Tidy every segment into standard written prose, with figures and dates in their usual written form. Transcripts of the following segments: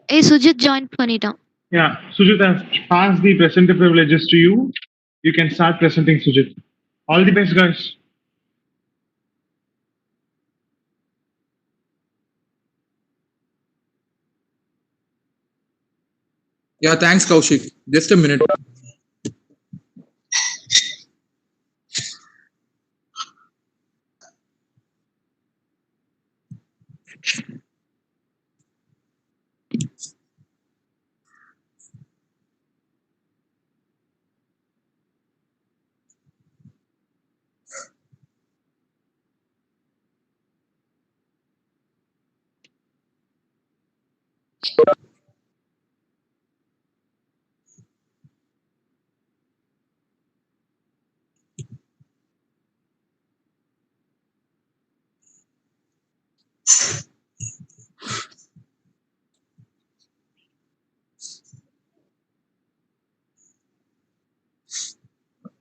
Hey, Sujit joined Panita. Yeah, Sujit has passed the presenter privileges to you. You can start presenting, Sujit. All the best, guys. Yeah, thanks, Kaushik. Just a minute.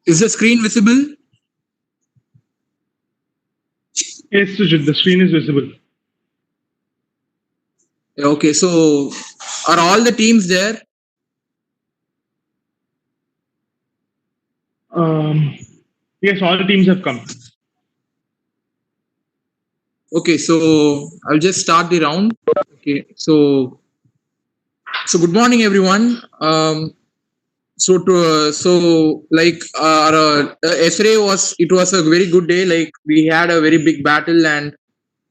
Is the screen visible? Yes, Sujit, the screen is visible. Yeah, okay, so are all the teams there? Um, yes, all teams have come. Okay, so I'll just start the round. Okay, so good morning, everyone. So like our yesterday was a very good day. Like we had a very big battle, and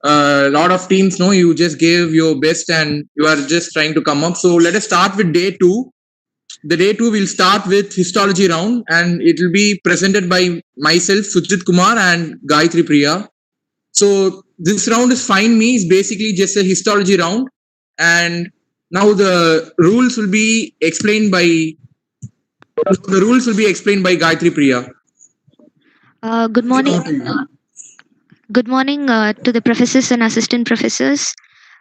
a lot of teams know you just gave your best, and you are just trying to come up. So let us start with day two. The day two will start with histology round, and it will be presented by myself, Sujit Kumar, and Gayatri Priya. So this round is Find Me is basically just a histology round, and now the rules will be explained by Gayatri Priya. Good morning. Good morning to the professors and assistant professors,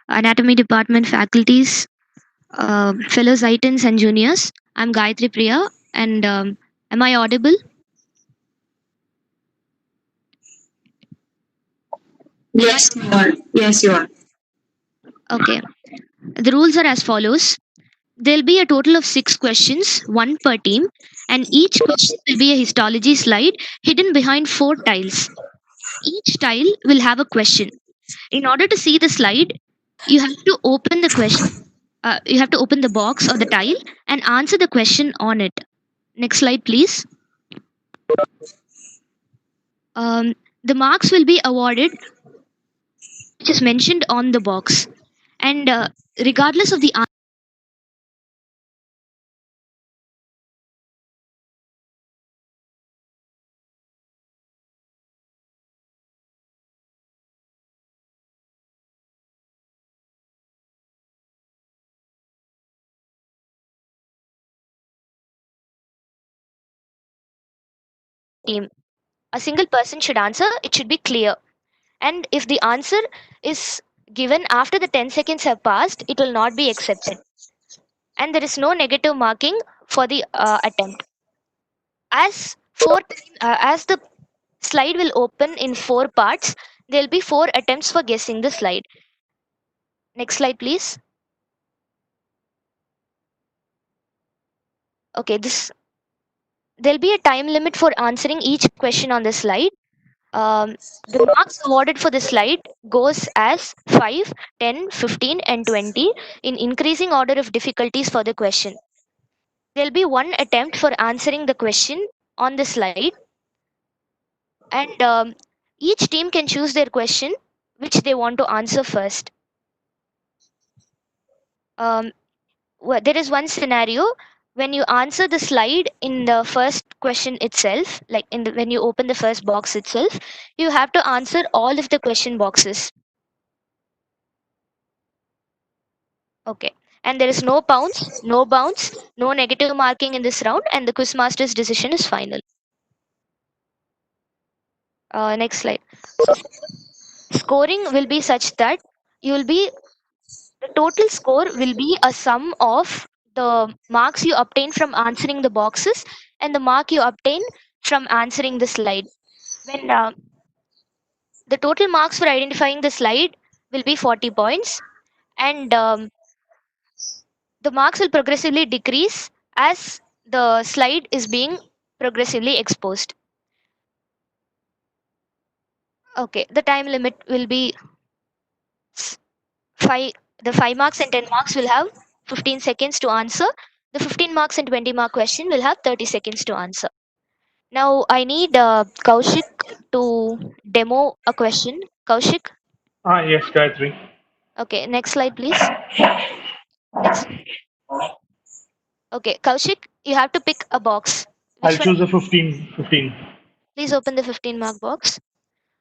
anatomy department faculties, fellow Zaitans and juniors. I'm Gayatri Priya, and am I audible? Yes, you are. Yes, you are. Okay. The rules are as follows. There'll be a total of 6 questions, one per team, and each question will be a histology slide hidden behind 4 tiles. Each tile will have a question. In order to see the slide, you have to open the question. You have to open the box or the tile and answer the question on it. Next slide, please. Um, the marks will be awarded, which is mentioned on the box, and regardless of the team, a single person should answer. It should be clear, and if the answer is given after the 10 seconds have passed, it will not be accepted, and there is no negative marking for the attempt. As the slide will open in 4 parts, there'll be 4 attempts for guessing the slide. Next slide, please. Okay, this there'll be a time limit for answering each question on the slide. The marks awarded for the slide goes as 5, 10, 15, and 20 in increasing order of difficulties for the question. There'll be one attempt for answering the question on the slide, and each team can choose their question which they want to answer first. Um, there is one scenario when you answer the slide in the first question itself, like when you open the first box itself, you have to answer all of the question boxes. Okay. And there is no bounce, no negative marking in this round, and the quizmaster's decision is final. Next slide. So scoring will be such that you will be the total score will be a sum of the marks you obtain from answering the boxes and the mark you obtain from answering the slide. When the total marks for identifying the slide will be 40 points, and The marks will progressively decrease as the slide is being progressively exposed. Okay, the time limit will be 5. The 5 marks and 10 marks will have 15 seconds to answer. The 15 marks and 20 mark question will have 30 seconds to answer. Now I need Kaushik to demo a question. Kaushik, Yes, Gayatri. okay, next slide please. Next. Okay, Kaushik, you have to pick a box. I'll Which one? choose a 15. 15. Please open the 15 mark box.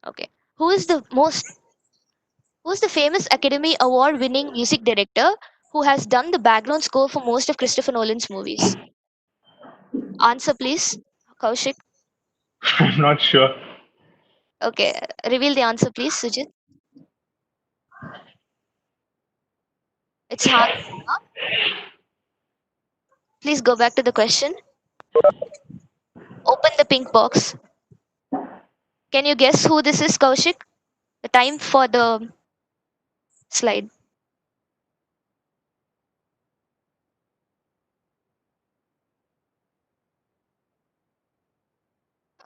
Okay. Who is the most Who's the famous Academy Award winning music director who has done the background score for most of Christopher Nolan's movies? Answer please, Kaushik. I'm not sure. Okay, reveal the answer please, Sujit. It's Hans. Please go back to the question. Open the pink box. Can you guess who this is, Kaushik? The time for the slide.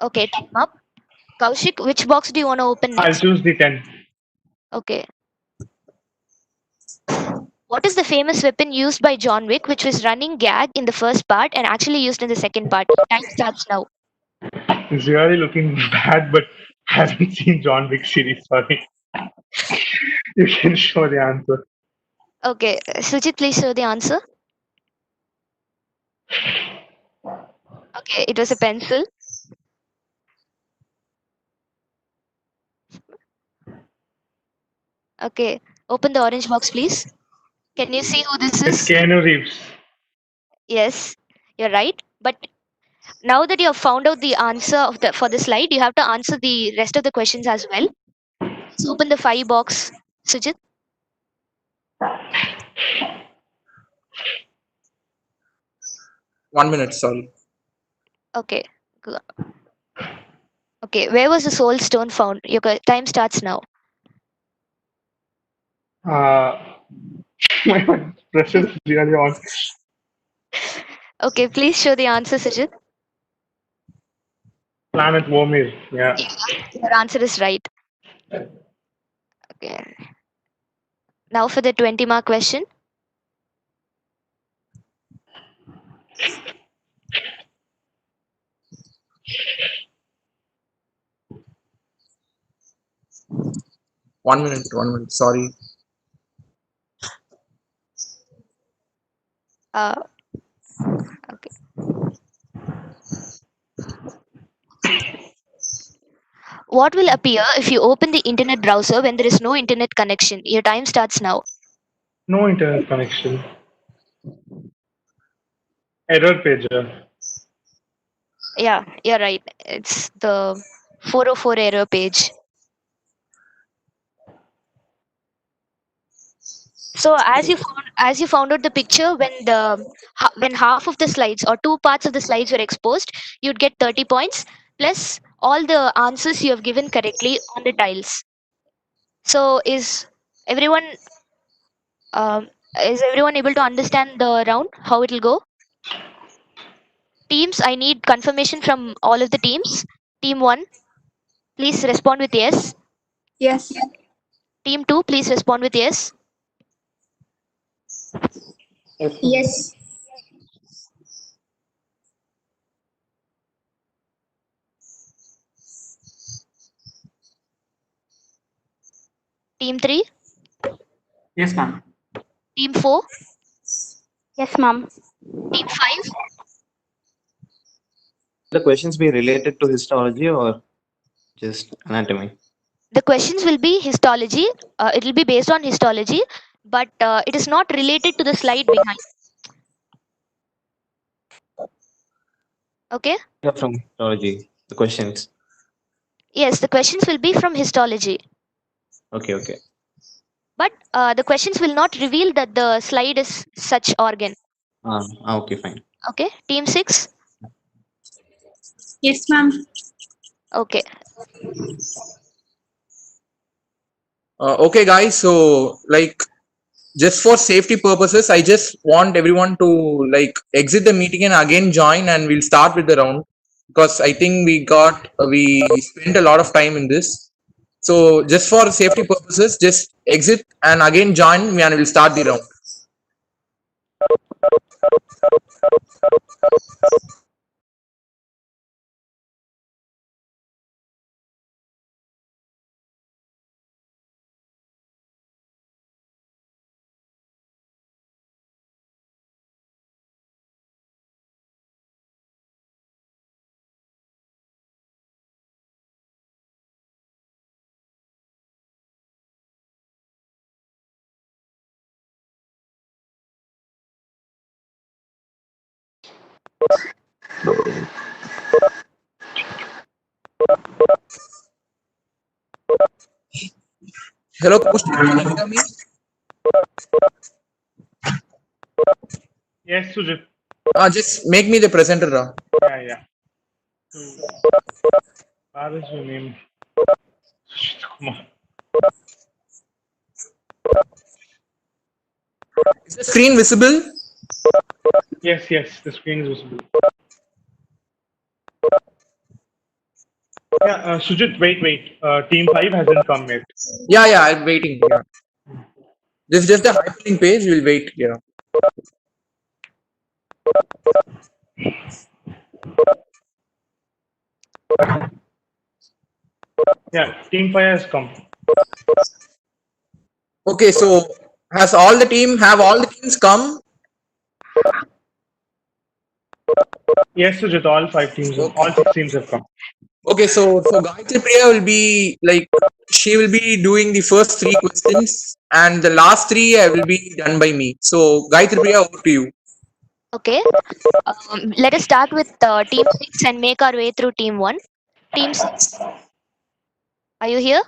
Okay, time up. Kaushik, which box do you want to open I'll next? choose the 10. Okay. What is the famous weapon used by John Wick, which was running gag in the first part and actually used in the second part? Time starts now. It's really looking bad, but I haven't seen John Wick series. Sorry. You can show the answer. Okay, Sujit, please show the answer. Okay, it was a pencil. Okay, open the orange box, please. Can you see who this It's is? Keanu Reeves. Yes, you're right. But now that you have found out the answer of the for the slide, you have to answer the rest of the questions as well. Please open the 5 box, Sujit. 1 minute, sorry. Okay. go- Okay, where was the soul stone found? Your time starts now. Uh, my God, pressure is really on. Okay, please show the answer, Sujit. Planet Vormir. Yeah. Yeah, your answer is right. Okay. Now for the 20 mark question. 1 minute, 1 minute, sorry. Uh, okay. What will appear if you open the internet browser when there is no internet connection? Your time starts now. No internet connection. Error pager. Yeah, you're right. It's the 404 error page. So as you found out the picture when half of the slides or two parts of the slides were exposed, you'd get 30 points plus all the answers you have given correctly on the tiles. So everyone um, is everyone able to understand the round how it will go? Teams, I need confirmation from all of the teams. Team 1, please respond with yes. Yes. Team 2, please respond with yes. Yes. Team 3, Yes, ma'am. team 4, Yes, ma'am. team 5. The questions be related to histology or just anatomy? The questions will be histology. It will be based on histology, but it is not related to the slide behind. Okay? Yeah, from histology. The questions. Yes, the questions will be from histology, Okay, okay. but the questions will not reveal that the slide is such organ. Okay, fine. Okay? Team 6. Yes, ma'am. Okay. Okay, guys. So, like, just for safety purposes, I just want everyone to like exit the meeting and again join, and we'll start with the round, because I think we spent a lot of time in this. So just for safety purposes, just exit and again join, and we'll start the round. Hello, Kush, can you hear me? Yes, Sujit. Just make me the presenter. Yeah, yeah. What is your name? Sujit Kumar. Is the screen visible? Yes, yes, the screen is visible. Yeah, Sujit, wait. Team 5 hasn't come yet. Yeah, I'm waiting. Yeah. This is just the hyperlink page. We'll wait. Yeah. Yeah, Team 5 has come. Okay, so have all the teams come? Yes, Sujit, all 5 teams, all 6 teams have come. Okay, so Gayatri Priya will be like, she will be doing the first 3 questions, and the last 3 will be done by me. So Gayatri Priya, over to you. Okay. Let us start with team 6 and make our way through team 1. Team 6, are you here?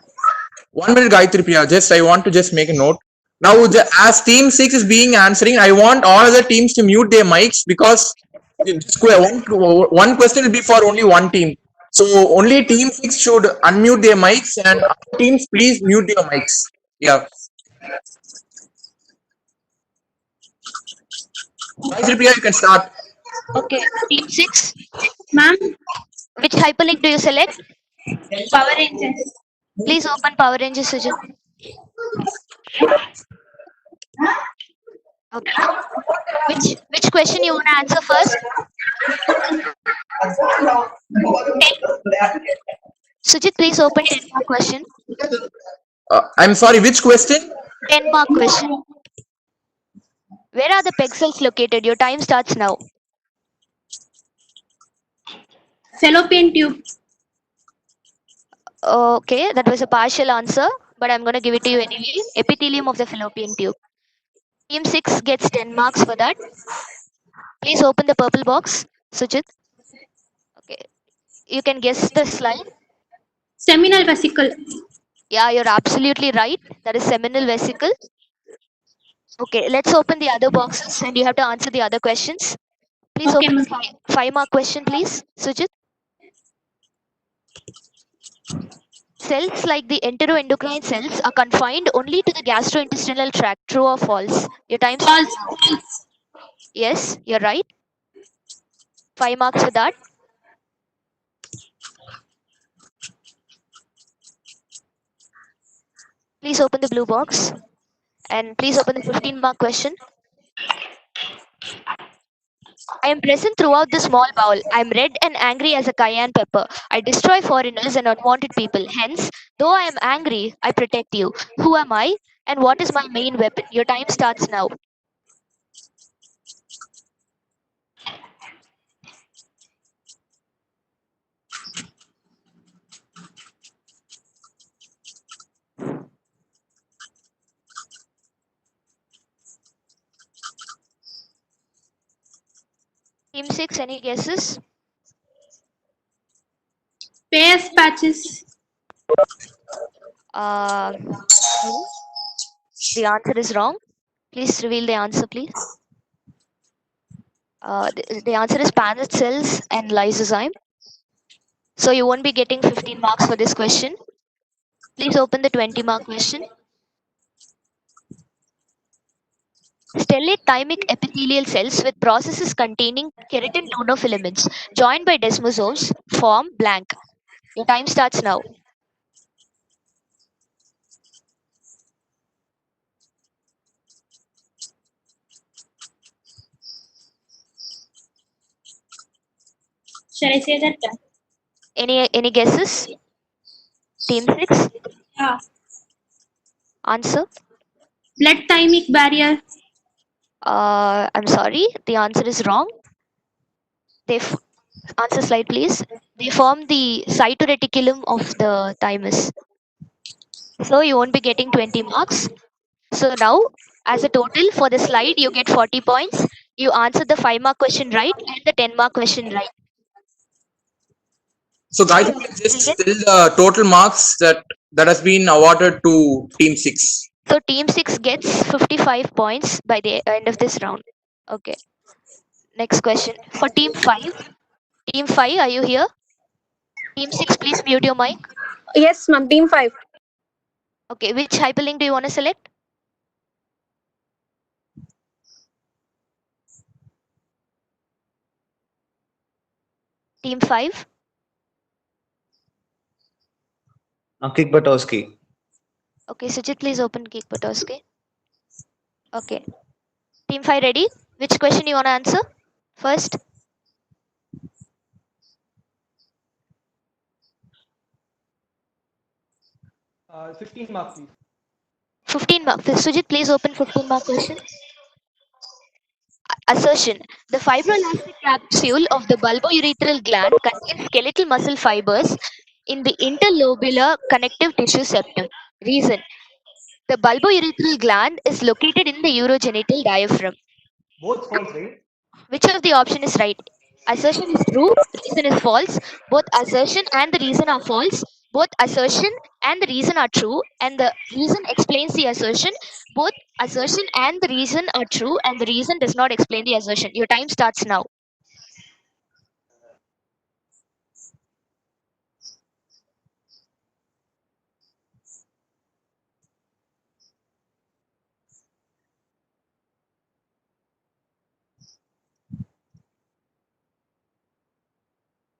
1 minute, Gayatri Priya. Just I want to just make a note. Now, as Team 6 is being answering, I want all other teams to mute their mics, because one question will be for only one team. So only Team 6 should unmute their mics, and other teams please mute their mics. Yeah. Gayatri Priya, you can start. Okay. Team 6, Ma'am, which hyperlink do you select? Power Rangers. Please open Power Rangers, Sujit. Okay. Which question you want to answer first? Sujit, please open 10-mark question. I'm sorry, which question? 10-mark question. Where are the pixels located? Your time starts now. Fallopian tube. Okay, that was a partial answer, but I'm going to give it to you anyway. Epithelium of the fallopian tube. Team 6 gets 10 marks for that. Please open the purple box, Sujit. Okay, you can guess the slide. Seminal vesicle. Yeah, you're absolutely right. That is seminal vesicle. Okay, let's open the other boxes and you have to answer the other questions. Please Okay, open ma'am. the 5-mark question, please, Sujit. Cells like the enteroendocrine cells are confined only to the gastrointestinal tract. True or false? Your time starts False. now. Yes, you're right. 5 marks for that. Please open the blue box and please open the 15-mark question. I am present throughout the small bowl. I am red and angry as a cayenne pepper. I destroy foreigners and unwanted people. Hence, though I am angry, I protect you. Who am I? And what is my main weapon? Your time starts now. Team 6, any guesses? Pairs patches. No. The answer is wrong. Please reveal the answer, please. The answer is Paneth cells and lysozyme. So you won't be getting 15 marks for this question. Please open the 20-mark question. Stellate thymic epithelial cells with processes containing keratin tonofilaments joined by desmosomes form blank. Your time starts now. Shall I say that? Any guesses? Team 6? Yeah. Answer? Blood thymic barrier. I'm sorry, the answer is wrong. Answer slide, please. They form the cytoreticulum of the thymus. So you won't be getting 20 marks. So now, as a total for the slide, you get 40 points. You answered the 5-mark question right and the 10-mark question right. So guys, So you can just you get, tell the total marks that has been awarded to Team 6. so team 6 gets 55 points by the end of this round. Okay. Next question. For team 5. Team 5, are you here? Team 6, please mute your mic. Yes, ma'am. Team 5. Okay, which hyperlink do you want to select? Team 5? Kick Batowski. Okay, Sujit, please open Geek Potowski. Okay. Team 5 ready? Which question you want to answer first? 15 mark, please. 15 mark. Sujit, please open 15 mark question. Assertion. The fibroelastic capsule of the bulbourethral gland contains skeletal muscle fibers in the interlobular connective tissue septum. Reason. The bulbourethral gland is located in the urogenital diaphragm. Both false, right? Which of the option is right? Assertion is true, reason is false. Both assertion and the reason are false. Both assertion and the reason are true, and the reason explains the assertion. Both assertion and the reason are true, and the reason does not explain the assertion. Your time starts now.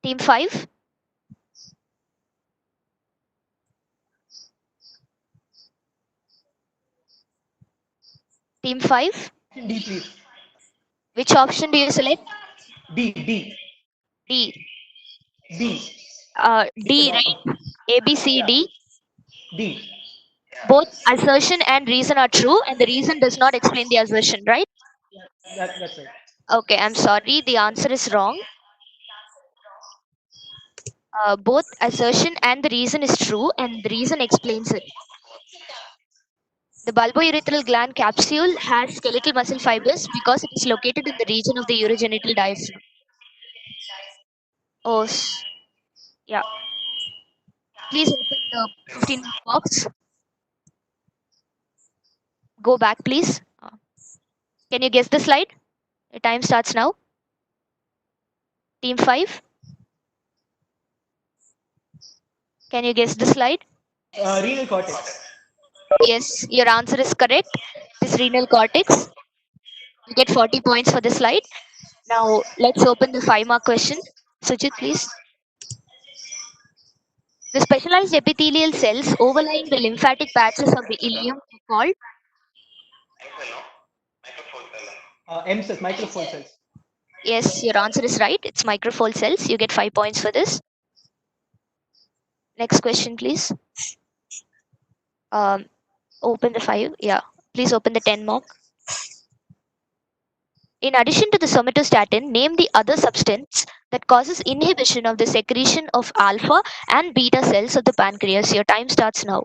Team 5. Team 5. D, please. Which option do you select? D. D. D. D, right? A, B, C, Yeah. D. D. Both assertion and reason are true, and the reason does not explain the assertion, right? That's right. Okay, I'm sorry. The answer is wrong. Both assertion and the reason is true, and the reason explains it. The bulbourethral gland capsule has skeletal muscle fibers because it is located in the region of the urogenital diaphragm. Oh, yeah. Please open the 15 mark box. Go back, please. Can you guess the slide? The time starts now. Team 5. Can you guess the slide? Renal cortex. Yes, your answer is correct. This renal cortex. You get 40 points for the slide. Now let's open the 5-mark question. Sujit, please. The specialized epithelial cells overlying the lymphatic patches of the ileum are called. MCELs, microfold cells. Yes, your answer is right. It's microfold cells. You get 5 points for this. Next question, please. Open the 5. Yeah. Please open the 10 mark. In addition to the somatostatin, name the other substance that causes inhibition of the secretion of alpha and beta cells of the pancreas. Your time starts now.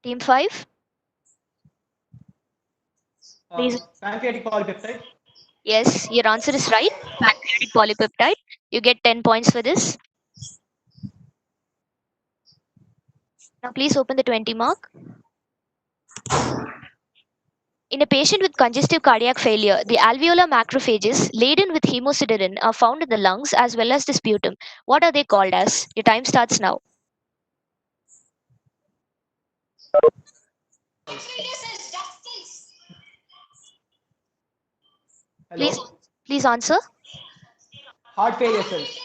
Team 5. Please. Pancreatic polypeptide. Yes, your answer is right. Pancreatic polypeptide. You get 10 points for this. Now please open the 20 mark. In a patient with congestive cardiac failure, the alveolar macrophages laden with hemosiderin are found in the lungs as well as the sputum. What are they called as? Your time starts now. Please, Hello. please answer. Heart failure cells.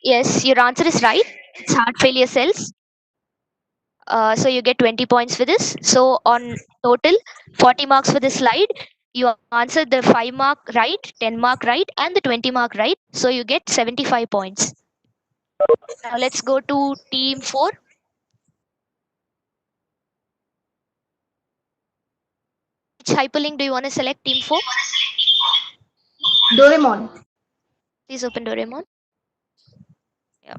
Yes, your answer is right. It's heart failure cells. So you get 20 points for this. So on total, 40 marks for this slide. You answered the 5 mark right, 10 mark right, and the 20 mark right. So you get 75 points. Now let's go to team 4. Which hyperlink do you want to select, team 4? Doraemon. Please open Doraemon. Yeah.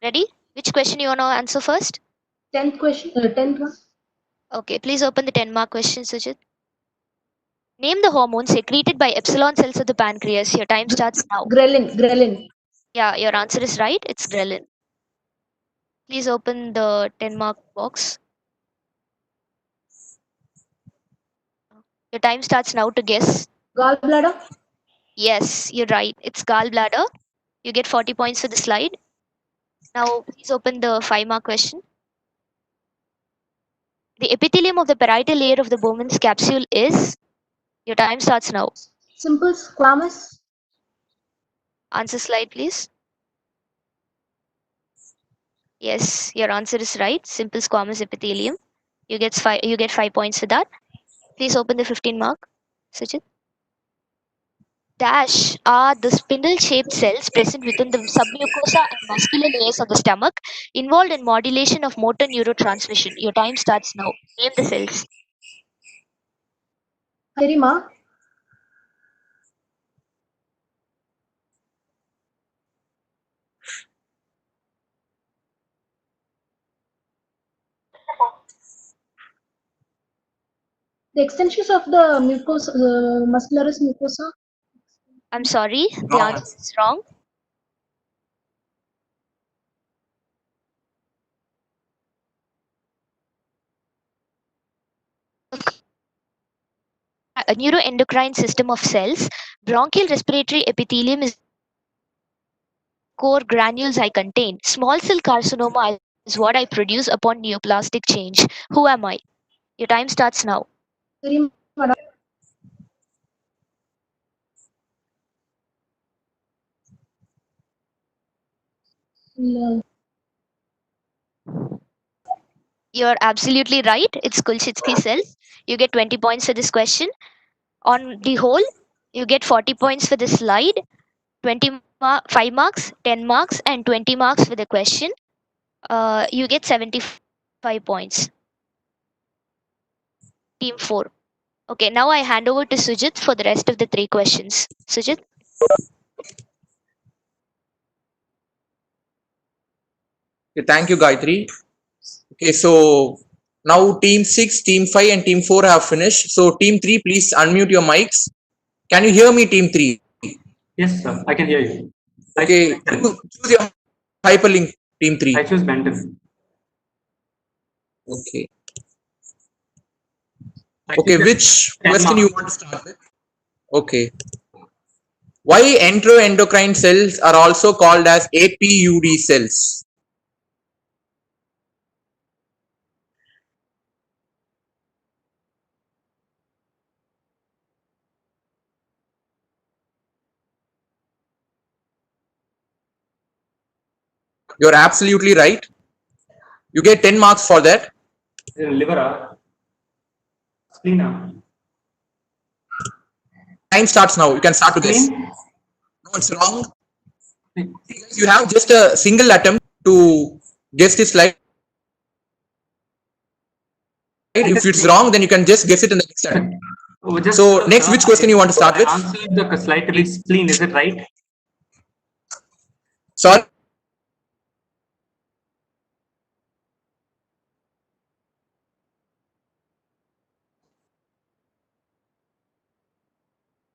Ready? Which question you want to answer first? 10th question. 10th one. Okay, please open the 10 mark question, Sujit. Name the hormone secreted by epsilon cells of the pancreas. Your time starts now. Ghrelin. Yeah, your answer is right. It's ghrelin. Please open the 10 mark box. Your time starts now to guess. Gallbladder. Yes, you're right. It's gallbladder. You get 40 points for the slide. Now, please open the 5 mark question. The epithelium of the parietal layer of the Bowman's capsule is. Your time starts now. Simple squamous. Answer slide, please. Yes, your answer is right. Simple squamous epithelium. You get 5 points for that. Please open the 15 mark. Sujit. Dash are the spindle-shaped cells present within the submucosa and muscular layers of the stomach, involved in modulation of motor neurotransmission. Your time starts now. Name the cells. Harima. The extensions of the mucosa, muscularis mucosa. I'm sorry, the Wrong. answer is wrong. A neuroendocrine system of cells. Bronchial respiratory epithelium is core granules I contain. Small cell carcinoma is what I produce upon neoplastic change. Who am I? Your time starts now. Harima. You're absolutely right. It's Kulchitsky cells. You get 20 points for this question. On the whole, you get 40 points for the slide, 5 marks, 10 marks, and 20 marks for the question. You get 75 points. Team 4. Okay, now I hand over to Sujit for the rest of the 3 questions. Sujit? Okay, thank you, Gayatri. Okay, so now team 6, team 5, and team 4 have finished. So team 3, please unmute your mics. Can you hear me, team 3? Yes, sir. I can hear you. Okay, choose your hyperlink, team 3. I choose Ventris. Okay. Okay, which question you want to start with? Okay. Why enteroendocrine cells are also called as APUD cells? You're absolutely right. You get 10 marks for that. Liver, spleen. Time starts now. You can start to guess. Spleen? No, it's wrong. You have just a single attempt to guess this slide. If it's wrong, then you can just guess it in the next attempt. So next, which question you want to start with? I answered the slide with spleen. Is it right? Sorry.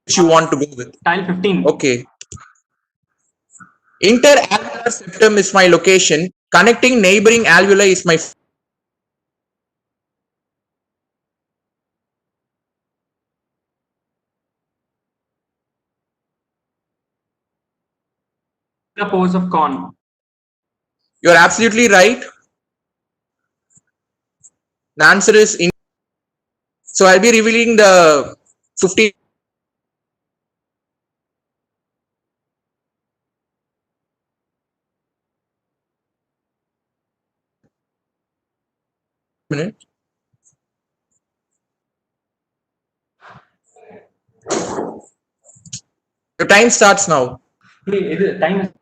Which you want to go with? Tile 15. Okay. Interalveolar septum is my location. Connecting neighboring alveoli is my the pores of corn. You're absolutely right. The answer is in. So I'll be revealing the 15 minutes. Your time starts now. Time.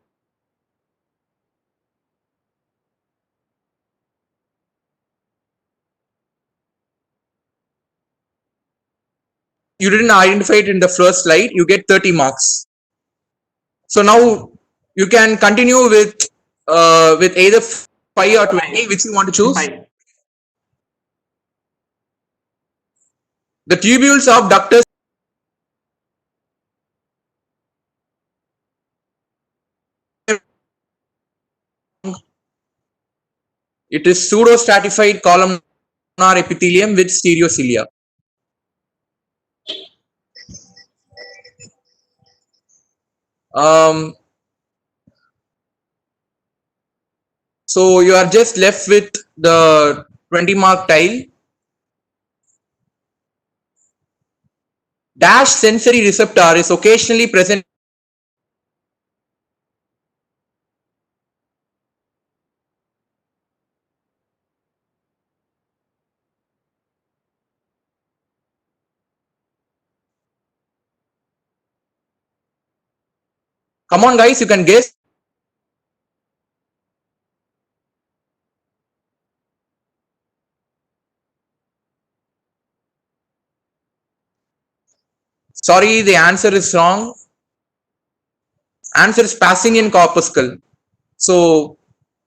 You didn't identify it in the first slide, you get 30 marks. So now you can continue with either 5 or 20, which you want to choose. 5. The tubules of ductus it is pseudostratified columnar epithelium with stereocilia. So you are just left with the 20 mark tile. Dash sensory receptor is occasionally present. Come on guys, you can guess. Sorry, the answer is wrong. Answer is Pacinian corpuscle. So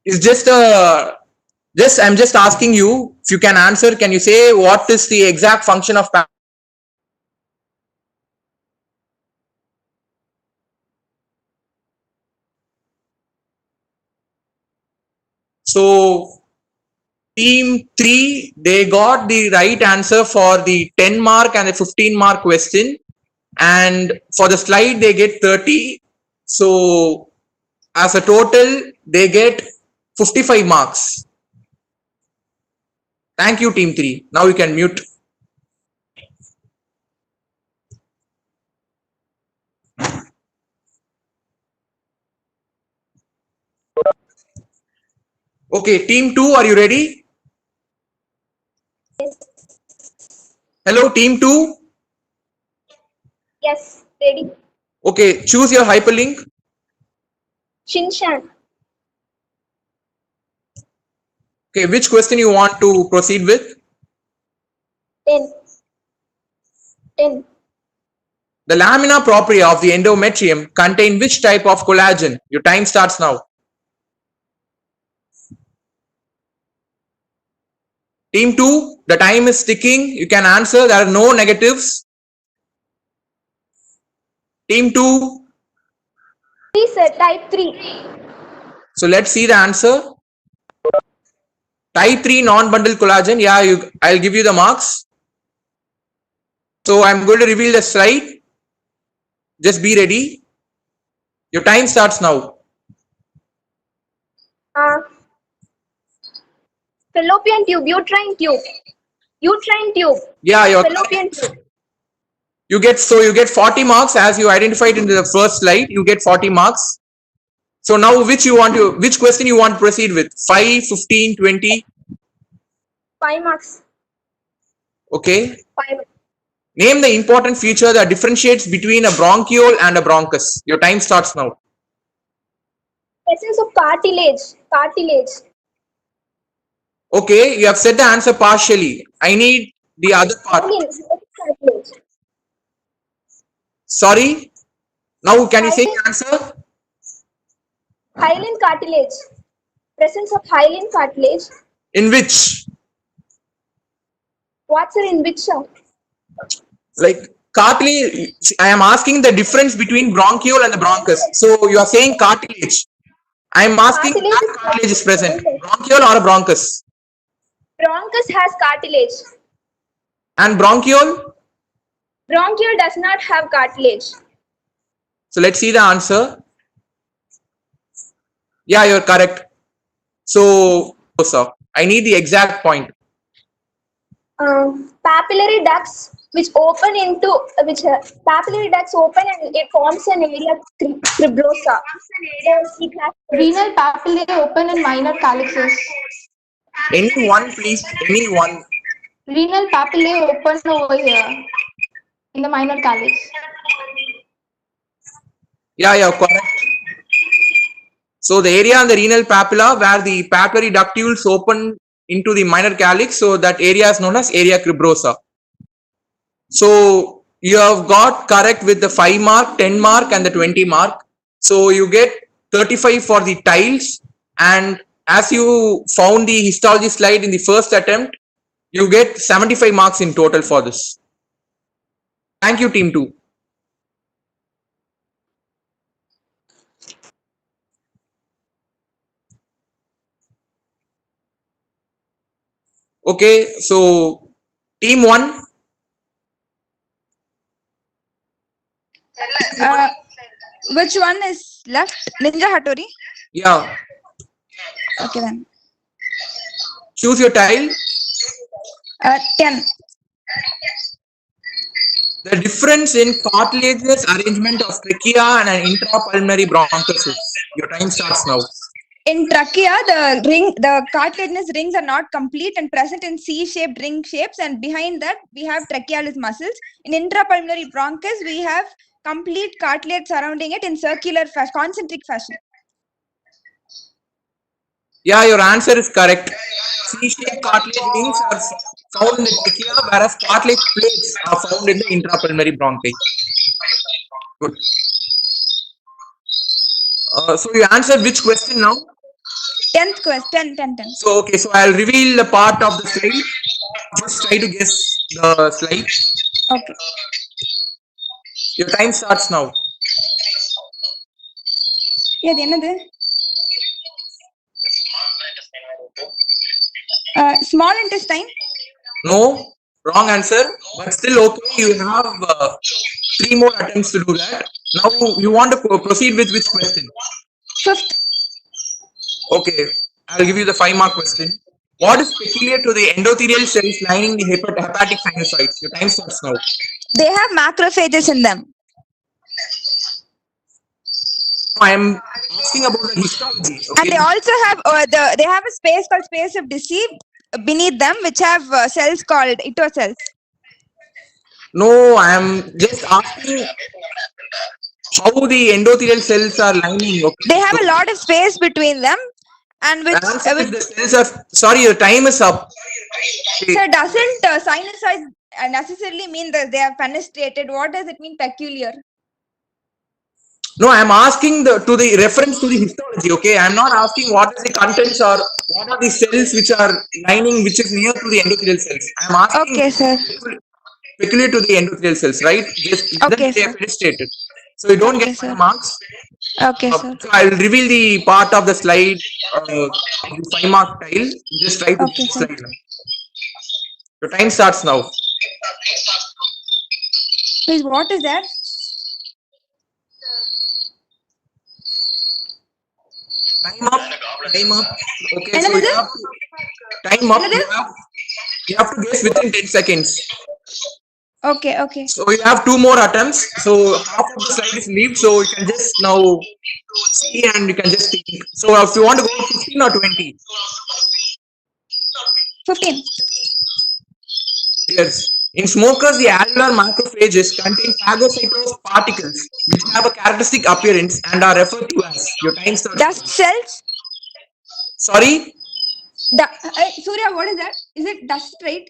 it's just I'm just asking you if you can answer. Can you say what is the exact function of So team 3, they got the right answer for the 10 mark and the 15 mark question, and for the slide they get 30. So as a total they get 55 marks. Thank you team 3. Now you can mute. Okay, team 2, are you ready? Hello team 2. Yes, ready. Okay, choose your hyperlink. Shinshan. Okay, which question you want to proceed with? 10. 10. The lamina propria of the endometrium contain which type of collagen? Your time starts now. Team 2, the time is ticking. You can answer. There are no negatives. Team 2. 3, sir. Type 3. So let's see the answer. Type 3 non-bundle collagen. Yeah, I'll give you the marks. So I'm going to reveal the slide. Just be ready. Your time starts now. Fallopian tube. Uterine tube. Uterine tube. Yeah, you're Fallopian tube. you get 40 marks as you identified in the first slide. You get 40 marks. So now which question you want to proceed with? 5, 15, 20? 5 marks. Okay. 5. Name the important feature that differentiates between a bronchiole and a bronchus. Your time starts now. Presence of cartilage. Cartilage. Okay, you have said the answer partially. I need the other part. Cartilage. Sorry. Now can you say the answer? Hyaline cartilage. Presence of hyaline cartilage. In which? What's in which, sir? Like cartilage. I am asking the difference between bronchiole and the bronchus. So you are saying cartilage. I am asking what cartilage is present. Bronchiole or a bronchus? Bronchus has cartilage. And bronchiole? Bronchiole does not have cartilage. So let's see the answer. Yeah, you're correct. So, sir, I need the exact point. Papillary ducts which open into papillary ducts open and it forms an area cribrosa. Renal papillae open in minor calyxes. Any one, please. Any one. Renal papillae open over here in the minor calyx. Yeah, yeah, correct. So the area on the renal papilla where the papillary ductules open into the minor calyx, so that area is known as area cribrosa. So you have got correct with the 5 mark, 10 mark and the 20 mark. So you get 35 for the tiles, and as you found the histology slide in the first attempt, you get 75 marks in total for this. Thank you, team 2. Okay, so team 1. Which one is left? Ninja Hattori? Yeah, Okay then. choose your tile. 10. The difference in cartilaginous arrangement of trachea and an intrapulmonary bronchosis. Your time starts now. In trachea, the cartilaginous rings are not complete and present in C-shaped ring shapes, and behind that we have trachealis muscles. In intrapulmonary bronchus, we have complete cartilage surrounding it in circular concentric fashion. Yeah, your answer is correct. C-shaped cartilage rings are found in the trachea, whereas cartilage plates are found in the intrapulmonary bronchi. Good. So you answered which question now? 10th question. 10. So okay, so I'll reveal the part of the slide. Just try to guess the slide. Okay. Your time starts now. Yeah, the small intestine. No, wrong answer, but still okay. You have 3 more attempts to do that. Now you want to proceed with which question? 5th. Okay, I'll give you the 5 mark question. What is peculiar to the endothelial cells lining the hepatic sinusoids? Your time starts now. They have macrophages in them. I am asking about the histology. Okay? And they also have they have a space called space of Deceive beneath them, which have cells called Ito cells. No, I am just asking how the endothelial cells are lining. Okay? They have a lot of space between them, and which the cells are. Sorry, your time is up. So doesn't sinusoids necessarily mean that they are fenestrated? What does it mean peculiar? No, I am asking to the reference to the histology. Okay, I am not asking what are the contents or what are the cells which are lining, which is near to the endothelial cells. I am asking. Okay, sir. Peculiar to the endothelial cells, right? Just okay, they sir. are fenestrated. So you don't get 5 marks. Okay, sir. So I will reveal the part of the slide, the 5 mark tile. Just try to okay, slide now. Your time starts now. Please, what is that? Time up. Time up. Okay, so you have to, time up. You have to guess within 10 seconds. Okay, okay. So you have 2 more attempts. So half of the slide is leave. So you can just now see and you can just think. So if you want to go 15 or 20? 15. Yes. In smokers, the alveolar macrophages contain phagocytose particles which have a characteristic appearance and are referred to as. Your time starts. Dust cells? Sorry? Surya, what is that? Is it dust, right?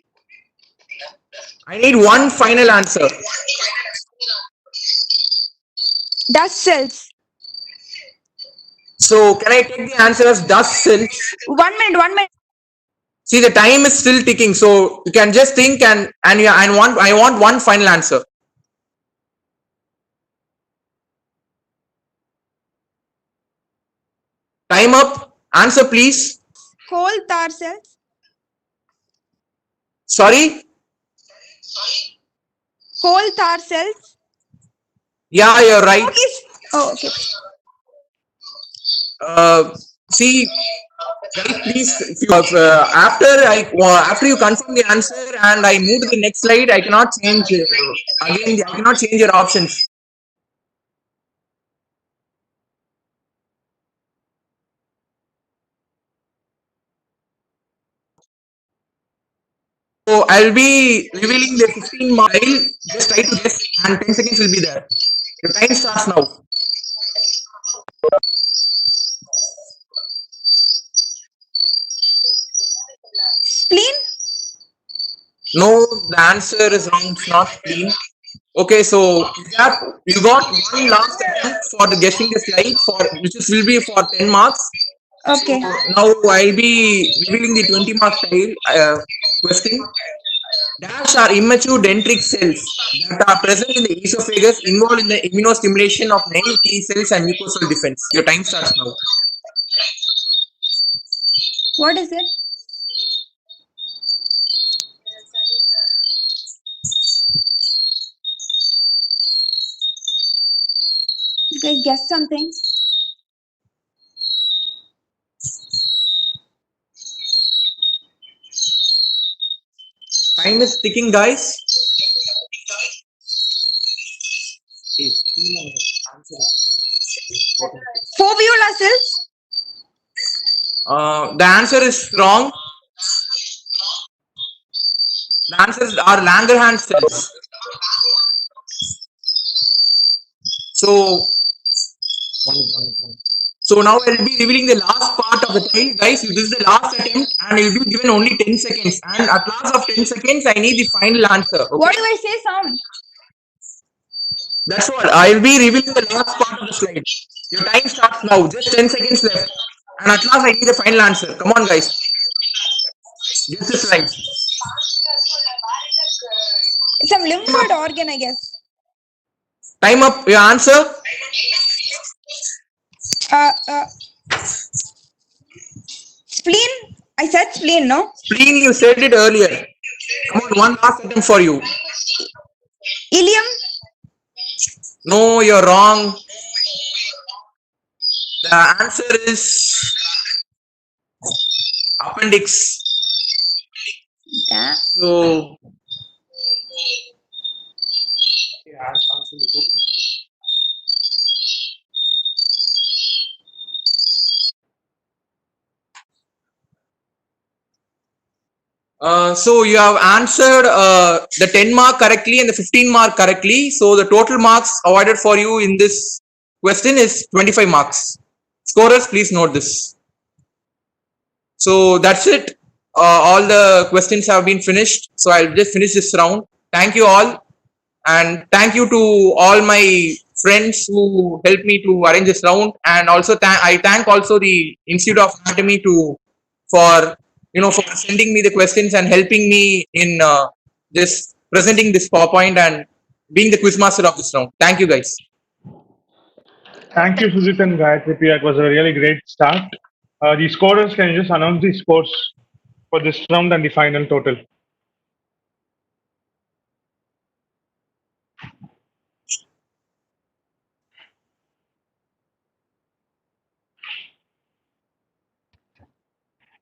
I need one final answer. Dust cells. So, can I take the answer as dust cells? 1 minute. See, the time is still ticking, so you can just think and I want one final answer. Time up. Answer, please. Coal tar cells. Sorry? Coal tar cells. Yeah, you're right. Oh, okay. See, guys, please, if you, after you confirm the answer and I move to the next slide, I cannot change again. I cannot change your options. So I'll be revealing the 15 mile. Just try to guess, and 10 seconds will be there. Your time starts now. Spleen? No, the answer is wrong. It's not clean. Okay, so you got one last attempt for the guessing the slide for which will be for 10 marks. Okay. So now I'll be revealing the 20 mark tile question. Dash are immature dendritic cells that are present in the esophagus involved in the immunostimulation of many T cells and mucosal defense. Your time starts now. What is it? You guys guess something? Time is ticking, guys. Foviola cells? The answer is wrong. The answers are Langerhans cells. So now I'll be revealing the last part of the tile. Guys, this is the last attempt and you'll be given only 10 seconds. And at last of 10 seconds, I need the final answer. Okay? What do I say, Sam? That's all. I'll be revealing the last part of the slide. Your time starts now. Just 10 seconds left. And at last, I need the final answer. Come on, guys. Guess the slide. It's some lymphoid organ, I guess. Time up. Your answer? Spleen? I said spleen, no? Spleen, you said it earlier. Come on, one last attempt for you. Ileum? No, you're wrong. The answer is appendix. Yeah. So, so you have answered the 10 mark correctly and the 15 mark correctly. So the total marks awarded for you in this question is 25 marks. Scorers, please note this. So that's it. All the questions have been finished. So I'll just finish this round. Thank you all. And thank you to all my friends who helped me to arrange this round. And also I thank also the Institute of Anatomy for sending me the questions and helping me in this presenting this PowerPoint and being the quizmaster of this round. Thank you, guys. Thank you, Sujit and Gayatri. It was a really great start. The scorers, can you just announce the scores for this round and the final total?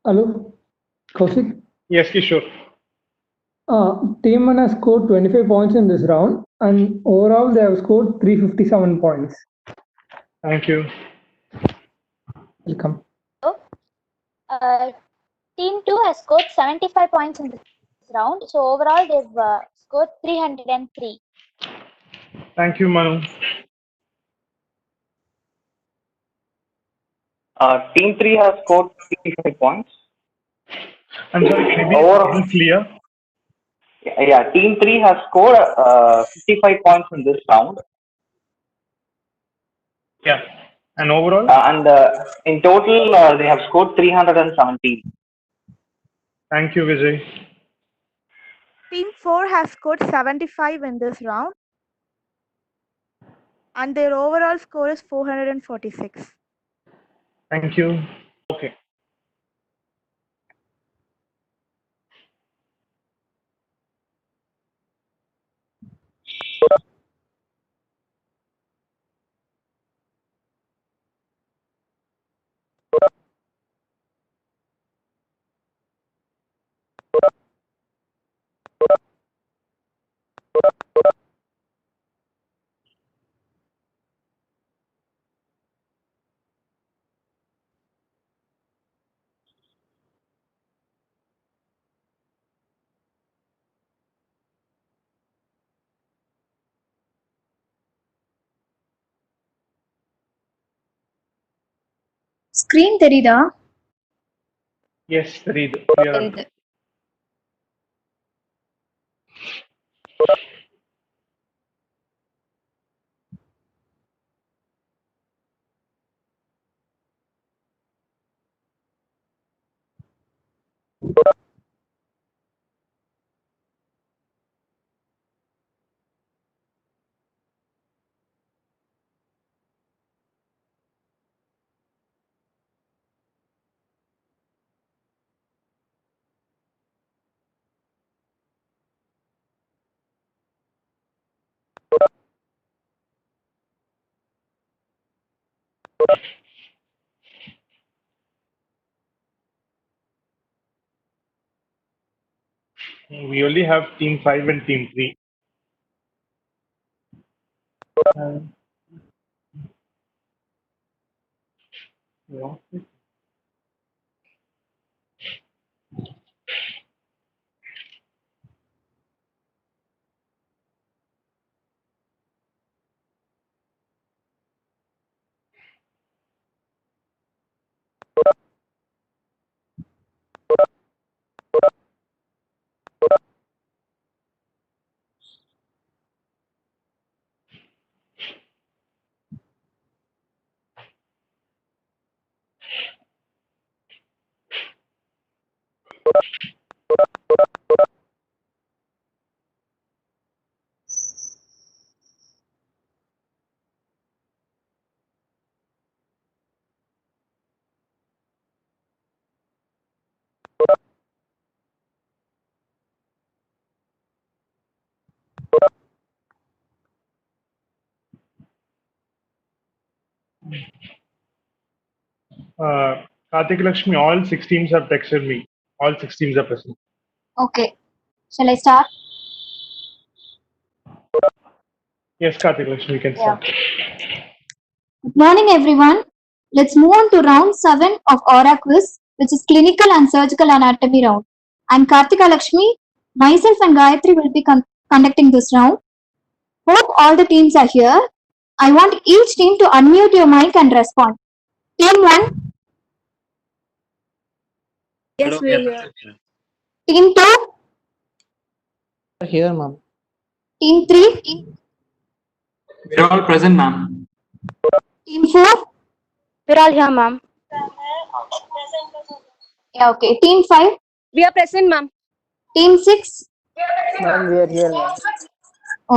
Hello, Kaushik. Yes, Kishore. Team 1 has scored 25 points in this round, and overall they have scored 357 points. Thank you. Welcome. Team 2 has scored 75 points in this round, so overall they've scored 303. Thank you, Manu. Team 3 has scored 55 points. I'm sorry, can you be clear? Yeah, Team 3 has scored 55 points in this round. Yeah. And overall? And in total, they have scored 317. Thank you, Vijay. Team 4 has scored 75 in this round, and their overall score is 446. Thank you. Okay. Screen தெரியுதா? Yes, தெரியுது. Clear. தெரியுது. We only have team 5 and team 3. Yeah. Karthik Lakshmi, all 6 teams have texted me. All 6 teams are present. Okay. Shall I start? Yes, Karthik Lakshmi, you can start. Good morning, everyone. Let's move on to round 7 of Aura Quiz, which is clinical and surgical anatomy round. I'm Karthika Lakshmi. Myself and Gayatri will be conducting this round. Hope all the teams are here. I want each team to unmute your mic and respond. Team 1. Yes, we are here. Team 2. Here, ma'am. Team 3. We're all present, ma'am. Team 4. We're all here, ma'am. Yeah, okay. Team 5. We are present, ma'am. Team 6. Ma'am, we are here, ma'am.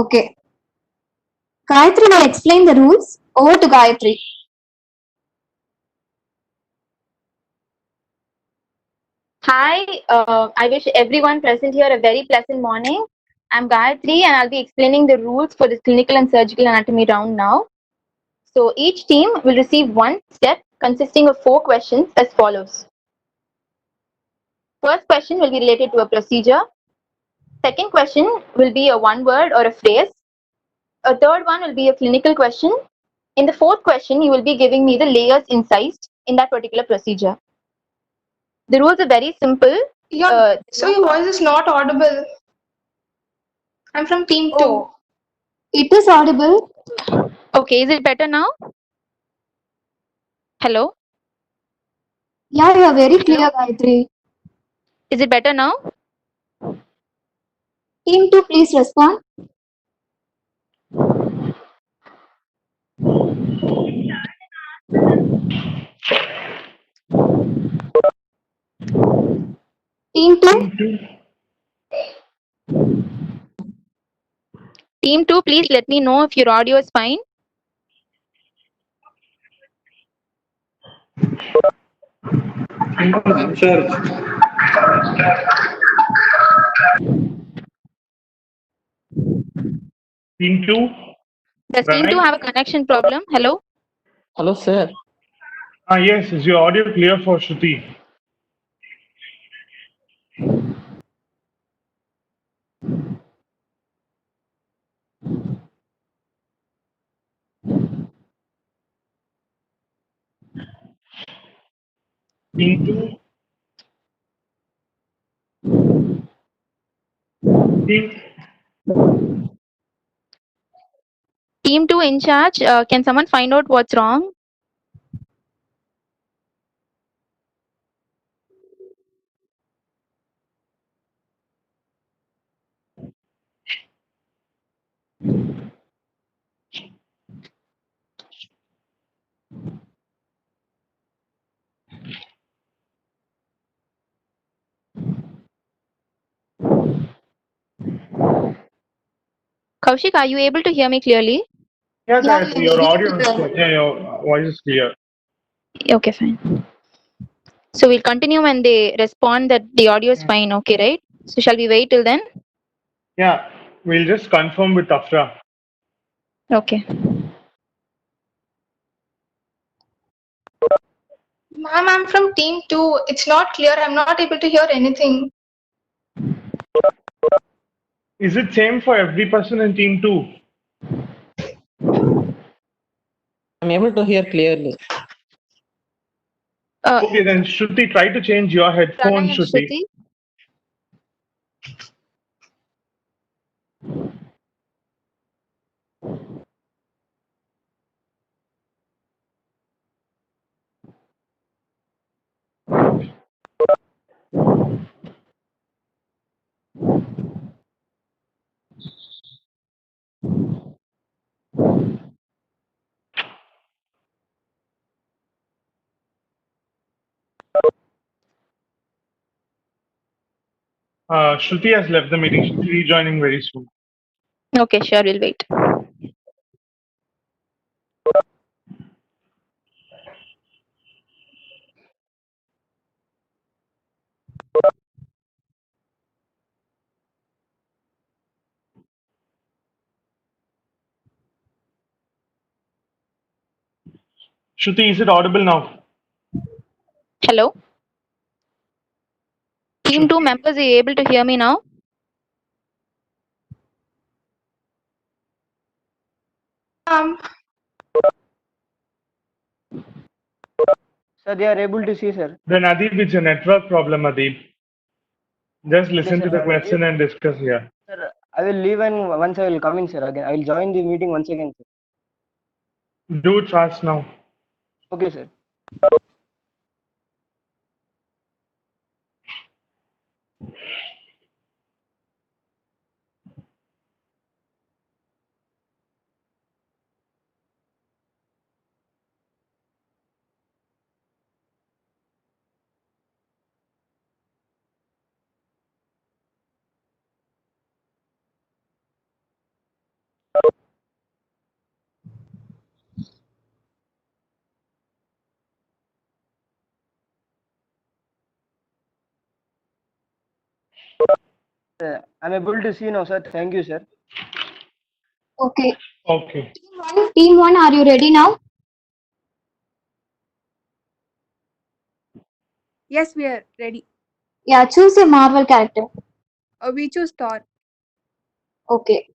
Okay. Gayatri will explain the rules. Over to Gayatri. Hi, I wish everyone present here a very pleasant morning. I'm Gayatri and I'll be explaining the rules for this clinical and surgical anatomy round now. So each team will receive one step consisting of 4 questions as follows. First question will be related to a procedure. Second question will be a one word or a phrase. A third one will be a clinical question. In the fourth question, you will be giving me the layers incised in that particular procedure. The rules are very simple. So your voice is not audible. I'm from team 2. It is audible. Okay, is it better now? Hello? Yeah, you are very clear, Gayatri. Is it better now? Team 2, please respond. Team 2. Team 2, please let me know if your audio is fine. Sure. Team 2. Does team 2 have a connection problem? Hello? Hello, sir. Yes, is your audio clear for Shruti? Team 2. Team 2 in charge, can someone find out what's wrong? Kaushik, are you able to hear me clearly? Yes, Yeah, yes, we're your very audio is clear. clear. Yeah, your voice is clear. Okay, fine. So we'll continue when they respond that the audio is fine, okay, right? So shall we wait till then? Yeah, we'll just confirm with Afra. Okay. Ma'am, I'm from team 2. It's not clear. I'm not able to hear anything. Is it same for every person in team 2? I'm able to hear clearly. Okay, then Shruti, try to change your headphones, Pranay and Shruti. Shruti. Shruti has left the meeting. She'll be rejoining very soon. Okay, sure, we'll wait. Shruti, is it audible now? Hello? Team 2 members, are you able to hear me now? Sir, they are able to see, sir. Then Adib, it's a network problem, Adib. Just Okay, listen sir, to the I will question leave. and discuss here. Sir, I will leave and once I will come in, sir. Again, I will join the meeting once again, sir. Do it fast now. Okay, sir. I'm able to see now, sir. Thank you, sir. Okay. Okay. Team 1, are you ready now? Yes, we are ready. Yeah, choose a Marvel character. We choose Thor. Okay.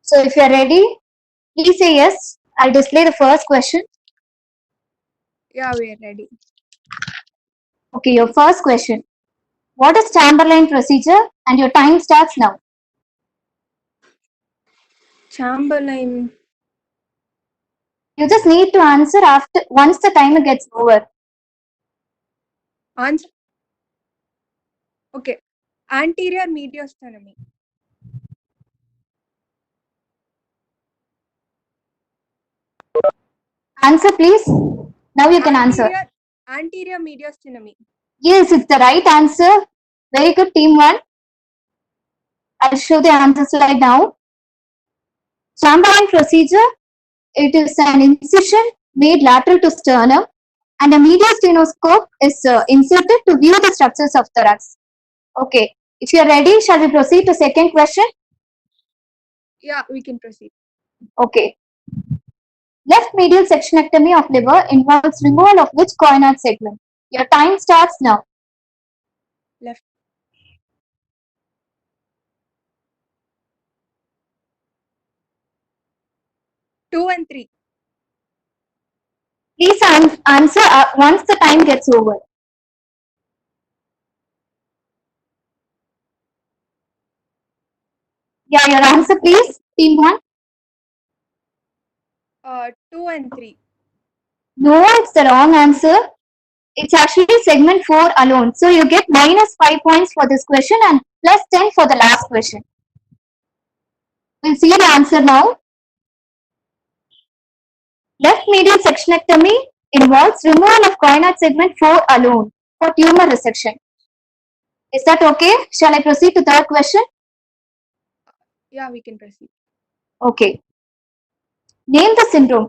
So if you're ready, please say yes. I'll display the first question. Yeah, we are ready. Okay, your first question. What is Chamberlain procedure? And your time starts now. Chamberlain. You just need to answer after once the timer gets over. Answer. Okay. Anterior mediastinum. Answer, please. Now you can answer. Anterior mediastinum. Yes, it's the right answer. Very good, team 1. I'll show the answer slide now. Chamberlain procedure. It is an incision made lateral to sternum, and a mediastinoscope is inserted to view the structures of thorax. Okay. If you are ready, shall we proceed to second question? Yeah, we can proceed. Okay. Left medial sectionectomy of liver involves removal of which coronary segment? Your time starts now. Left. Two and three. Please answer once the time gets over. Yeah, your answer, please, team 1. 2 and 3. No, it's the wrong answer. It's actually segment 4 alone. So you get -5 points for this question and +10 for the last question. We'll see the answer now. Left medial sectionectomy involves removal of coronary segment 4 alone for tumor resection. Is that okay? Shall I proceed to third question? Yeah, we can proceed. Okay. Name the syndrome.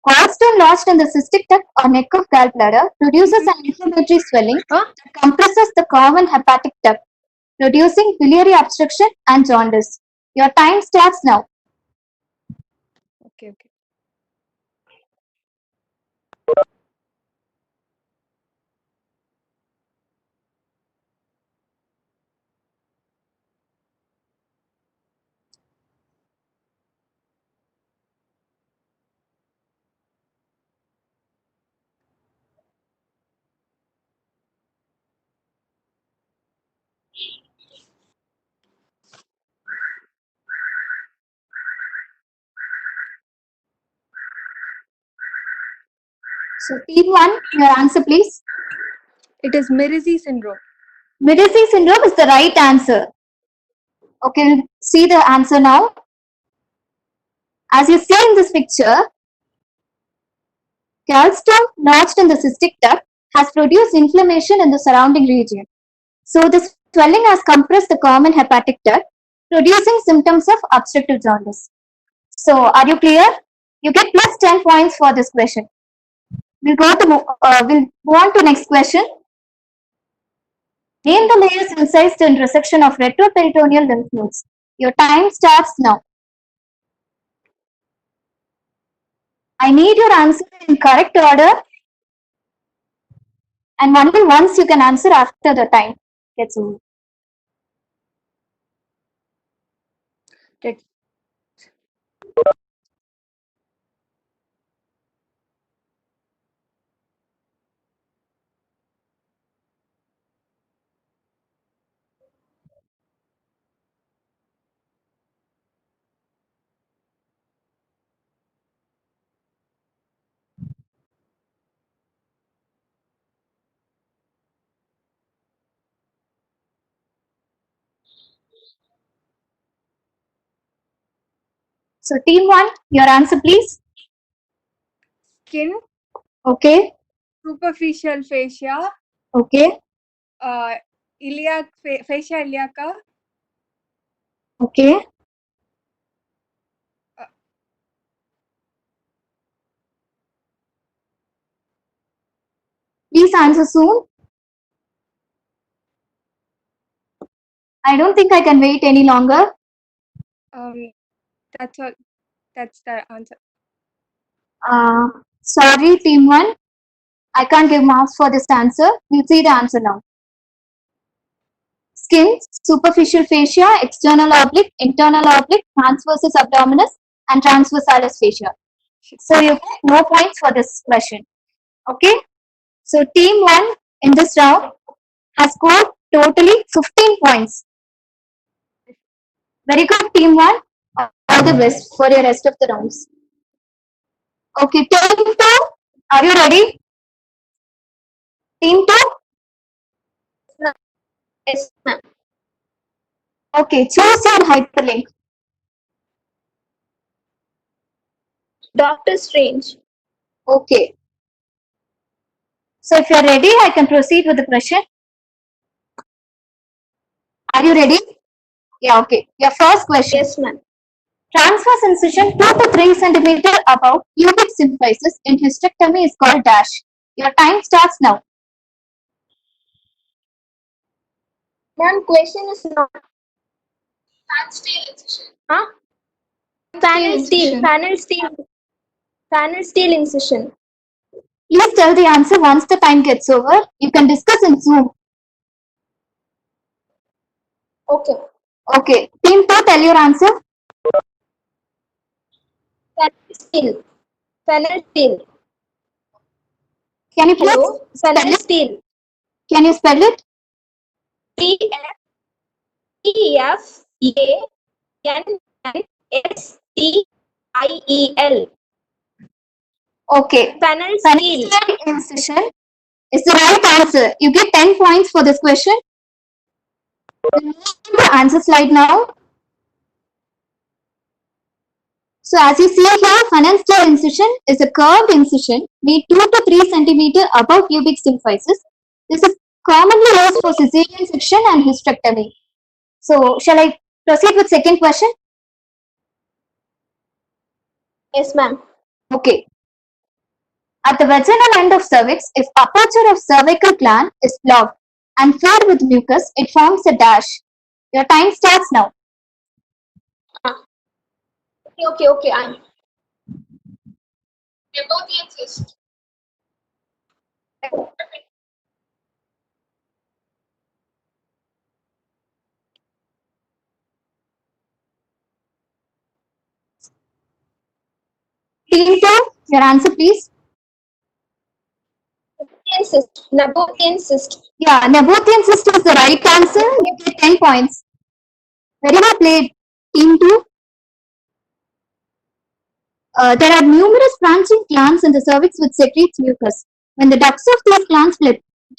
Gallstone lodged in the cystic duct or neck of gallbladder produces an inflammatory swelling that compresses the common hepatic duct, producing biliary obstruction and jaundice. Your time starts now. Okay. So, team 1, your answer please. It is Mirizi syndrome. Mirizi syndrome is the right answer. Okay, we'll see the answer now. As you see in this picture, gallstone lodged in the cystic duct has produced inflammation in the surrounding region. So the swelling has compressed the common hepatic duct, producing symptoms of obstructive jaundice. So are you clear? You get plus 10 points for this question. We'll move on to next question. Name the layers incised in resection of retroperitoneal lymph nodes. Your time starts now. I need your answer in correct order, and only once you can answer after the time gets over. So team 1, your answer please. Skin. Okay. Superficial fascia. Okay. Iliac fascia iliaca. Okay. Please answer soon. I don't think I can wait any longer. That's all. That's the answer. Sorry, team 1. I can't give marks for this answer. We'll see the answer now. Skin, superficial fascia, external oblique, internal oblique, transversus abdominis, and transversalis fascia. So you get no points for this question. Okay. So team 1 in this round has scored totally 15 points. Very good, team 1. All the best for your rest of the rounds. Okay, team 2, are you ready? Team 2? Yes, ma'am. Okay, choose your hyperlink. Doctor Strange. Okay. So if you're ready, I can proceed with the question. Are you ready? Yeah, okay. Your first question. Yes, ma'am. Transverse incision 2 to 3 centimeter above pubic symphysis in hysterectomy is called dash. Your time starts now. Ma'am, question is not fan steel incision. Huh? Panel steel incision. Please tell the answer once the time gets over. You can discuss in Zoom. Okay. Okay. Team 2, tell your answer. Panel steel. Panel steel. Can you please spell Panel it? steel. Can you spell it? PFANSTIEL. Okay. Panel steel incision is the right answer. You get 10 points for this question. We'll move to the answer slide now. So as you see here, phalansteal incision is a curved incision made 2 to 3 centimeter above pubic symphysis. This is commonly used for cesarean section and hysterectomy. So shall I proceed with second question? Yes, ma'am. Okay. At the vaginal end of cervix, if aperture of cervical gland is blocked and filled with mucus, it forms a dash. Your time starts now. Okay. I'm Nepotian cyst. Team 2, your answer please. Nepotian cyst. Yeah, Nepotian cyst is the right answer. You get 10 points. Very well played. Team 2. There are numerous branching glands in the cervix which secretes mucus. When the ducts of these glands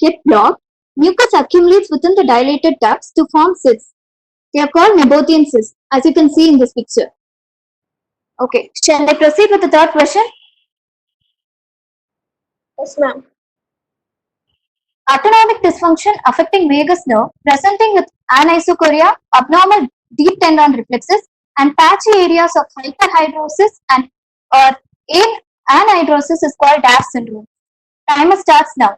get blocked, mucus accumulates within the dilated ducts to form cysts. They are called Nepotian cysts, as you can see in this picture. Okay, shall I proceed with the third question? Yes, ma'am. Autonomic dysfunction affecting vagus nerve presenting with anisocoria, abnormal deep tendon reflexes, and patchy areas of hyperhidrosis and or anhidrosis is called DAF syndrome. Timer starts now.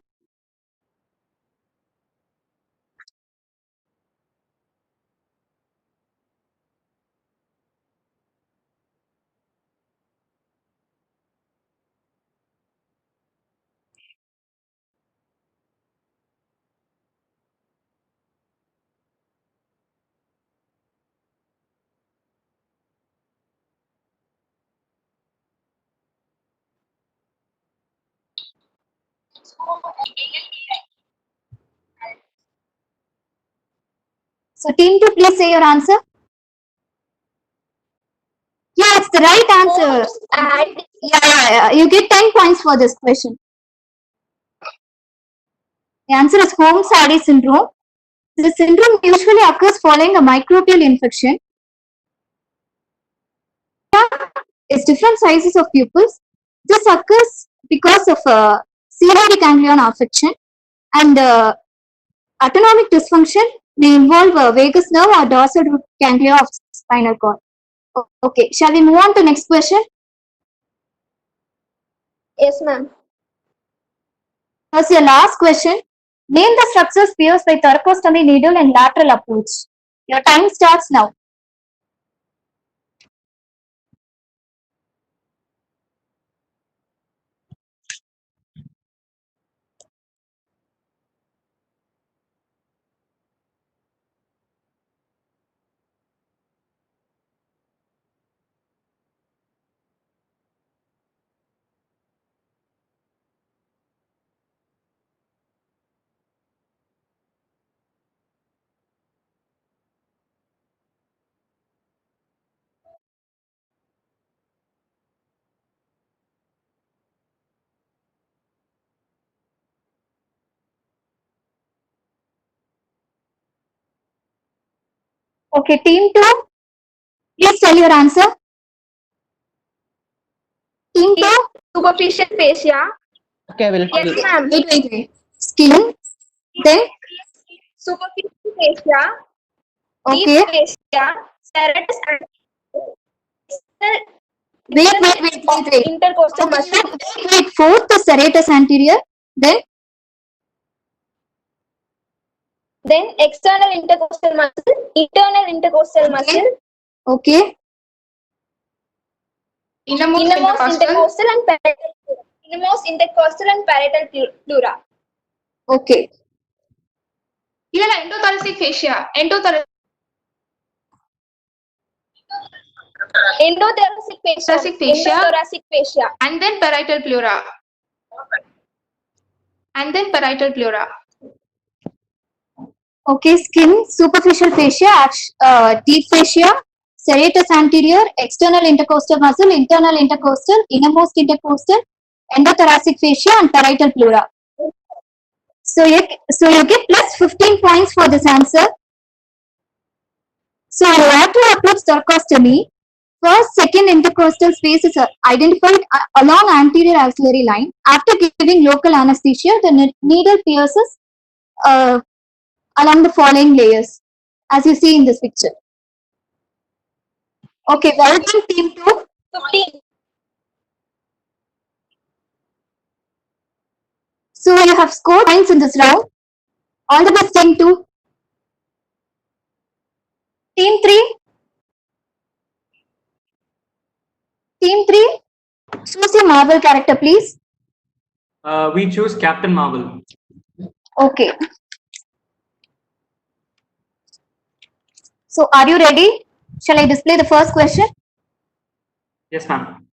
So team 2, please say your answer. Yeah, it's the right answer. Yeah. You get 10 points for this question. The answer is Holmes-Hardy syndrome. This syndrome usually occurs following a microbial infection. Is different sizes of pupils. This occurs because of ciliary ganglion affection, and autonomic dysfunction may involve vagus nerve or dorsal root ganglia of spinal cord. Okay, shall we move on to next question? Yes, ma'am. Here's your last question. Name the structures pierced by thoracostomy needle and lateral approach. Your time starts now. Okay, team 2, please tell your answer. Team 2? Superficial fascia. Okay, Yes, ma'am. Wait. Skin, then? Superficial fascia. Okay. Deep fascia. Serratus and Wait. intercostal muscle. Wait, fourth the serratus anterior, then External intercostal muscle, internal intercostal muscle, okay. innermost intercostal and parietal pleura. Innermost intercostal and parietal pleura. Okay. Even endothoracic fascia. Endothoracic fascia. And then parietal pleura. Okay, skin, superficial fascia, deep fascia, serratus anterior, external intercostal muscle, internal intercostal, innermost intercostal, endothoracic fascia, and parietal pleura. So you get plus 15 points for this answer. So you have to approach thoracostomy. First, second intercostal space is identified along anterior axillary line. After giving local anesthesia, the needle pierces along the following layers, as you see in this picture. Okay, well done, team 2. 15. So you have scored points in this round. All the best, team 2. Team 3. Team 3. Choose your Marvel character, please. We choose Captain Marvel. Okay. So are you ready? Shall I display the first question? Yes, ma'am.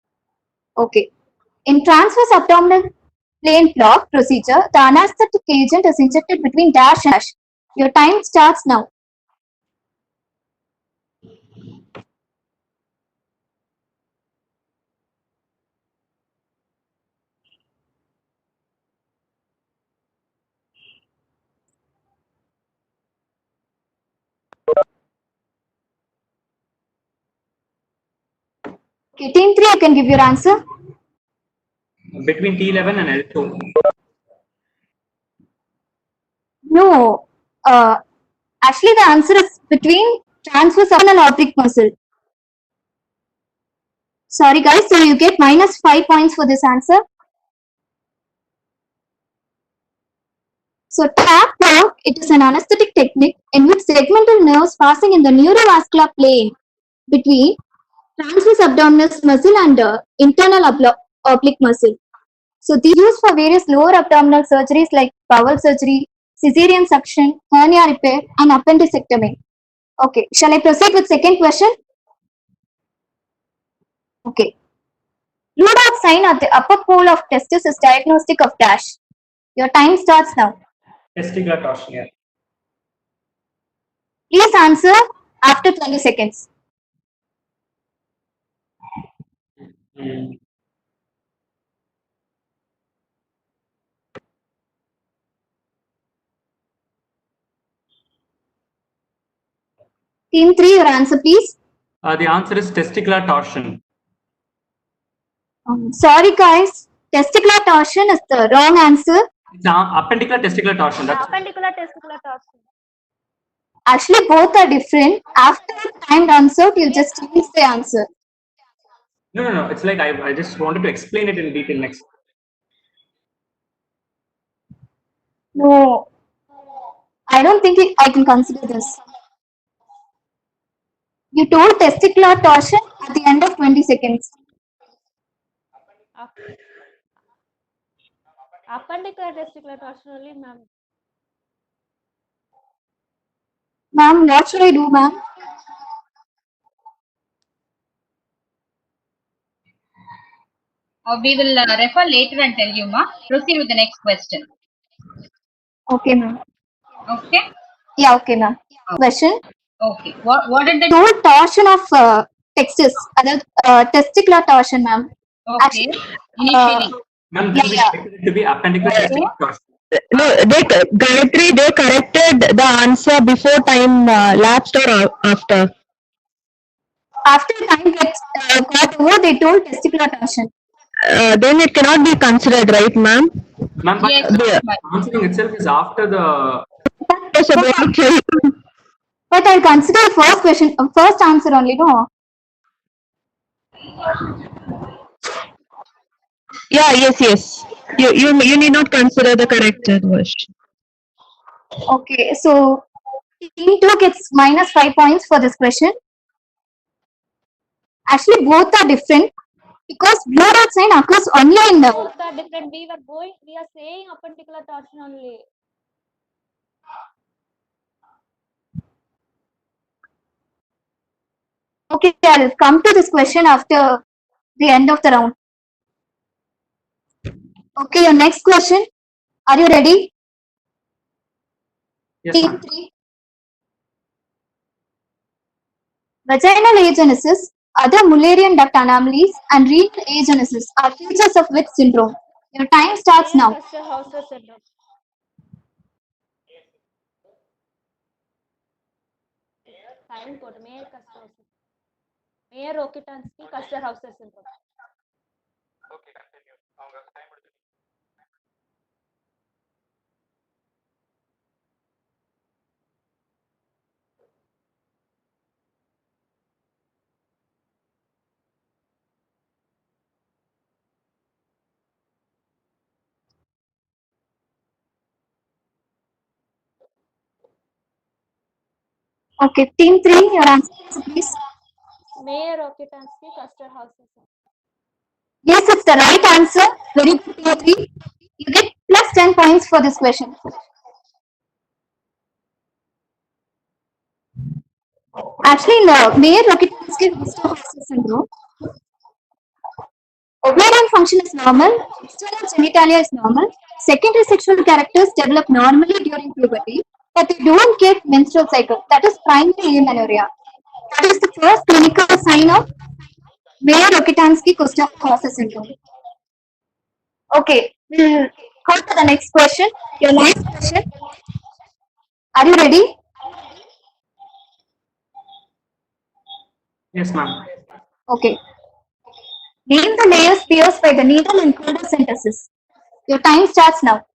Okay. In transverse abdominal plane block procedure, the anesthetic agent is injected between dash and dash. Your time starts now. Okay, team 3, you can give your answer. Between T11 and L2. No. Actually, the answer is between transverse abdominal oblique muscle. Sorry, guys. So you get minus 5 points for this answer. So tap block, it is an anesthetic technique in which segmental nerves passing in the neurovascular plane between transverse abdominis muscle and internal oblique muscle. So these used for various lower abdominal surgeries like bowel surgery, cesarean section, hernia repair, and appendicectomy. Okay, shall I proceed with second question? Okay. Blue dot sign at the upper pole of testis is diagnostic of dash. Your time starts now. Testicular torsion. Yeah. Please answer after 20 seconds. Mm. Team 3, your answer please. The answer is testicular torsion. Sorry guys, testicular torsion is the wrong answer. It's appendicular testicular torsion. That's Appendicular testicular torsion. Actually, both are different. After time runs out, you'll just change the answer. no. It's like I just wanted to explain it in detail next. No, I don't think I can consider this. You told testicular torsion at the end of 20 seconds. Appendicular testicular torsion only, ma'am. Ma'am, what should I do, ma'am? We will refer later and tell you, ma. Proceed with the next question. Okay, ma'am. Okay. Yeah, okay, ma'am. Question. Okay. What did the Told torsion of testis, testicular torsion, ma'am. Okay. Actually, Initially. Ma'am, this is expected to be appendicular testicular torsion. No, Gayatri, they corrected the answer before time lapsed or after? After time gets got over, they told testicular torsion. Then it cannot be considered, right, ma'am? Ma'am, but Yes, the answering itself is after the. But I'll consider first question, first answer only, no? Yeah, yes. You need not consider the corrected version. Okay, so team 2 gets minus 5 points for this question. Actually, both are different because blue dot sign occurs only in the. Both are different. We are saying appendicular torsion only. Okay, I'll come to this question after the end of the round. Okay, your next question. Are you ready? Yes, Team ma'am. 3. Vaginal agenesis, other Mullerian duct anomalies, and renal agenesis are features of which syndrome? Your time starts now. Custer-Hauser syndrome. Time code Mayer Custer-Hauser. Mayer Rokitansky Custer-Hauser syndrome. Okay, team 3, your answer please. Mayor occupancy, cluster houses. Yes, it's the right answer. Very good, team 3. You get plus 10 points for this question. Actually, no, Mayer Rokitansky cluster houses syndrome. Ovarian function is normal, external genitalia is normal, secondary sexual characters develop normally during puberty, but they don't get menstrual cycle. That is primary amenorrhea. That is the first clinical sign of Mayer Rokitansky cluster houses syndrome. Okay, we'll go to the next question. Your last question. Are you ready? Yes, ma'am. Okay. Name the layers pierced by the needle in photosynthesis. Your time starts now.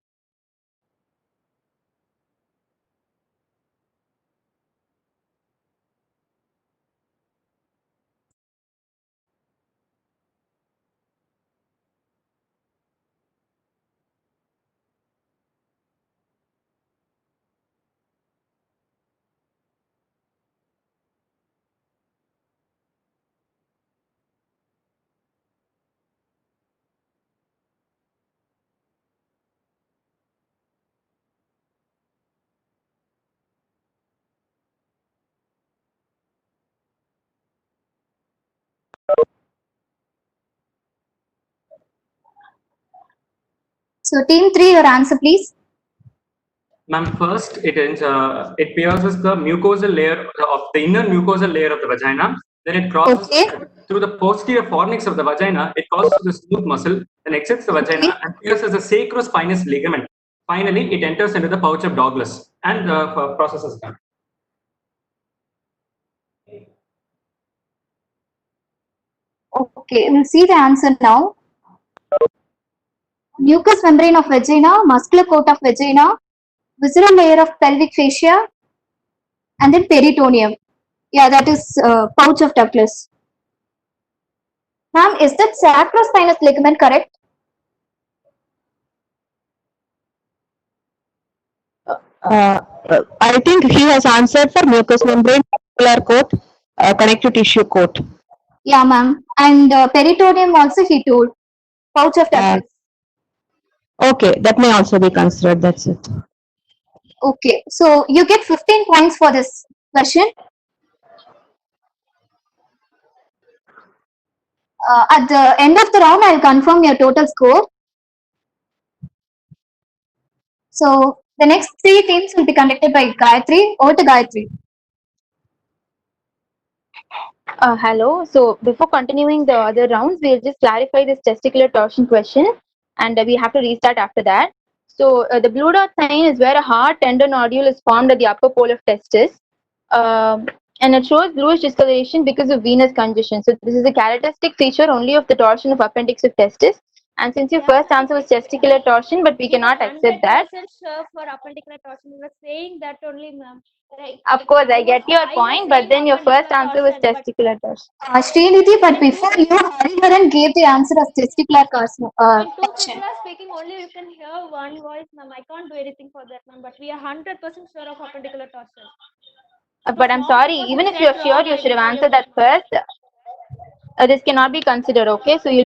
So team 3, your answer please. Ma'am, first it pierces the mucosal layer of the inner mucosal layer of the vagina. Then it crosses through the posterior fornix of the vagina. It crosses through the smooth muscle, then exits the vagina and pierces the sacrospinous ligament. Finally, it enters into the pouch of Douglas, and the process is done. Okay, we'll see the answer now. Mucous membrane of vagina, muscular coat of vagina, visceral layer of pelvic fascia, and then peritoneum. Yeah, that is pouch of Douglas. Ma'am, is that sacrospinous ligament correct? I think he has answered for mucous membrane, muscular coat, connective tissue coat. Yeah, ma'am. And peritoneum also he told. Pouch of Douglas. Okay, that may also be considered. That's it. Okay, so you get 15 points for this question. At the end of the round, I'll confirm your total score. So the next 3 teams will be conducted by Gayatri. Over to Gayatri. Hello. So before continuing the other rounds, we'll just clarify this testicular torsion question, and we have to restart after that. So the blue dot sign is where a hard tender nodule is formed at the upper pole of testis, and it shows bluish discoloration because of venous congestion. So this is a characteristic feature only of the torsion of appendix of testis. And since your first answer was testicular torsion, but we cannot accept that. Sure for appendicular torsion. You were saying that only, ma'am. Right. Of course, I get your point, but then your first answer was testicular torsion. Srinidhi, but before you hurried her and gave the answer as testicular torsion. When two people are speaking, only you can hear one voice, ma'am. I can't do anything for that, ma'am. But we are 100% sure of appendicular torsion. But I'm sorry, even if you're sure, you should have answered that first. This cannot be considered, okay? So you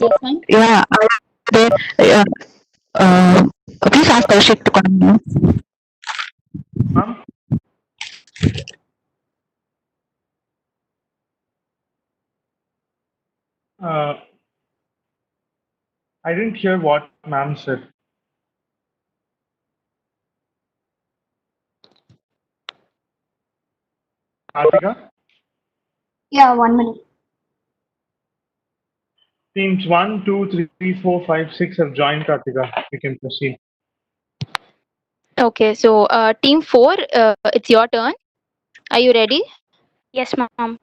Yes, ma'am. Yeah, please ask Kaushik to continue. Ma'am? I didn't hear what ma'am said. Kartika? Yeah, 1 minute. Teams 1, 2, 3, 4, 5, 6 have joined, Kartika. You can proceed. Okay, so team 4, it's your turn. Are you ready? Yes, ma'am.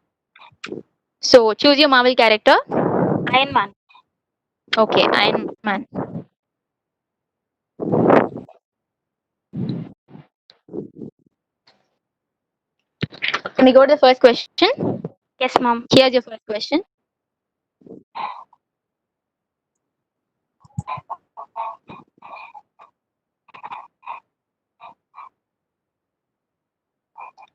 So choose your Marvel character. Iron Man. Okay, Iron Man. Can we go to the first question? Yes, ma'am. Here's your first question.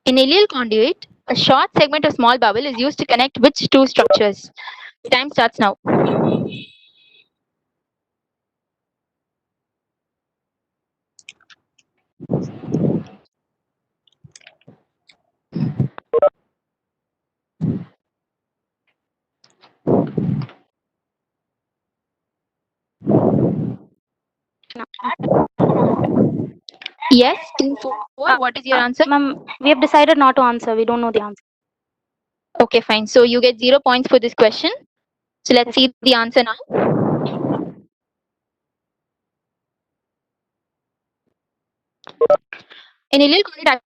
In aerial conduit, a short segment of small bubble is used to connect which two structures? Time starts now. Yes, team 4. What is your answer? Ma'am, we have decided not to answer. We don't know the answer. Okay, fine. So you get 0 points for this question. So let's see the answer now. In aerial conduit,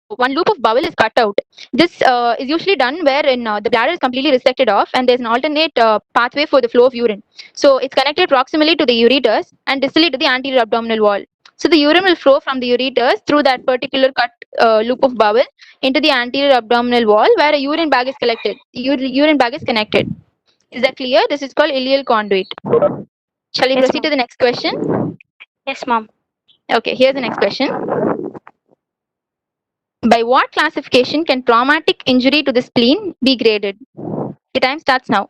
one loop of bubble is cut out. This is usually done wherein the bladder is completely resected off and there's an alternate pathway for the flow of urine. So it's connected proximally to the ureters and distally to the anterior abdominal wall. So the urine will flow from the ureters through that particular cut loop of bubble into the anterior abdominal wall where a urine bag is collected. Urine bag is connected. Is that clear? This is called ileal conduit. Shall we Yes, proceed to the next question? Yes, ma'am. Okay, here's the next question. By what classification can traumatic injury to the spleen be graded? The time starts now.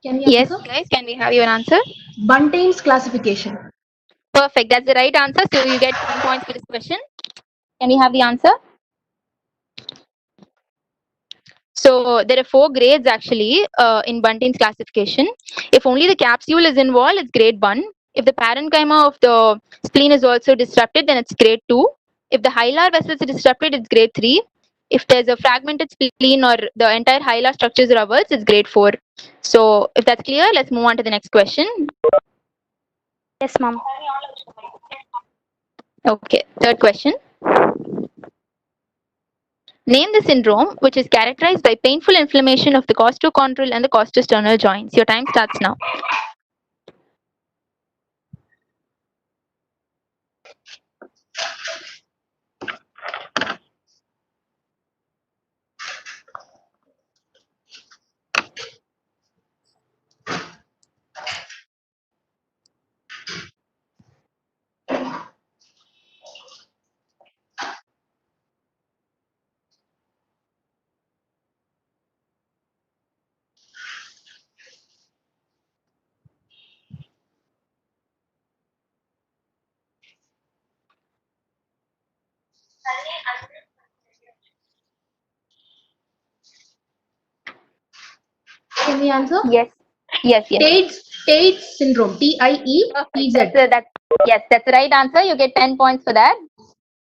Can we Yes, answer? guys, can we have your answer? Bunting's classification. Perfect, that's the right answer. So you get 10 points for this question. Can we have the answer? So there are 4 grades actually in Bunting's classification. If only the capsule is involved, it's grade 1. If the parenchyma of the spleen is also disrupted, then it's grade 2. If the hilar vessels are disrupted, it's grade 3. If there's a fragmented spleen or the entire hilar structures are avulsed, it's grade 4. So if that's clear, let's move on to the next question. Yes, ma'am. Okay, third question. Name the syndrome which is characterized by painful inflammation of the costochondral and the costosternal joints. Your time starts now. Can we answer? Yes. Yes. Tate's syndrome. T-I-E-T-Z. Yes, that's the right answer. You get 10 points for that.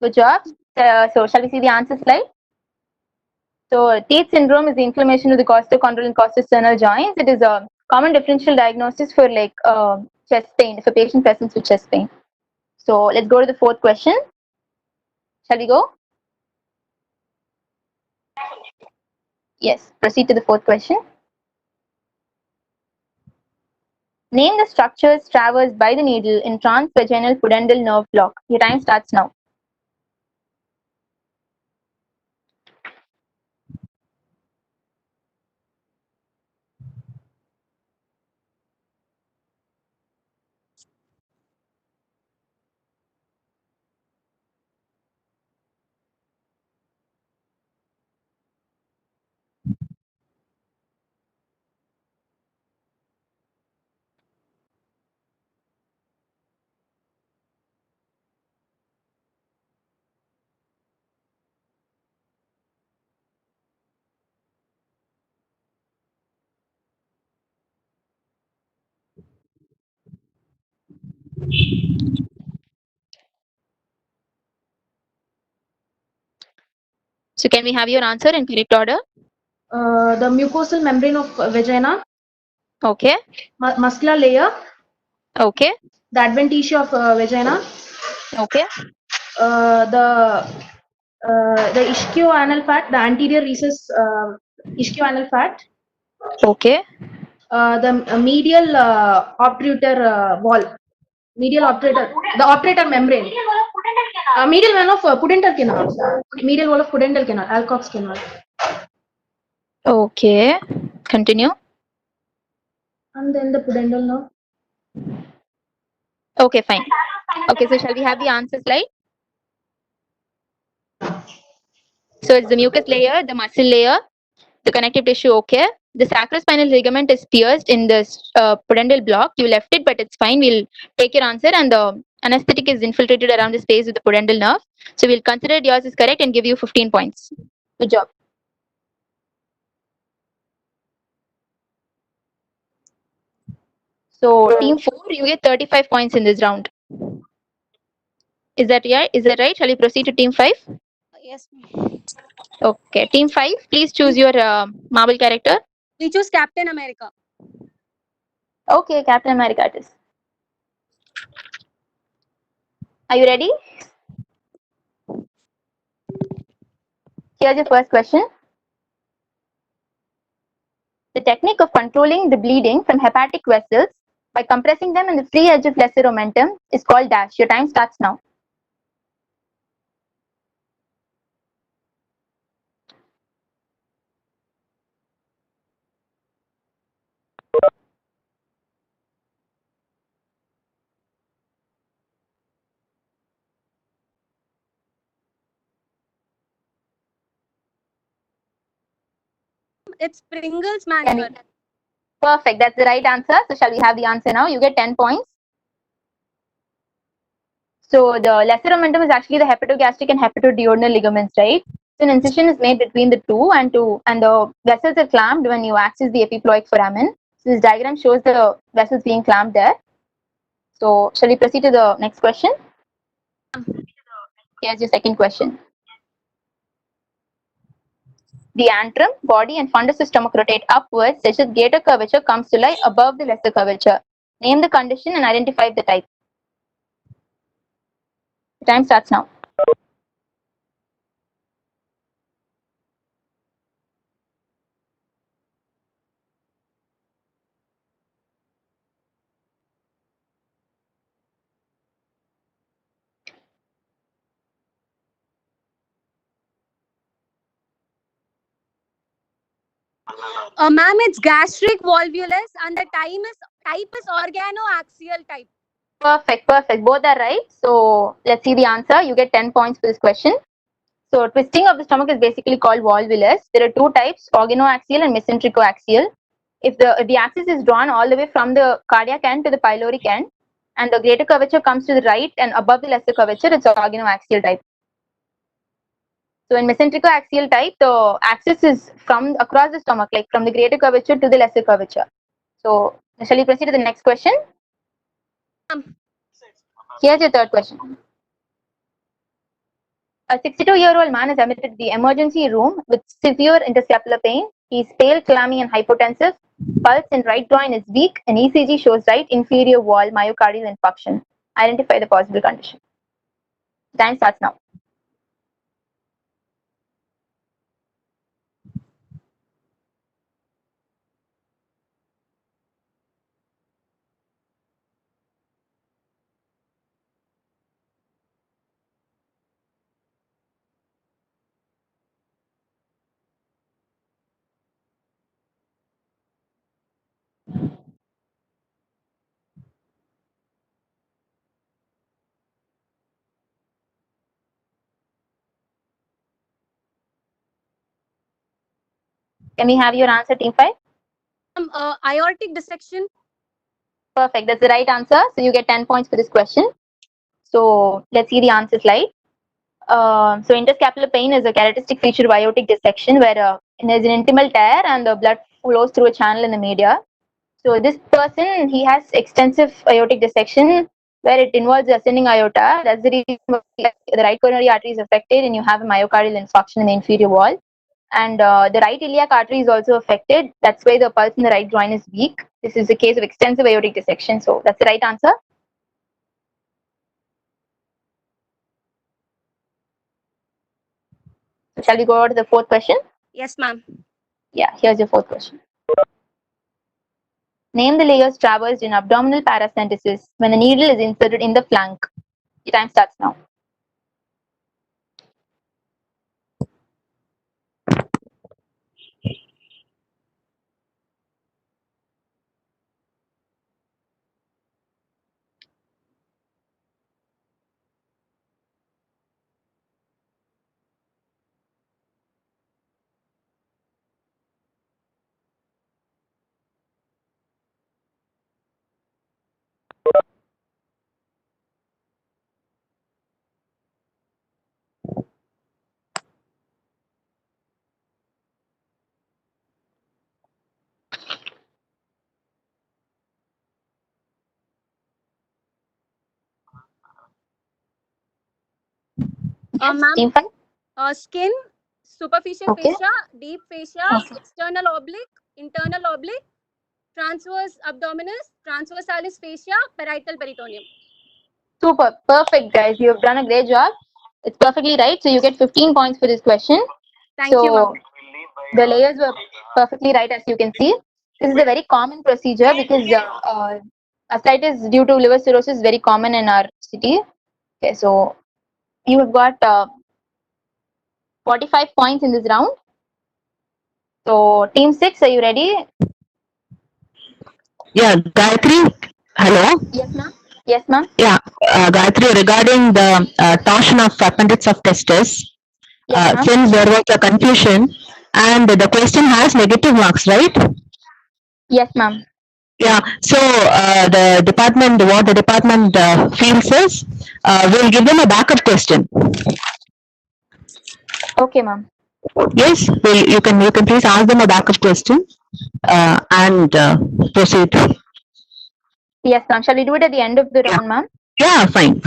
Good job. So shall we see the answer slide? So Tate syndrome is the inflammation of the costochondral and costosternal joints. It is a common differential diagnosis for like chest pain if a patient presents with chest pain. So let's go to the fourth question. Shall we go? Yes, proceed to the fourth question. Name the structures traversed by the needle in transvaginal pudendal nerve block. Your time starts now. So can we have your answer in correct order? The mucosal membrane of vagina. Okay. Muscular layer. Okay. The adventitia of vagina. Okay. The ischioanal fat, the anterior recess ischioanal fat. Okay. The medial obturator wall. Medial obturator, the obturator membrane. Medial wall of pudendal canal. Medial wall of pudendal canal, Alcock's canal. Okay. Continue. And then the pudendal nerve. Okay, fine. Okay, so shall we have the answer slide? So it's the mucus layer, the muscle layer, the connective tissue. Okay. The sacrospinal ligament is pierced in this pudendal block. You left it, but it's fine. We'll take your answer, and the anesthetic is infiltrated around the space of the pudendal nerve. So we'll consider yours is correct and give you 15 points. Good job. So team 4, you get 35 points in this round. Is that right? Is that right? Shall we proceed to team 5? Yes. Okay. Team 5, please choose your Marvel character. We choose Captain America. Okay, Captain America it is. Are you ready? Here's your first question. The technique of controlling the bleeding from hepatic vessels by compressing them in the free edge of lesser omentum is called dash. Your time starts now. It's Pringles manual. Perfect. That's the right answer. So shall we have the answer now? You get 10 points. So the lesser omentum is actually the hepatogastric and hepatoduodenal ligaments, right? So an incision is made between the two, and the vessels are clamped when you access the epiploic foramen. So this diagram shows the vessels being clamped there. So shall we proceed to the next question? Here's your second question. The antrum, body, and fundus of stomach rotate upwards such that greater curvature comes to lie above the lesser curvature. Name the condition and identify the type. The time starts now. Ma'am, it's gastric volvulus, and the type is organoaxial type. Perfect, perfect. Both are right. So let's see the answer. You get 10 points for this question. So twisting of the stomach is basically called volvulus. There are two types, organoaxial and mesentericoaxial. If the axis is drawn all the way from the cardiac end to the pyloric end, and the greater curvature comes to the right and above the lesser curvature, it's organoaxial type. So in mesentericoaxial type, the axis is from across the stomach, like from the greater curvature to the lesser curvature. So shall we proceed to the next question? Here's your third question. A 62-year-old man is admitted to the emergency room with severe interscapular pain. He is pale, clammy, and hypotensive. Pulse in right groin is weak, and ECG shows right inferior wall myocardial infarction. Identify the possible condition. Time starts now. Can we have your answer, Team 5? Aortic dissection. Perfect. That's the right answer. So you get 10 points for this question. So let's see the answer slide. So interscapular pain is a characteristic feature of aortic dissection where there's an intimal tear and the blood flows through a channel in the media. So this person, he has extensive aortic dissection where it involves the ascending aorta. That's the reason why the right coronary artery is affected and you have a myocardial infarction in the inferior wall. And the right iliac artery is also affected. That's why the pulse in the right groin is weak. This is a case of extensive aortic dissection. So that's the right answer. So shall we go on to the fourth question? Yes, ma'am. Yeah, here's your fourth question. Name the layers traversed in abdominal paracentesis when the needle is inserted in the flank. Your time starts now. Ma'am, skin, superficial Okay. fascia, deep fascia, external oblique, internal oblique, transverse abdominis, transversalis fascia, parietal peritoneum. Super. Perfect, guys. You have done a great job. It's perfectly right. So you get 15 points for this question. Thank you, ma'am. The layers were perfectly right, as you can see. This is a very common procedure because ascites due to liver cirrhosis is very common in our city. Okay, so you have got 45 points in this round. So team 6, are you ready? Yeah, Gayatri. Hello. Yes, ma'am. Yes, ma'am. Yeah, Gayatri, regarding the torsion of appendix of testis, since there was a confusion and the question has negative marks, right? Yes, ma'am. Yeah, so the department, what the department feels is, we'll give them a backup question. Okay, ma'am. Yes, you can please ask them a backup question and proceed. Yes, ma'am. Shall we do it at the end of the round, ma'am? Yeah, fine.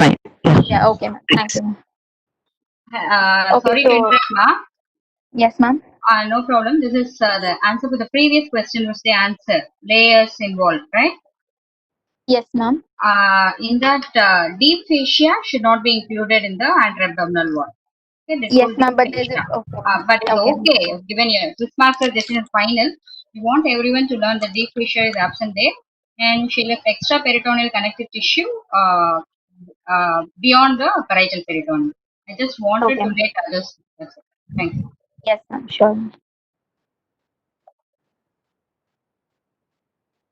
Yeah, okay, ma'am. Thank you, ma'am. Sorry to interrupt, ma'am. Yes, ma'am. No problem. This is the answer for the previous question was the answer. Layers involved, right? Yes, ma'am. In that, deep fascia should not be included in the anterabdominal wall. Okay, Yes, ma'am. But there's a but okay, given your this marks are just in final. We want everyone to learn that deep fascia is absent there, and she left extra peritoneal connective tissue beyond the parietal peritoneum. I just wanted to let others. That's it. Thank you. Yes, ma'am. Sure.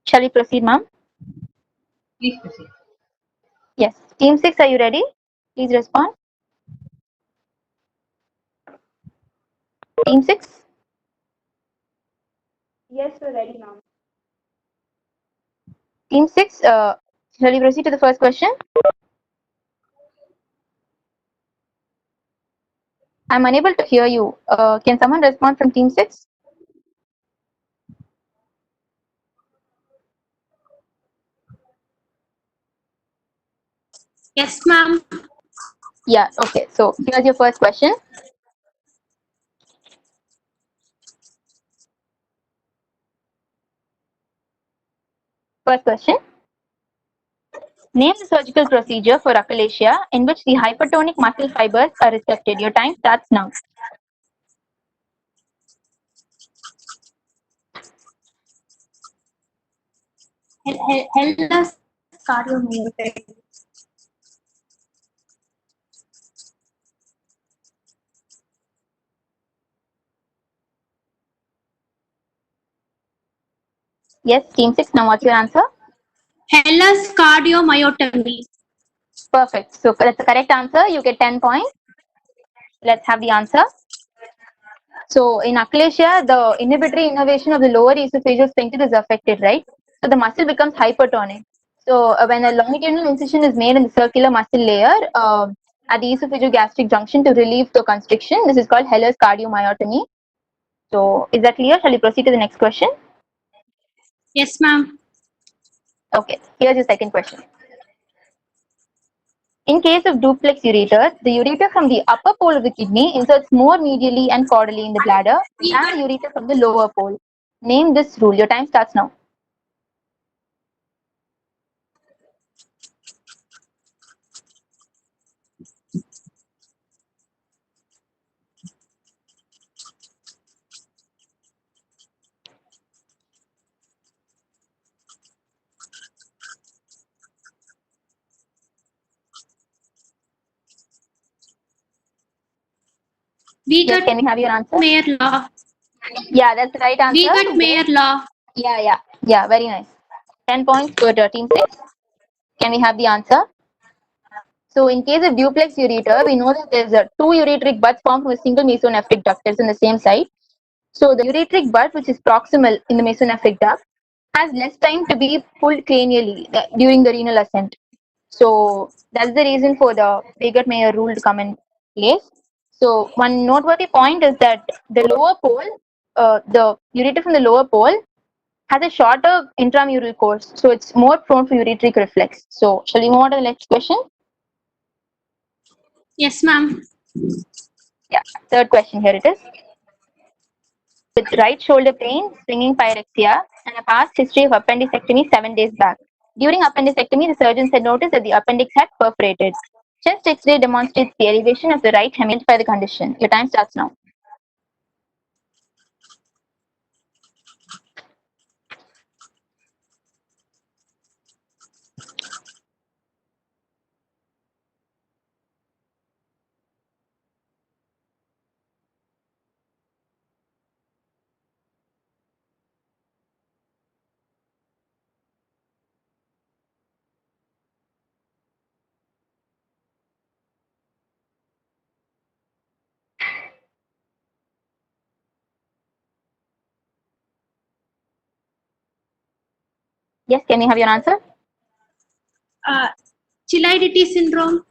Shall we proceed, ma'am? Please proceed. Yes. Team 6, are you ready? Please respond. Team 6? Yes, we're ready, ma'am. Team 6, shall we proceed to the first question? I'm unable to hear you. Can someone respond from Team 6? Yes, ma'am. Yeah, okay. So here's your first question. First question. Name the surgical procedure for achalasia in which the hypertonic muscle fibers are resected. Your time starts now. Hellas cardiomyopathy. Yes, Team 6, now what's your answer? Hellas cardiomyotomy. Perfect. So that's the correct answer. You get 10 points. Let's have the answer. So in achalasia, the inhibitory innervation of the lower esophageal sphincter is affected, right? So the muscle becomes hypertonic. So when a longitudinal incision is made in the circular muscle layer at the esophageal-gastric junction to relieve the constriction, this is called Heller's cardiomyotomy. So is that clear? Shall we proceed to the next question? Yes, ma'am. Okay, here's your second question. In case of duplex ureters, the ureter from the upper pole of the kidney inserts more medially and caudally in the bladder than the ureter from the lower pole. Name this rule. Your time starts now. Yes, can we have your answer? Mayor law. Yeah, that's the right answer. We got Mayor law. Yeah, very nice. 10 points for team 6. Can we have the answer? So in case of duplex ureter, we know that there's two ureteric buds formed from a single mesonephric duct that's in the same site. So the ureteric bud, which is proximal in the mesonephric duct, has less time to be pulled cranially during the renal ascent. So that's the reason for the Weigert-Mayer rule to come in place. So one noteworthy point is that the lower pole, the ureter from the lower pole has a shorter intramural course, so it's more prone for ureteric reflex. So shall we move on to the next question? Yes, ma'am. Yeah, third question, here it is. With right shoulder pain, swinging pyrexia, and a past history of appendicectomy 7 days back. During appendicectomy, the surgeons had noticed that the appendix had perforated. Chest X-ray demonstrates the elevation of the right hemisphere by the condition. Your time starts now. Yes, can we have your answer? Chilaiditi syndrome.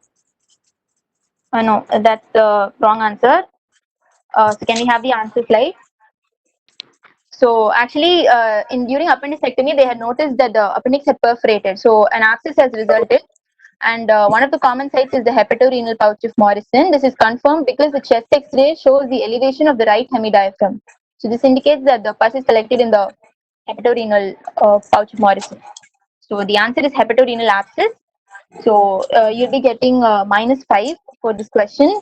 No, that's the wrong answer. So can we have the answer slide? So actually, during appendicectomy, they had noticed that the appendix had perforated. So an abscess has resulted, and one of the common sites is the hepatorenal pouch of Morrison. This is confirmed because the chest X-ray shows the elevation of the right hemidiaphragm. So this indicates that the pus is collected in the hepatorenal pouch of Morrison. So the answer is hepatorenal abscess. So you'll be getting -5 for this question.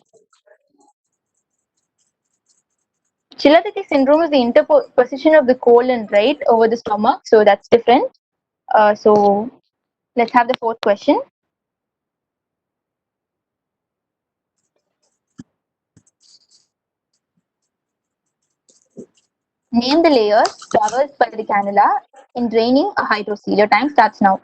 Chilaiditi syndrome is the interposition of the colon, right, over the stomach. So that's different. So let's have the fourth question. Name the layers traversed by the cannula in draining a hydrocele. Your time starts now.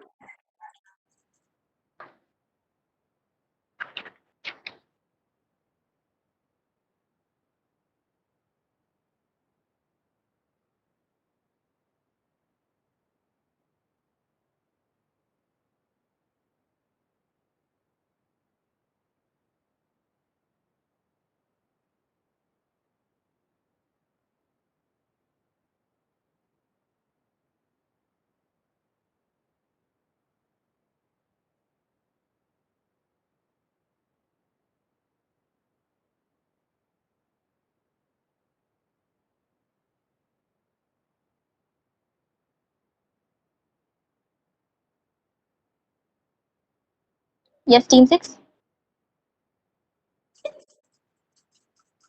Yes, team 6.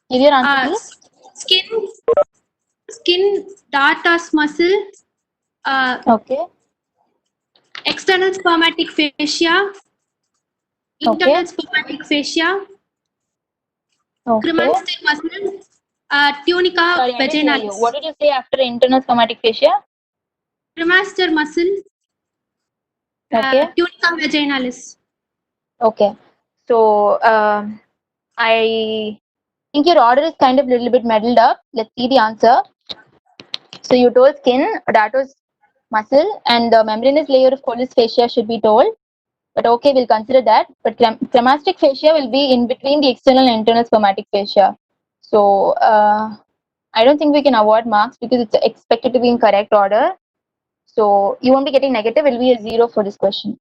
Give your answer, please. Skin dartos muscle. Okay. External spermatic fascia. Internal spermatic fascia. Cremaster muscle. Tunica Sorry, I didn't hear you. vaginalis. What did you say after internal spermatic fascia? Cremaster muscle. Okay. Tunica vaginalis. Okay. So I think your order is kind of a little bit muddled up. Let's see the answer. So you told skin, dartos muscle, and the membranous layer of collis fascia should be told. But okay, we'll consider that. But cremastic fascia will be in between the external and internal spermatic fascia. So I don't think we can award marks because it's expected to be in correct order. So you won't be getting negative. It will be a 0 for this question.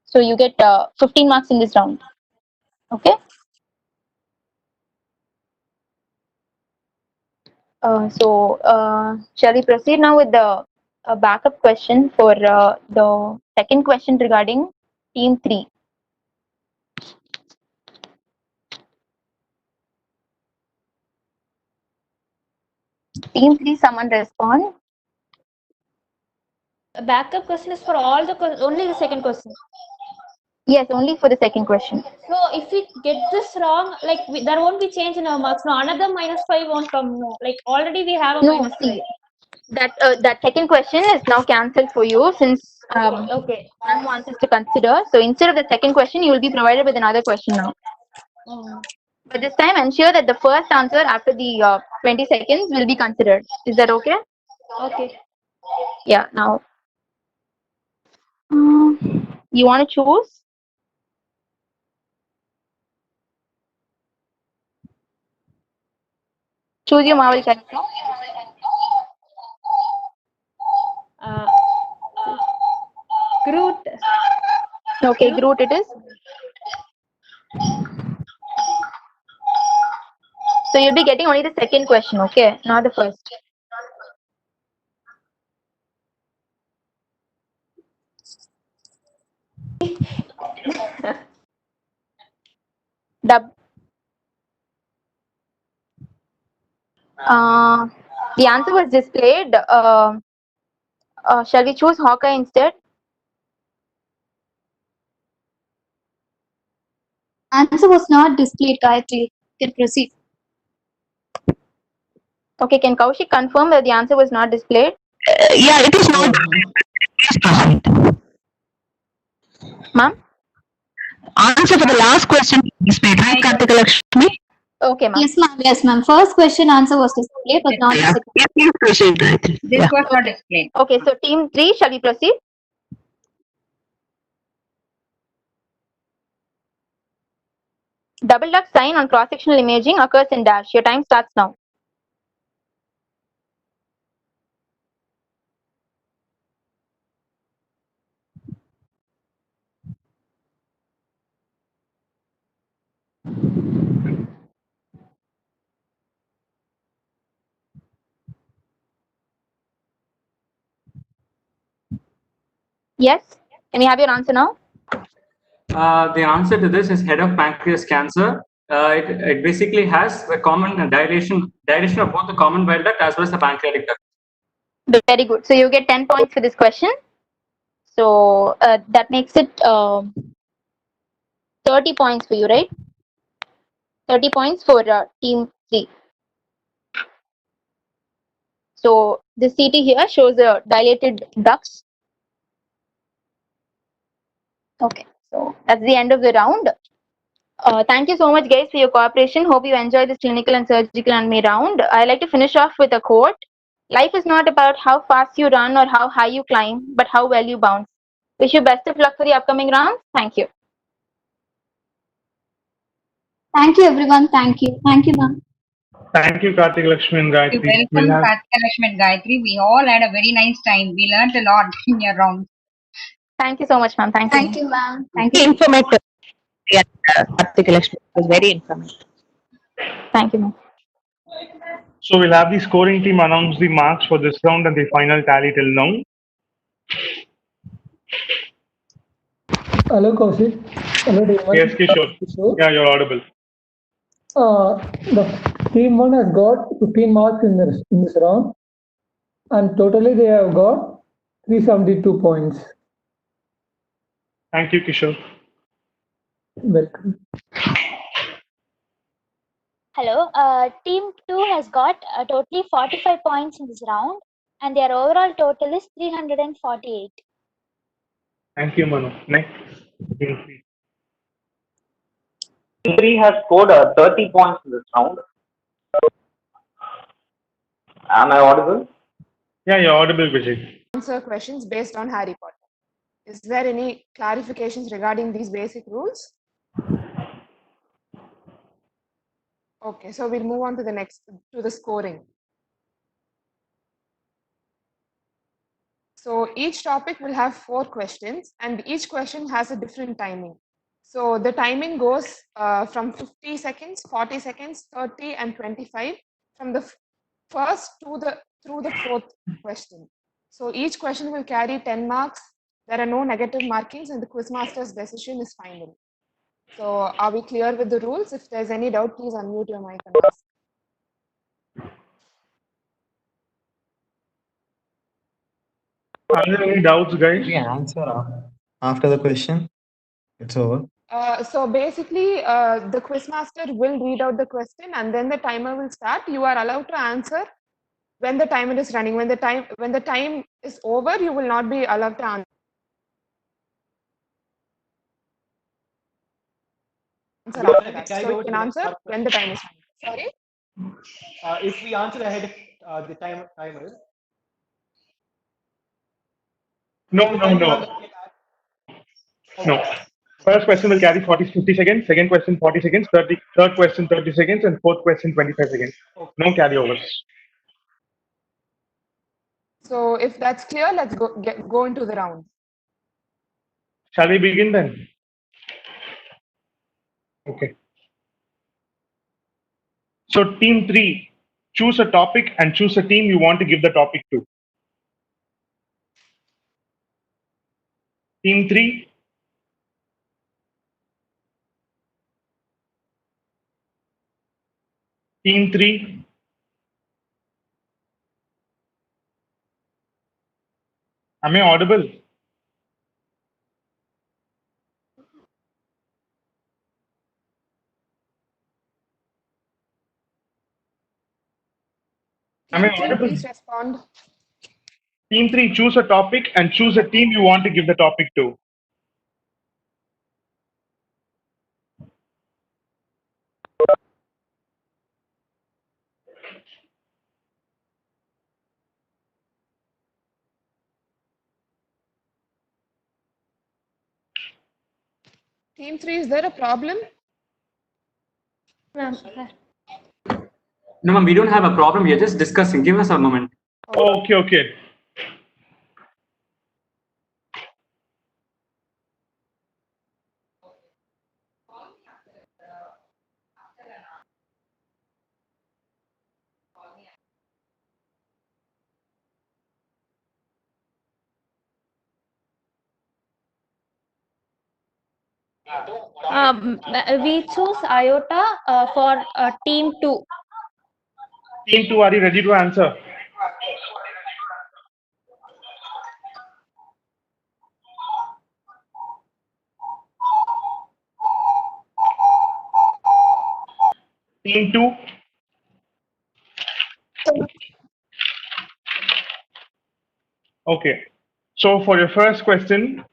So you get 15 marks in this round. Okay. Shall we proceed now with the backup question for the second question regarding team 3? Team 3, someone respond. A backup question is for all the only the second question. Yes, only for the second question. So if we get this wrong, like there won't be change in our marks. No, another -5 won't come. No, like already we have a No, -5. That second question is now cancelled for you since okay. one wants us to consider. So instead of the second question, you will be provided with another question now. But this time, ensure that the first answer after the 20 seconds will be considered. Is that okay? Okay. Yeah. Now, you want to choose? Choose your Marvel character. Groot. Okay, Groot it is. So you'll be getting only the second question, okay? Not the first. The answer was displayed. Shall we choose Hawkeye instead? Answer was not displayed, Gayatri. You can proceed. Okay, can Kaushik confirm that the answer was not displayed? Yeah, it is not. Please proceed. Ma'am? Answer for the last question displayed, right, Kartika Lakshmi? Okay, ma'am. Yes, ma'am. Yes, ma'am. First question answer was displayed, but not the second. Yeah, please proceed, Gayatri. This Yeah. was not displayed. Okay, so team 3, shall we proceed? Double duck sign on cross-sectional imaging occurs in dash. Your time starts now. Yes? Can we have your answer now? The answer to this is head of pancreas cancer. It basically has the common dilation of both the common bile duct as well as the pancreatic duct. Very good. So you get 10 points for this question. So that makes it 30 points for you, right? 30 points for team 3. So the CT here shows the dilated ducts. Okay, so that's the end of the round. Thank you so much, guys, for your cooperation. Hope you enjoyed this clinical and surgical anatomy round. I'd like to finish off with a quote. Life is not about how fast you run or how high you climb, but how well you bounce. Wish you best of luck for the upcoming rounds. Thank you. Thank you, everyone. Thank you. Thank you, ma'am. Thank you, Kartik Lakshmi and Gayatri. Welcome, Kartika Lakshmi and Gayatri. We all had a very nice time. We learned a lot in your round. Thank you so much, ma'am. Thank you. Thank you, ma'am. Thank you. Informative. Yeah, Kartika Lakshmi was very informative. Thank you, ma'am. So we'll have the scoring team announce the marks for this round and the final tally till now. Hello, Kaushik. Hello, everyone. Yes, Kishore. Yeah, you're audible. The team 1 has got 15 marks in this round, and totally they have got 372 points. Thank you, Kishore. Welcome. Hello. Team 2 has got totally 45 points in this round, and their overall total is 348. Thank you, Manu. Next. Team 3. Team 3 has scored 30 points in this round. Am I audible? Yeah, you're audible, Vijay. Answer questions based on Harry Potter. Is there any clarifications regarding these basic rules? Okay, so we'll move on to the scoring. So each topic will have 4 questions, and each question has a different timing. So the timing goes from 50 seconds, 40 seconds, 30, and 25 from the first to through the 4th question. So each question will carry 10 marks. There are no negative markings, and the quizmaster's decision is final. So are we clear with the rules? If there's any doubt, please unmute your mic and ask. Are there any doubts, guys? We answer after the question. It's over. So basically, the quizmaster will read out the question, and then the timer will start. You are allowed to answer when the timer is running. When the time is over, you will not be allowed to answer after that. So you can answer when the time is running. Sorry? If we answer ahead of the timer. No. First question will carry 50 seconds, second question 40 seconds, third question 30 seconds, and fourth question 25 seconds. No carryovers. So if that's clear, let's go into the round. Shall we begin then? Okay. So team 3, choose a topic and choose a team you want to give the topic to. Team 3. Team 3. Am I audible? Am I audible? Please respond. Team 3, choose a topic and choose a team you want to give the topic to. Team 3, is there a problem? No, ma'am, we don't have a problem. We are just discussing. Give us a moment. Okay. We choose IOTA for team 2. Team 2, are you ready to answer? Team 2. Okay. So for your first question,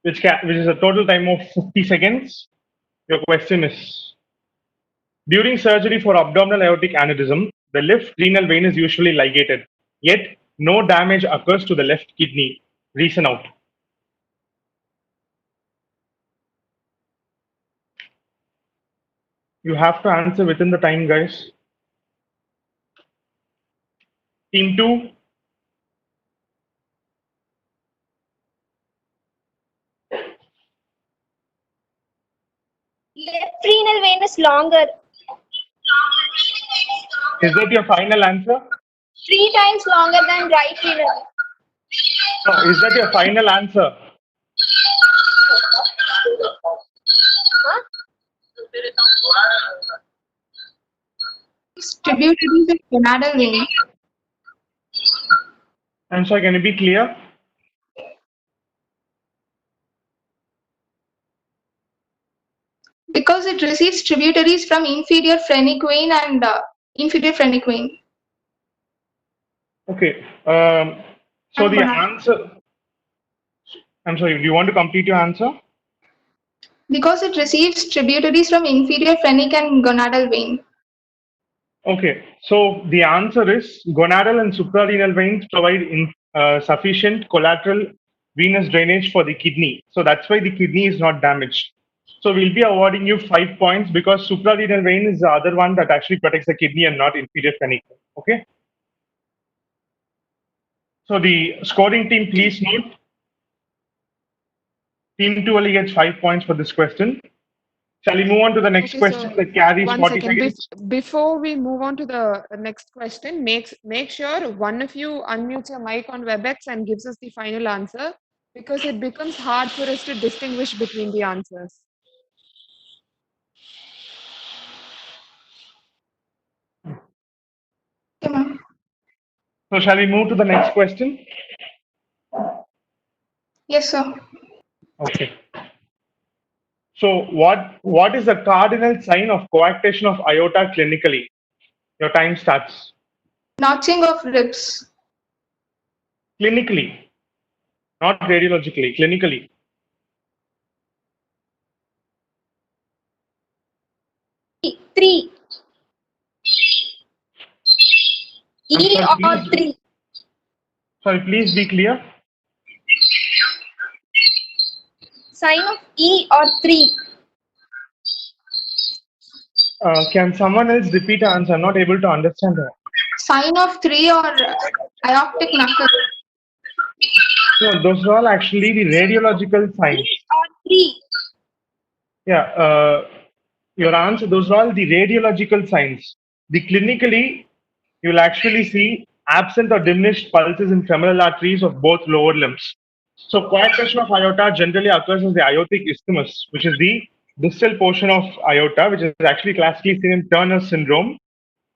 which is a total time of 50 seconds, your question is: during surgery for abdominal aortic aneurysm, the left renal vein is usually ligated, yet no damage occurs to the left kidney. Reason out. You have to answer within the time, guys. Team 2. Left renal vein is longer. Is that your final answer? 3 times longer than right renal. No, is that your final answer? Tributaries of gonadal vein. I'm sorry, can you be clear? Because it receives tributaries from inferior phrenic vein and inferior phrenic vein. Okay. So the answer. I'm sorry, do you want to complete your answer? Because it receives tributaries from inferior phrenic and gonadal vein. Okay, so the answer is gonadal and suprarenal veins provide sufficient collateral venous drainage for the kidney. So that's why the kidney is not damaged. So we'll be awarding you 5 points because suprarenal vein is the other one that actually protects the kidney and not inferior phrenic. Okay. So the scoring team, please note, team 2 only gets 5 points for this question. Shall we move on to the next Okay, question so that carries one 40 second. seconds? Before we move on to the next question, make sure one of you unmutes your mic on WebEx and gives us the final answer, because it becomes hard for us to distinguish between the answers. So shall we move to the next question? Yes, sir. Okay. So what is the cardinal sign of coarctation of aorta clinically? Your time starts. Notching of ribs. Clinically, not radiologically, clinically. Three. I'm E sorry, or please, 3. sorry, please be clear. Sign of E or 3. Can someone else repeat the answer? I'm not able to understand that. Sign of 3 or aortic knuckle. No, those are all actually the radiological signs. Or 3. Yeah, your answer, those are all the radiological signs. The clinically, you'll actually see absent or diminished pulses in femoral arteries of both lower limbs. So coarctation of aorta generally occurs as the aortic isthmus, which is the distal portion of aorta, which is actually classically seen in Turner syndrome.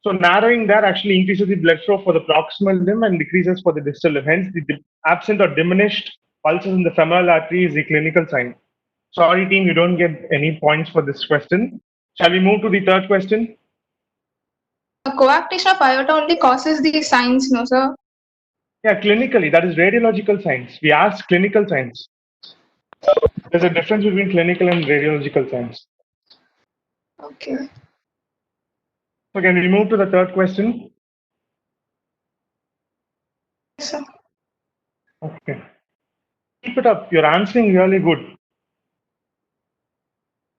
So narrowing that actually increases the blood flow for the proximal limb and decreases for the distal limb. Hence, the absent or diminished pulses in the femoral artery is the clinical sign. Sorry, team, you don't get any points for this question. Shall we move to the third question? A coarctation of aorta only causes these signs, no, sir? Yeah, clinically, that is radiological signs. We asked clinical signs. There's a difference between clinical and radiological signs. Okay. So can we move to the third question? Yes, sir. Okay. Keep it up. You're answering really good.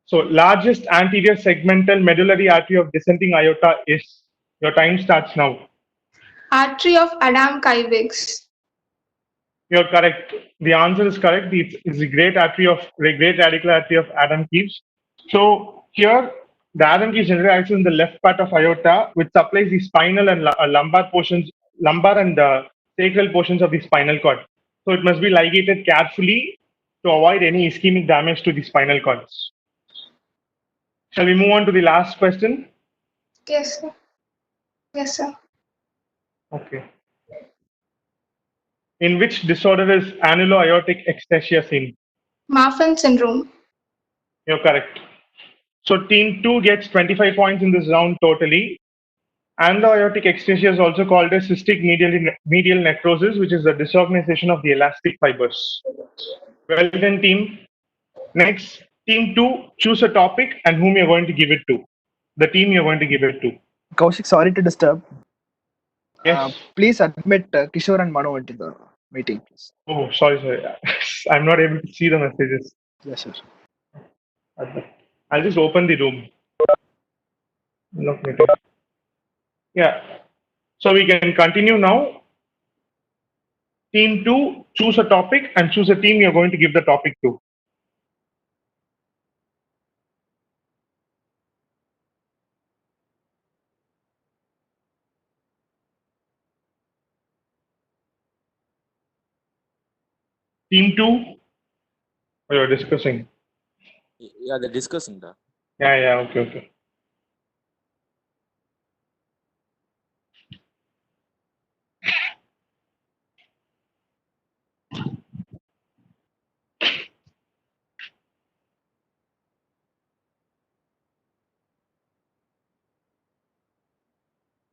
So largest anterior segmental medullary artery of descending aorta is, your time starts now. Artery of Adam Kievigs. You're correct. The answer is correct. It's the great radical artery of Adam Keeves. So here, the Adam Keeves generally acts in the left part of aorta, which supplies the spinal and lumbar and sacral portions of the spinal cord. So it must be ligated carefully to avoid any ischemic damage to the spinal cords. Shall we move on to the last question? Yes, sir. Yes, sir. Okay. In which disorder is annulo-aortic ectasia seen? Marfan syndrome. You're correct. So team 2 gets 25 points in this round totally. Annulo-aortic ectasia is also called as cystic medial necrosis, which is the disorganization of the elastic fibers. Well done, team. Next, team 2, choose a topic and whom you're going to give it to. The team you're going to give it to. Kaushik, sorry to disturb. Yes. Please admit Kishore and Manu into the meeting, please. Oh, sorry. I'm not able to see the messages. Yes, sir. I'll just open the room. Yeah. So we can continue now. Team 2, choose a topic and choose a team you're going to give the topic to. Team 2, oh, you're discussing. Yeah, they're discussing that. Yeah, okay.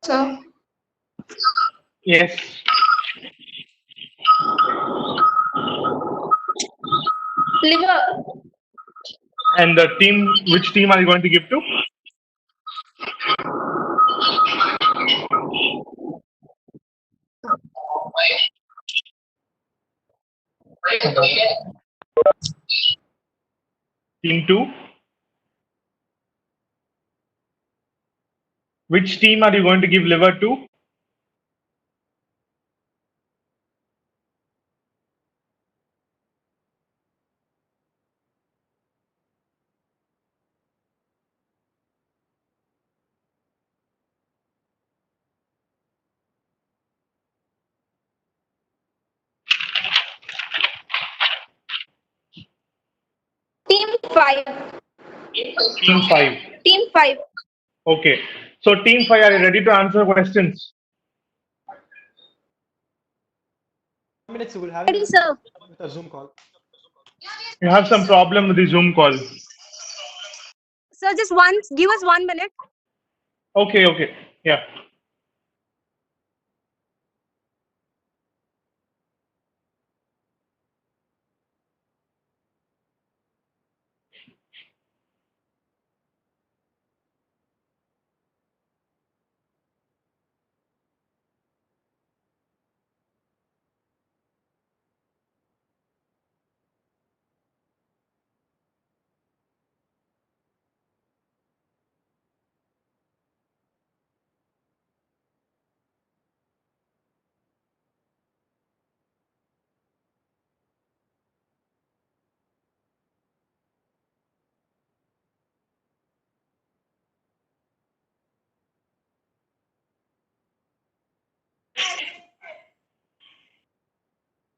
Sir. Yes. Liver. And the team, which team are you going to give to? Team 2. Which team are you going to give liver to? 5. Team 5. Team 5. Okay. So team 5, are you ready to answer questions? Minutes we'll have Ready, sir. with a Zoom call. You have some problem with the Zoom call. Sir, just give us 1 minute. Okay. Yeah.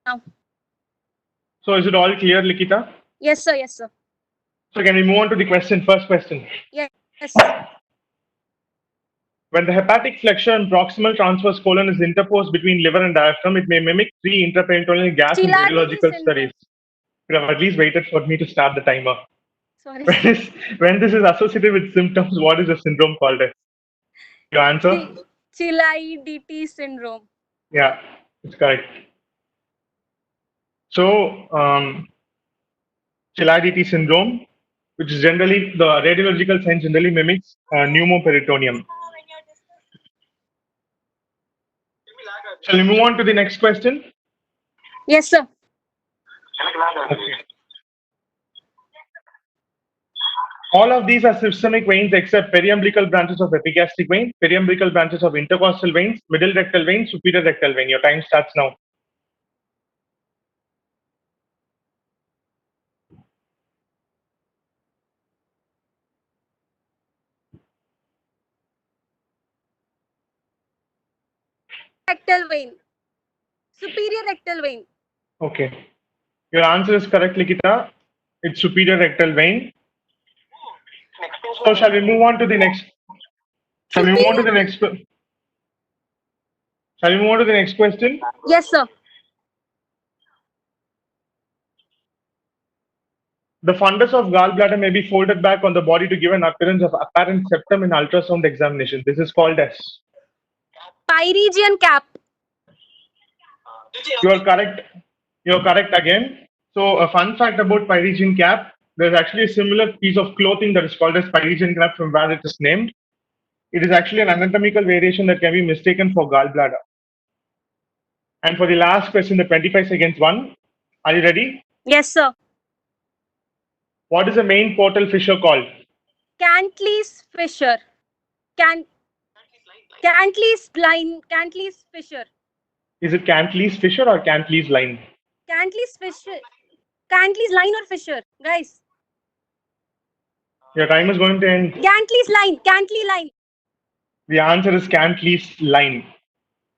Now. So is it all clear, Likita? Yes, sir. Yes, sir. So can we move on to the first question? Yes. When the hepatic flexure and proximal transverse colon is interposed between liver and diaphragm, it may mimic three intraperitoneal gas in Chilaiditi radiological syndrome. studies. You have at least waited for me to start the timer. Sorry. When this is associated with symptoms, what is the syndrome called as? Your answer? Chilaiditi syndrome. Yeah, it's correct. So, Chilaiditi syndrome, which is generally, the radiological sign generally mimics pneumoperitoneum. Shall we move on to the next question? Yes, sir. Okay. All of these are systemic veins except periumbilical branches of epigastric vein, periumbilical branches of intercostal veins, middle rectal vein, superior rectal vein. Your time starts now. Rectal vein. Superior rectal vein. Okay. Your answer is correct, Likita. It's superior rectal vein. So shall we move on to the next? Shall we move on to the next? Shall we move on to the next question? Yes, sir. The fundus of gallbladder may be folded back on the body to give an appearance of apparent septum in ultrasound examination. This is called as? Pyregian cap. You are correct. You are correct again. So a fun fact about Pyregian cap, there's actually a similar piece of clothing that is called as Pyregian cap from where it is named. It is actually an anatomical variation that can be mistaken for gallbladder. And for the last question, the 25 seconds one, are you ready? Yes, sir. What is the main portal fissure called? Cantley's fissure. Cantley's line. Cantley's fissure. Is it Cantley's fissure or Cantley's line? Cantley's fissure. Cantley's line or fissure, guys. Your time is going to end. Cantley's line. Cantley line. The answer is Cantley's line.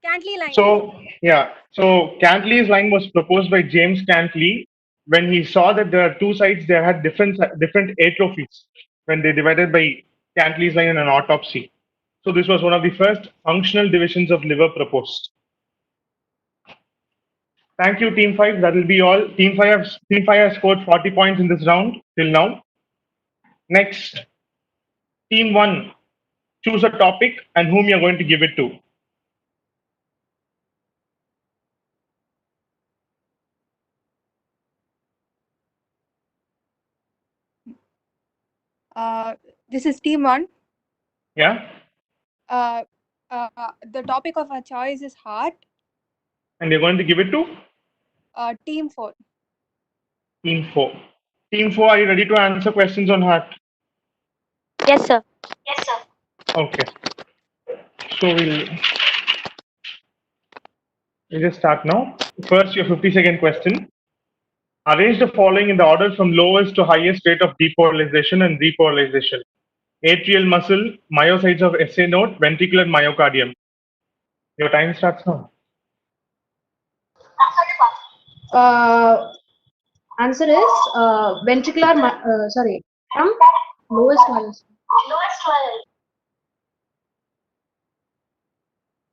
Cantley line. So, yeah. So, Cantley's line was proposed by James Cantley when he saw that there are two sides, they had different atrophies when they divided by Cantley's line in an autopsy. So, this was one of the first functional divisions of liver proposed. Thank you, Team 5. That will be all. Team 5 has scored 40 points in this round till now. Next, Team 1, choose a topic and whom you are going to give it to. This is team 1. Yeah. The topic of our choice is heart. And you're going to give it to? Team 4. Team 4. Team 4, are you ready to answer questions on heart? Yes, sir. Yes, sir. Okay. So we'll just start now. First, your 50-second question. Arrange the following in the order from lowest to highest rate of depolarization and repolarization. Atrial muscle, myocytes of SA node, ventricular myocardium. Your time starts now. Answer is ventricular. Sorry, from lowest to highest.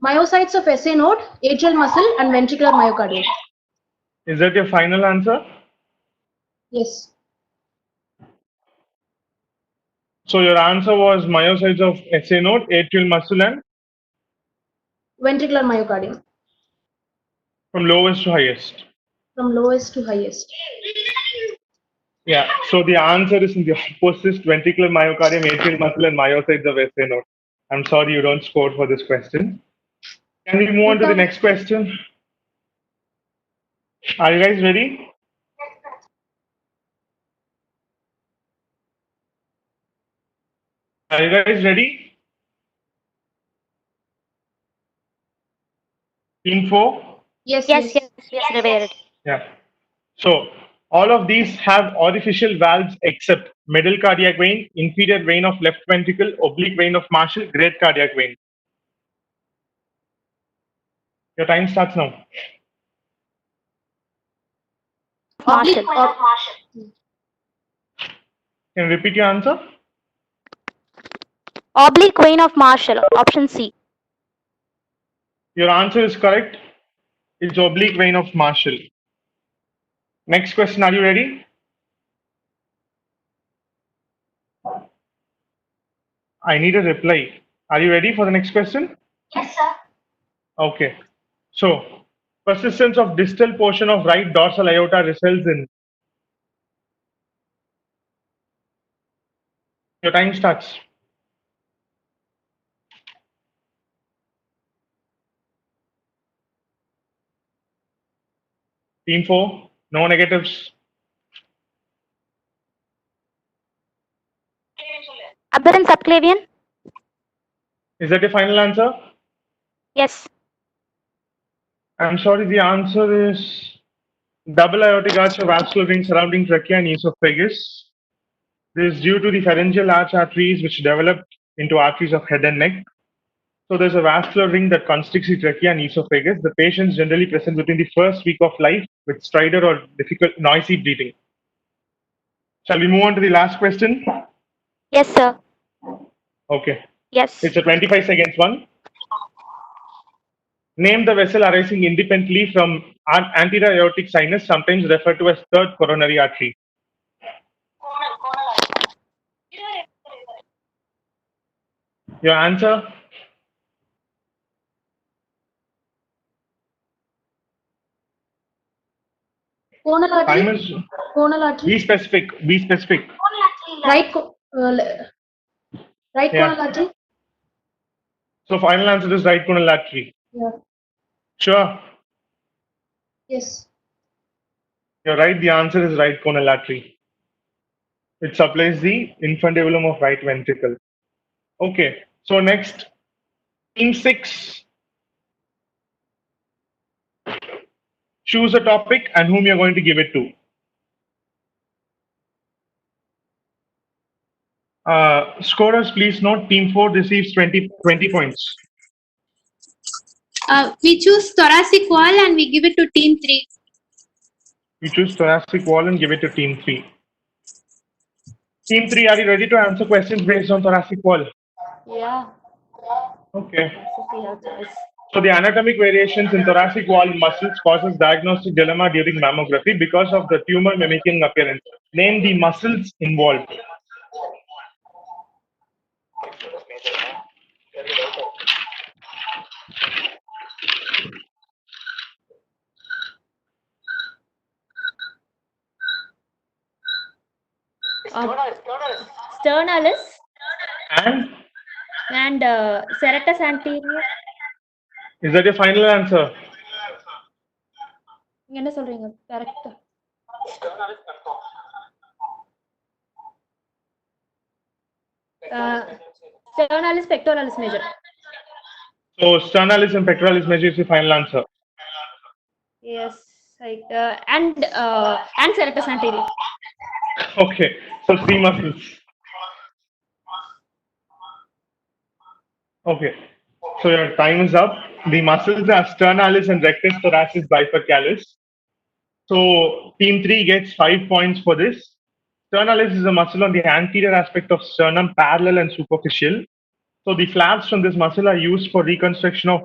Myocytes of SA node, atrial muscle, and ventricular myocardium. Is that your final answer? Yes. So your answer was myocytes of SA node, atrial muscle, and Ventricular myocardium. from lowest to highest. From lowest to highest. Yeah. So the answer is in the opposite: ventricular myocardium, atrial muscle, and myocytes of SA node. I'm sorry you don't score for this question. Can we move on to the next question? Are you guys ready? Are you guys ready? Team 4? Yes. Yes, Revered. Yeah. So all of these have artificial valves except middle cardiac vein, inferior vein of left ventricle, oblique vein of Marshall, great cardiac vein. Your time starts now. Marshall. Can you repeat your answer? Oblique vein of Marshall. Option C. Your answer is correct. It's oblique vein of Marshall. Next question. Are you ready? I need a reply. Are you ready for the next question? Yes, sir. Okay. So, persistence of distal portion of right dorsal aorta results in. Your time starts. Team 4, no negatives. Aberrant subclavian. Is that your final answer? Yes. I'm sorry, the answer is double aortic arch of vascular ring surrounding trachea and esophagus. This is due to the pharyngeal arch arteries which develop into arteries of head and neck. So there's a vascular ring that constricts the trachea and esophagus. The patients generally present within the first week of life with stridor or difficult noisy breathing. Shall we move on to the last question? Yes, sir. Okay. Yes. It's a 25 seconds one. Name the vessel arising independently from anterior aortic sinus, sometimes referred to as third coronary artery. Your answer? Conal artery. Time is. Conal artery. Be specific. Be specific. Right. Right Yeah. conal artery. So final answer is right coronal artery. Yeah. Sure. Yes. You're right. The answer is right coronal artery. It supplies the infundibulum of right ventricle. Okay. So next, team 6. Choose a topic and whom you're going to give it to. Scorers, please note, team 4 receives 20 points. We choose thoracic wall and we give it to team 3. You choose thoracic wall and give it to team 3. Team 3, are you ready to answer questions based on thoracic wall? Yeah. Okay. So the anatomic variations in thoracic wall muscles causes diagnostic dilemma during mammography because of the tumor mimicking appearance. Name the muscles involved. Sternalis And serratus anterior. is that your final answer? என்ன சொல்றீங்க correct sternalis pectoralis major. So sternalis and pectoralis major is the final answer. Yes, right. And serratus anterior. Okay, so 3 muscles. Okay, so your time is up. The muscles are sternalis and rectus thoracis bifurcalis. So team 3 gets 5 points for this. Sternalis is a muscle on the anterior aspect of sternum, parallel and superficial. So the flaps from this muscle are used for reconstruction of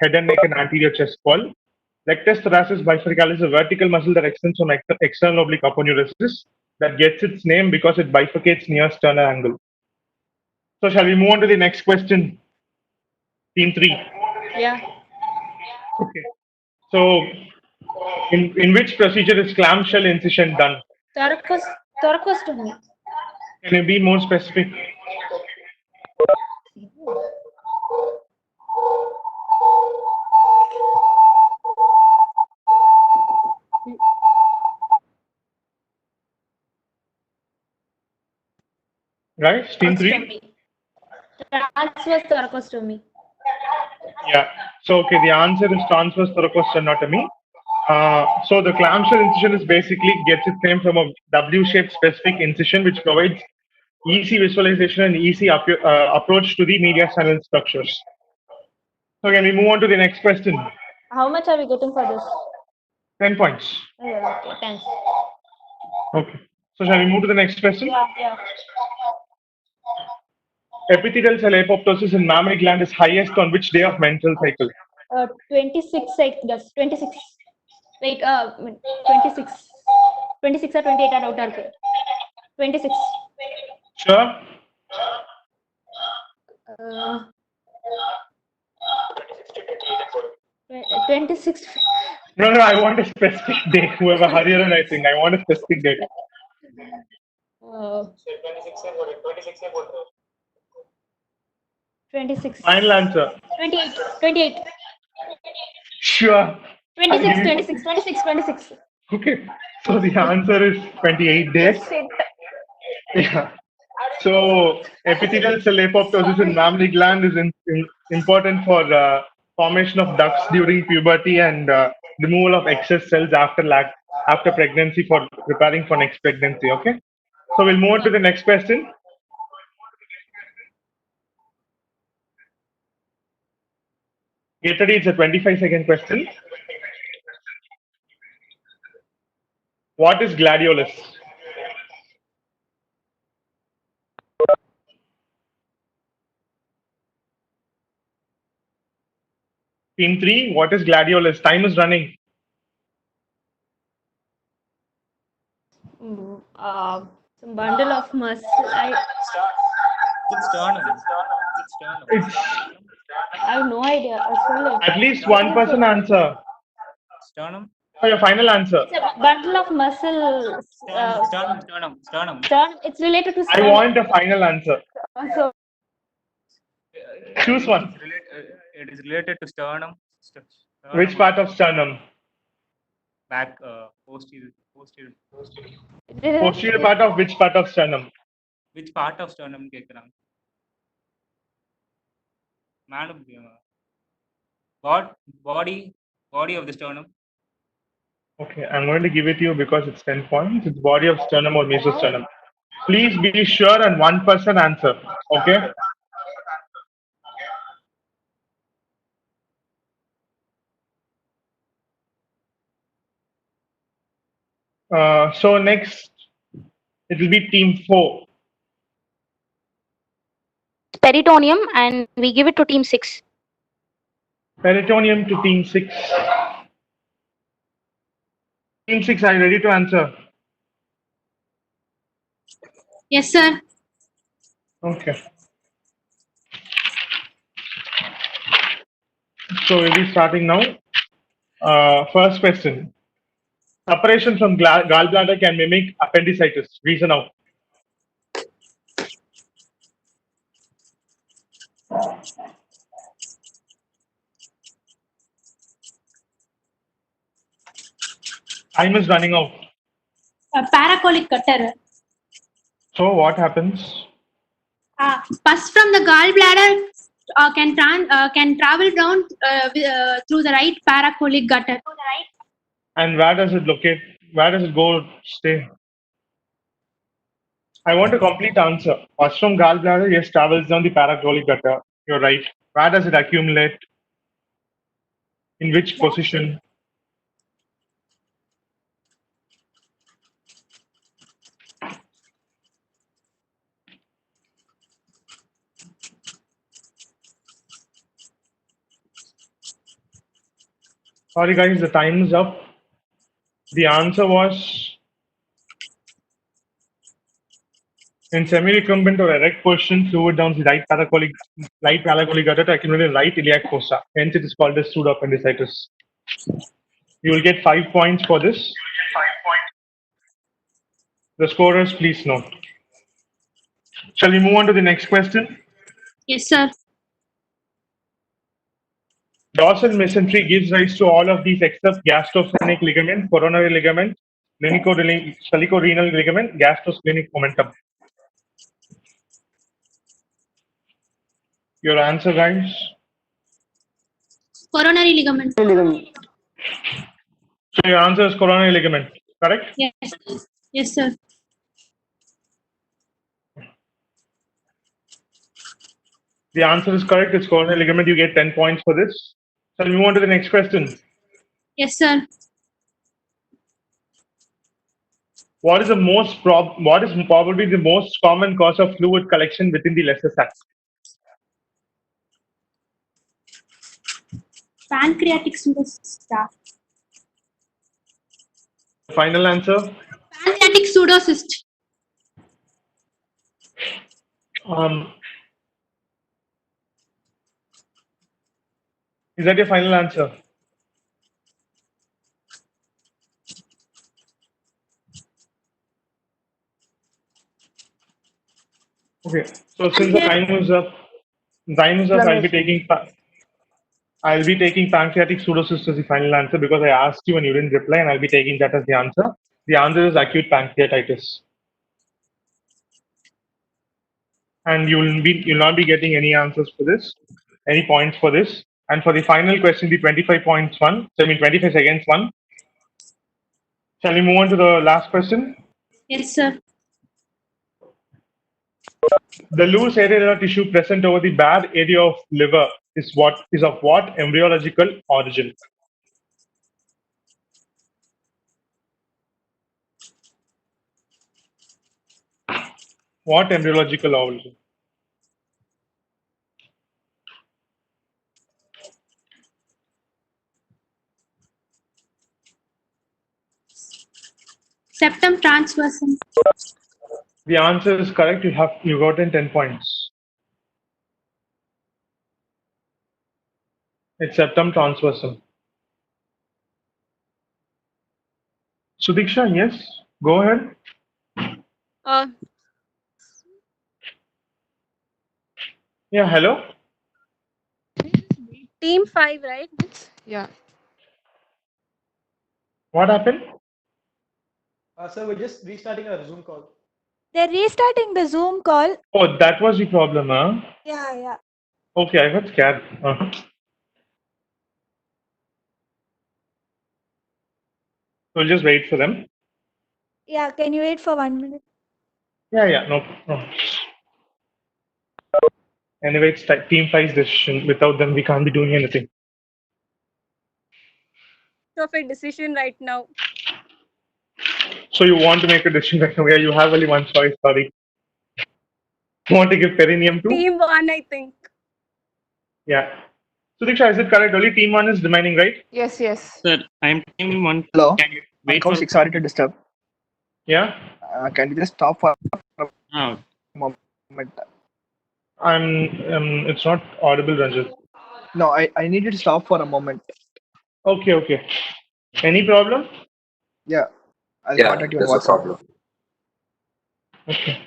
head and neck and anterior chest wall. Rectus thoracis bifurcalis is a vertical muscle that extends from external oblique aponeurosis that gets its name because it bifurcates near sternal angle. So shall we move on to the next question? Team 3. Yeah. Okay. So in which procedure is clamshell incision done? Thoracostomy. Can you be more specific? Right, team 3? Transverse thoracostomy. Yeah. So, okay, the answer is transverse thoracostomy. So the clamshell incision is basically gets its name from a W-shaped specific incision which provides easy visualization and easy approach to the mediastinal structures. So can we move on to the next question? How much are we getting for this? 10 points. Okay, thanks. Okay. So shall we move to the next question? Yeah. Epithelial cell apoptosis in mammary gland is highest on which day of menstrual cycle? 26 cycles. 26. Wait, 26. 26 or 28 are out. 26. Sure. 26. No, I want a specific date. Whoever hurrier and I think I want a specific date. 26. Final answer. 28. 28. Sure. 26. Okay. So the answer is 28 days. Yeah. So epithelial cell apoptosis in mammary gland is important for formation of ducts during puberty and removal of excess cells after pregnancy for preparing for next pregnancy. Okay. So we'll move on to the next question. Get ready. It's a 25-second question. What is gladiolus? Team 3, what is gladiolus? Time is running. Some bundle of muscle. It's sternum. I have no idea. At least one person answer. Sternum. For your final answer. It's a bundle of muscles. Sternum. It's related to I sternum. want a final answer. Also, Choose one. It is related to sternum. Which part of sternum? Back, posterior. Posterior part of which part of sternum? Which part of sternum கேக்குறாங்க? Body of the sternum. Okay, I'm going to give it to you because it's 10 points. It's body of sternum or mesosternum. Please be sure and one person answer. Okay. So next, it will be team 4. Peritoneum, and we give it to team 6. Peritoneum to team 6. Team 6, are you ready to answer? Yes, sir. Okay. So we'll be starting now. First question. Separation from gallbladder can mimic appendicitis. Reason out. Time is running out. Paracolic gutter. So what happens? Pus from the gallbladder can travel down through the right paracolic gutter. And where does it locate? Where does it go stay? I want a complete answer. Pus from gallbladder, yes, travels down the paracolic gutter. You're right. Where does it accumulate? In which position? Sorry guys, the time is up. The answer was in semi-recumbent or erect position, fluid down the right paracolic gutter to accumulate in right iliac fossa. Hence, it is called as pseudoappendicitis. You will get 5 points for this. The scorers, please note. Shall we move on to the next question? Yes, sir. Dorsal mesentery gives rise to all of these except gastrosplenic ligament, coronary ligament, sphenicorenal ligament, gastrosplenic momentum. Your answer, guys? Coronary ligament. So your answer is coronary ligament, correct? Yes. Yes, sir. The answer is correct. It's coronary ligament. You get 10 points for this. Shall we move on to the next question? Yes, sir. What is probably the most common cause of fluid collection within the lesser sac? Pancreatic pseudocyst. Final answer? Pancreatic pseudocyst. Is that your final answer? Okay. So since the time is up, I'll be taking pancreatic pseudocyst as the final answer because I asked you and you didn't reply, and I'll be taking that as the answer. The answer is acute pancreatitis. And you'll not be getting any answers for this, any points for this. And for the final question, the 25 points one, 25 seconds one. Shall we move on to the last question? Yes, sir. The loose areolar tissue present over the bad area of liver is of what embryological origin? What embryological origin? Septum transversum. The answer is correct. You gotten 10 points. It's septum transversum. Sudiksha, yes, go ahead. Uh, Yeah, hello. team 5, right? Yeah. What happened? Sir, we're just restarting our Zoom call. They're restarting the Zoom call. Oh, that was the problem, huh? Yeah. Okay, I got scared. We'll just wait for them. Yeah, can you wait for 1 minute? Yeah, no. Anyway, it's Team 5's decision. Without them, we can't be doing anything. Of a decision right now. So you want to make a decision right now? Yeah, you have only one choice. Sorry. You want to give perineum to? Team 1, I think. Yeah. Sudiksha, is it correct? Only Team 1 is remaining, right? Yes. Sir, I'm Team 1. Hello. Can you wait Uncle for? Six, sorry to disturb. Yeah. Can you just stop for a Oh. moment? It's not audible, Ranjit. No, I need you to stop for a moment. Okay. Any problem? Yeah. I'll Yeah, contact you on there's a WhatsApp. problem. Okay.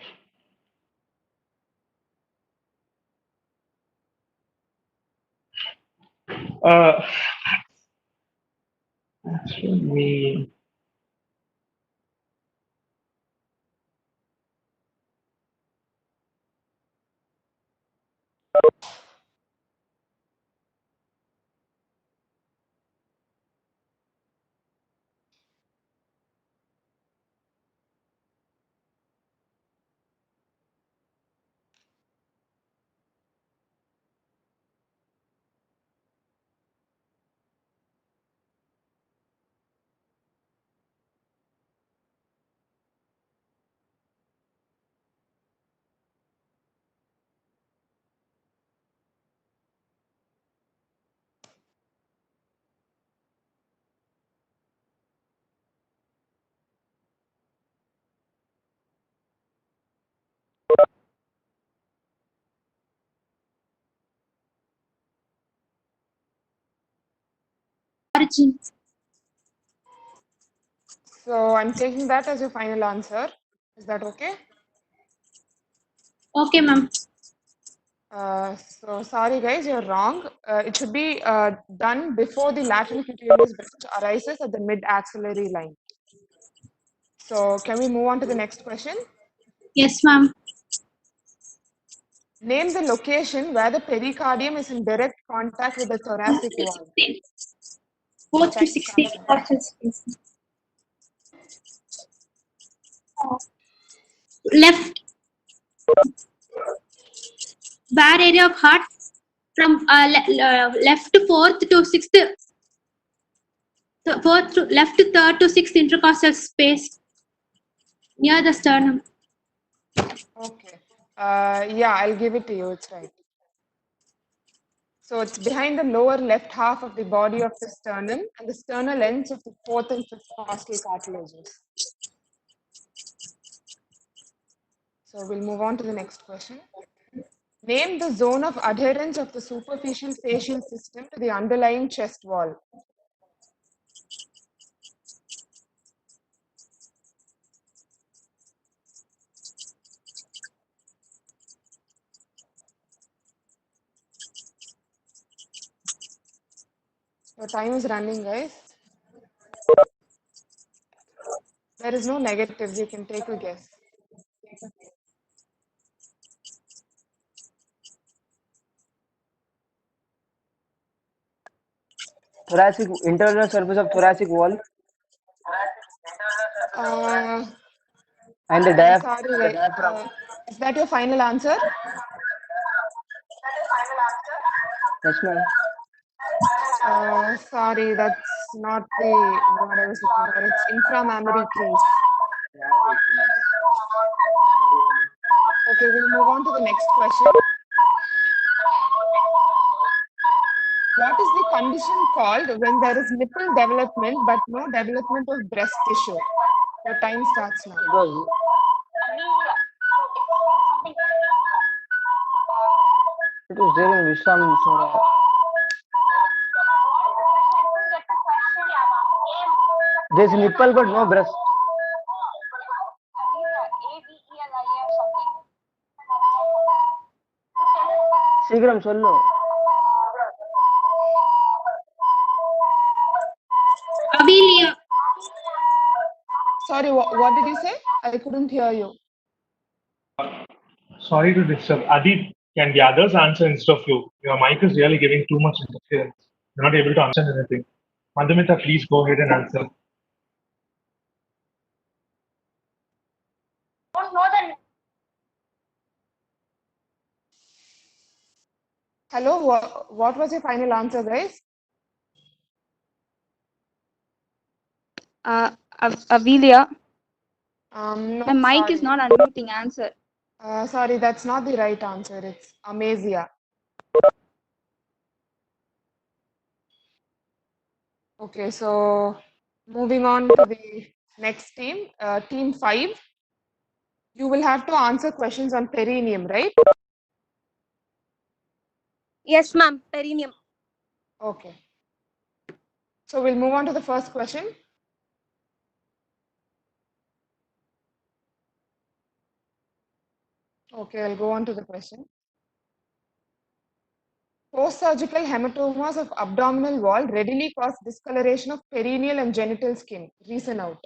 Me. margin. So I'm taking that as your final answer. Is that okay? Okay, ma'am. So sorry guys, you're wrong. It should be done before the lateral cutaneous branch arises at the mid-axillary line. So can we move on to the next question? Yes, ma'am. Name the location where the pericardium is in direct contact with the thoracic wall. 4 to 16 intercostal space. Left bar area of heart from left to fourth to sixth, fourth to left to third to sixth intercostal space near the sternum. Okay. Yeah, I'll give it to you. It's right. So it's behind the lower left half of the body of the sternum and the sternal ends of the fourth and fifth costal cartilages. So we'll move on to the next question. Name the zone of adherence of the superficial facial system to the underlying chest wall. Your time is running, guys. There is no negatives. You can take a guess. Thoracic, internal surface of thoracic wall. And the Sorry, guys. Is that your final answer? Yes, ma'am. Sorry, that's not the what I was looking for. It's inframammary crease. Okay, we'll move on to the next question. What is the condition called when there is nipple development but no development of breast tissue? Your time starts now. It was there in Vishram Sora. There's nipple but no breast. Sigram sollu. Avilia. Sorry, what did you say? I couldn't hear you. Sorry to disturb. Adi, can the others answer instead of you? Your mic is really giving too much interference. You're not able to understand anything. Madhumita, please go ahead and answer. Hello, what was your final answer, guys? Avilia. No, My mic sorry. is not unmuting. Answer. Sorry, that's not the right answer. It's amasia. Okay, so moving on to the next team, team 5. You will have to answer questions on perineum, right? Yes, ma'am. Perineum. Okay. So we'll move on to the first question. Okay, I'll go on to the question. Post-surgical hematomas of abdominal wall readily cause discoloration of perineal and genital skin. Reason out.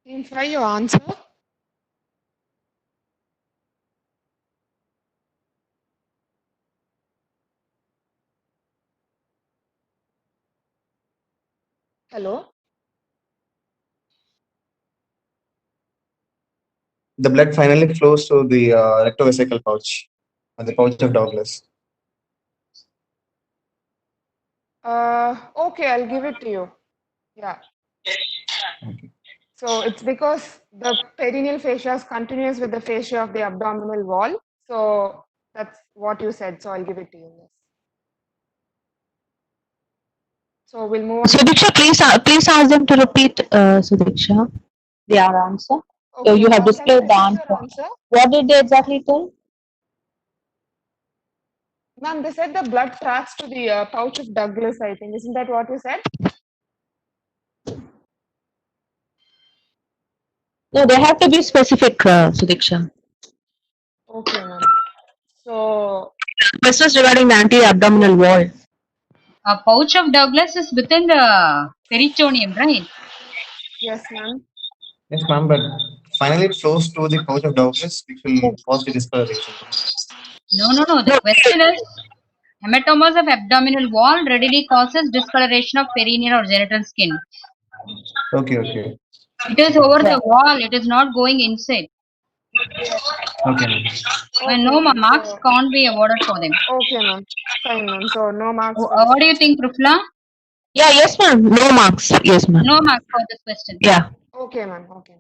Team 5, your answer. Hello. The blood finally flows to the rectovesical pouch, and the pouch of Douglas. Okay, I'll give it to you. Yeah. So it's because the perineal fascia is continuous with the fascia of the abdominal wall. So That's what you said, so I'll give it to you. Yes. So we'll move on. Sudiksha, please ask them to repeat, Sudiksha, their answer. Okay, You have can you displayed the repeat your answer. answer? What did they exactly tell? Ma'am, they said the blood tracks to the pouch of Douglas, I think. Isn't that what you said? No, they have to be specific, Sudiksha. Okay, ma'am. So, This was regarding the anti-abdominal wall. A pouch of Douglas is within the peritoneum, right? yes, ma'am. Yes, ma'am, but finally it flows to the pouch of Douglas, which will cause the discoloration. No. The question is, hematomas of abdominal wall readily causes discoloration of perineal or genital skin. Okay. It is over the wall. It is not going inside. Okay, ma'am. And no marks can't be awarded for them. Okay, ma'am. Fine, ma'am. So no marks for What do you think, Prufla? Yeah, yes, ma'am. No marks. Yes, ma'am. No marks for this question. Yeah. Okay, ma'am. Okay.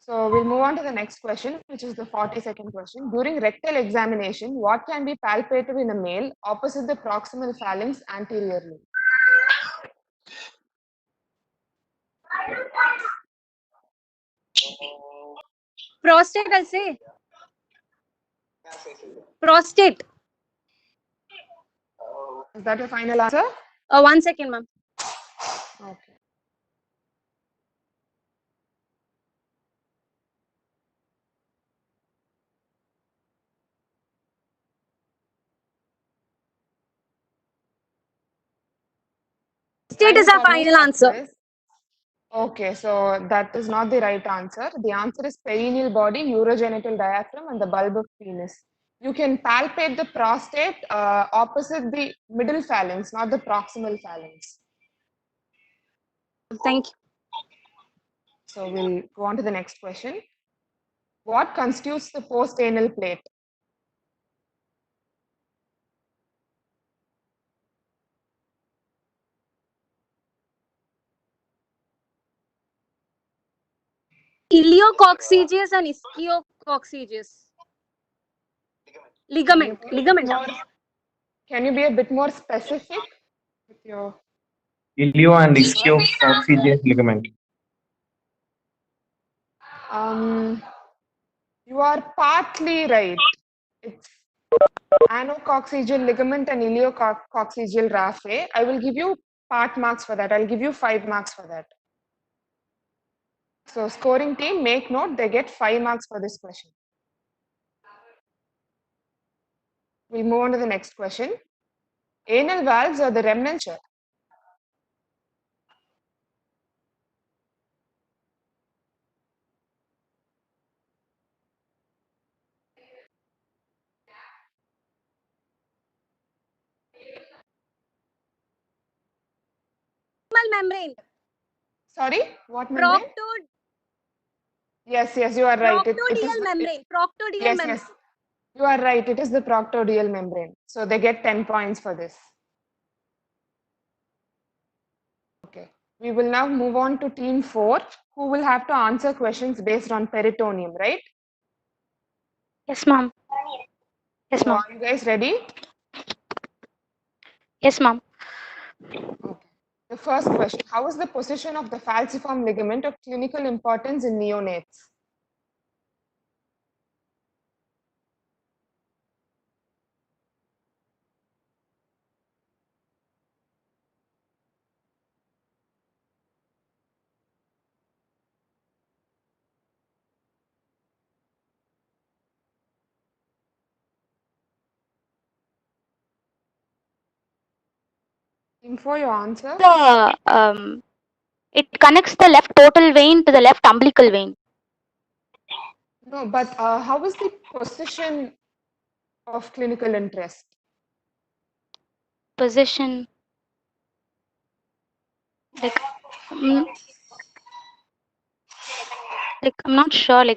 So we'll move on to the next question, which is the 42nd question. During rectal examination, what can be palpated in a male opposite the proximal phalanx anteriorly? Prostate, I'll say. Prostate. Is that your final answer? 1 second, ma'am. Okay. Prostate is our final answer. Okay, so that is not the right answer. The answer is perineal body, urogenital diaphragm, and the bulb of penis. You can palpate the prostate opposite the middle phalanx, not the proximal phalanx. Thank you. So we'll go on to the next question. What constitutes the post-anal plate? Iliococcygeus and ischiooccygeus. Ligament. Can you be a bit more specific with your? Ilio and ischio-coccygeal ligament. You are partly right. It's anococcygeal ligament and iliococcygeal raphe. I will give you part marks for that. I'll give you 5 marks for that. So scoring team, make note, they get 5 marks for this question. We'll move on to the next question. Anal valves are the remnants. Membrane. Sorry, what membrane? Yes, you are right. Proctodial membrane. Proctodial membrane. Yes, you are right. It is the proctodial membrane. So they get 10 points for this. Okay. We will now move on to team 4, who will have to answer questions based on peritoneum, right? Yes, ma'am. Yes, So ma'am. are you guys ready? Yes, ma'am. Okay. The first question, how is the position of the falciform ligament of clinical importance in neonates? Info your answer. It connects the left portal vein to the left umbilical vein. No, but how is the position of clinical interest? Position. Like I'm not sure.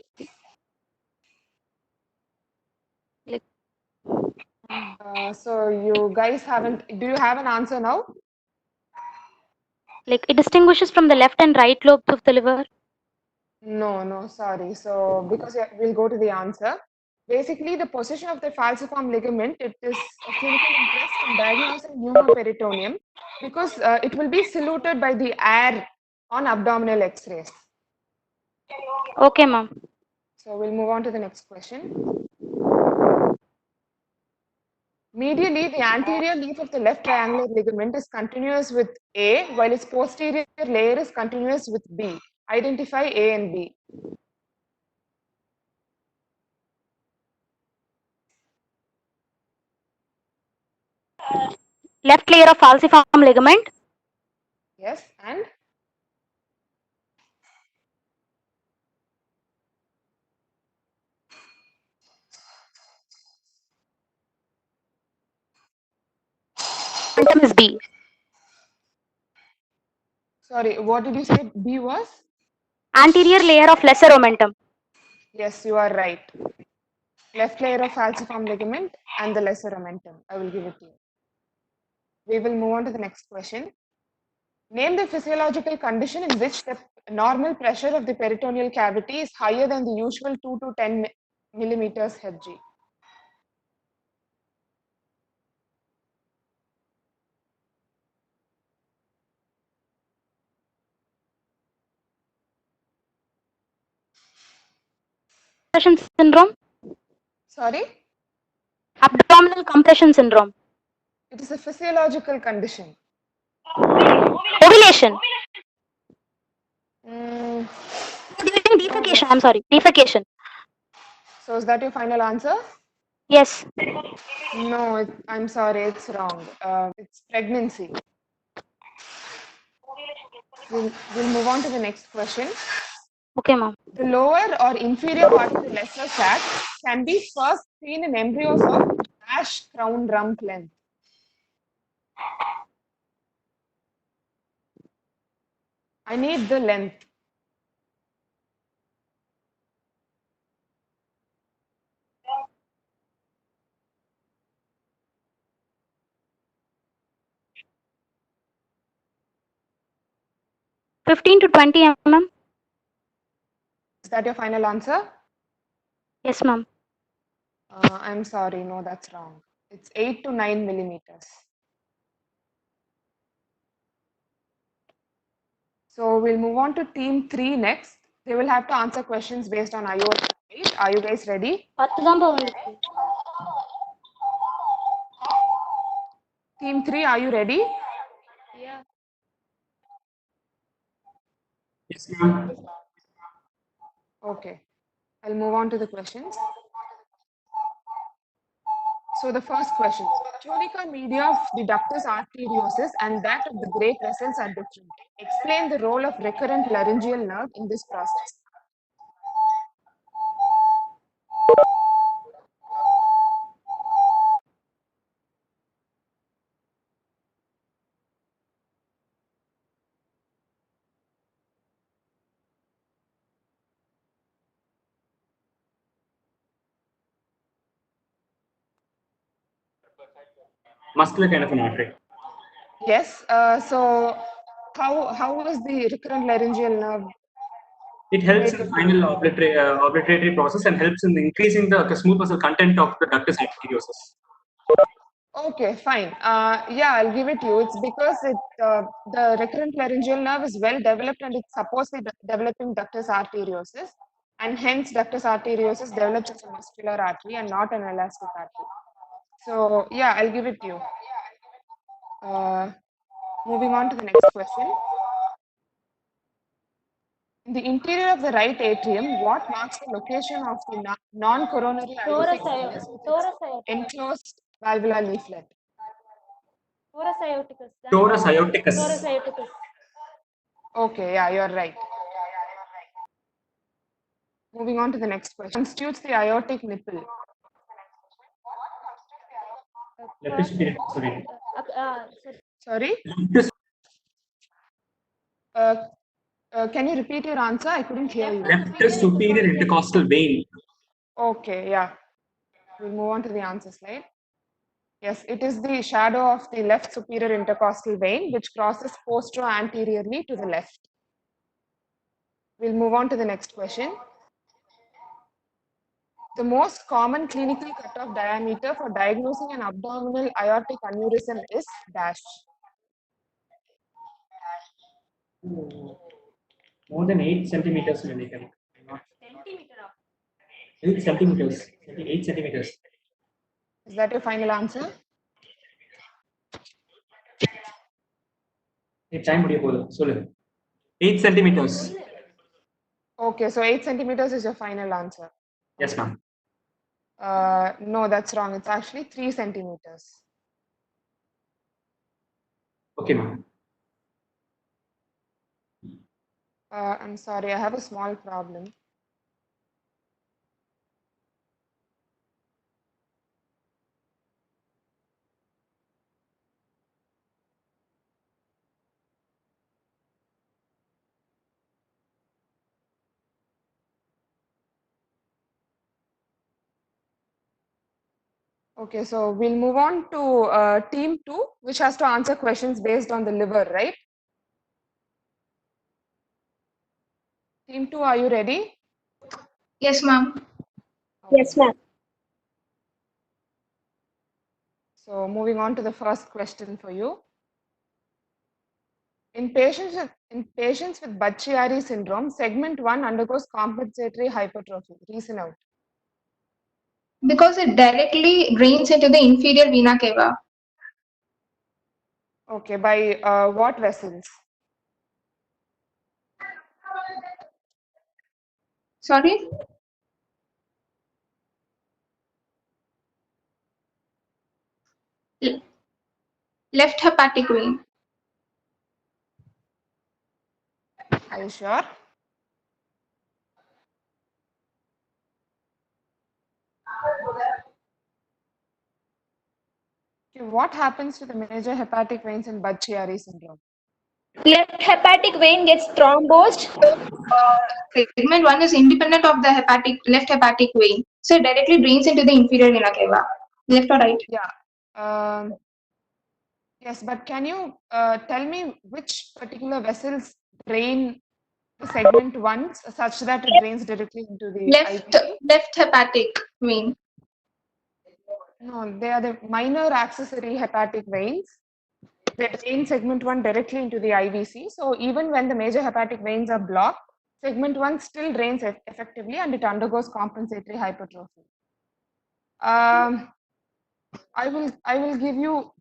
So you guys haven't. Do you have an answer now? Like it distinguishes from the left and right lobes of the liver. No, sorry. So because we'll go to the answer. Basically, the position of the falciform ligament, it is of clinical interest in diagnosing pneumoperitoneum because it will be saluted by the air on abdominal X-rays. Okay, ma'am. So we'll move on to the next question. Medially, the anterior leaf of the left triangular ligament is continuous with A, while its posterior layer is continuous with B. Identify A and B. Left layer of falciform ligament. Yes, and? Omentum is B. Sorry, what did you say B was? Anterior layer of lesser omentum. Yes, you are right. Left layer of falciform ligament and the lesser omentum. I will give it to you. We will move on to the next question. Name the physiological condition in which the normal pressure of the peritoneal cavity is higher than the usual 2 to 10 millimeters Hg. Compression syndrome. Sorry? Abdominal compression syndrome. It is a physiological condition. Ovulation. Mm, During defecation. I'm sorry. Defecation. so is that your final answer? Yes. No, I'm sorry, it's wrong. It's pregnancy. We'll move on to the next question. Okay, ma'am. The lower or inferior part of the lesser sac can be first seen in embryos of ash crown rump length. I need the length. Mm. 15 to 20 mm. Is that your final answer? Yes, ma'am. I'm sorry, no, that's wrong. It's 8 to 9 millimeters. So we'll move on to team 3 next. They will have to answer questions based on iota. Right? Are you guys ready? Team 3, are you ready? Yeah. Yes, ma'am. Okay. I'll move on to the questions. So the first question, tunica media of the ductus arteriosus and that of the great vessels are different. Explain the role of recurrent laryngeal nerve in this process. Muscular kind of an artery. Yes. So how was the recurrent laryngeal nerve? It helps in the final obliteratory process and helps in increasing the smooth muscle content of the ductus arteriosus. Okay, fine. Yeah, I'll give it to you. It's because the recurrent laryngeal nerve is well developed and it's supposed to be developing ductus arteriosus, and hence ductus arteriosus develops as a muscular artery and not an elastic artery. So yeah, I'll give it to you. Moving on to the next question. In the interior of the right atrium, what marks the location of the non-coronary aortic venous with its enclosed valvular leaflet? Torus aorticus. Torus aorticus. Torus aorticus. Okay, yeah, you're right. Moving on to the next question. Constitutes the aortic nipple. Sorry? Can you repeat your answer? I couldn't hear you. Left superior intercostal vein. Okay, yeah. We'll move on to the answer slide. Yes, it is the shadow of the left superior intercostal vein which crosses postero-anteriorly to the left. We'll move on to the next question. The most common clinical cutoff diameter for diagnosing an abdominal aortic aneurysm is dash. More than 8 centimeters, maybe. 8 centimeters. 8 centimeters. Is that your final answer? Time 8 centimeters. Okay, so 8 centimeters is your final answer. Yes, ma'am. No, that's wrong. It's actually 3 centimeters. Okay, ma'am. I'm sorry, I have a small problem. Okay, so we'll move on to team 2, which has to answer questions based on the liver, right? Team 2, are you ready? Yes, ma'am. Yes, ma'am. So moving on to the first question for you. In patients with Budd-Chiari syndrome, segment 1 undergoes compensatory hypertrophy. Reason out. Because it directly drains into the inferior vena cava. Okay, by what vessels? Sorry? Left hepatic vein. Are you sure? Okay, what happens to the major hepatic veins in Budd-Chiari syndrome? Left hepatic vein gets thrombosed. Segment 1 is independent of the left hepatic vein. So it directly drains into the inferior vena cava. Left or right? Yeah. Yes, but can you tell me which particular vessels drain the segment 1 such that it drains directly into the Left hepatic vein. No, they are the minor accessory hepatic veins. They drain segment 1 directly into the IVC. So even when the major hepatic veins are blocked, segment 1 still drains effectively and it undergoes compensatory hypertrophy. I will give you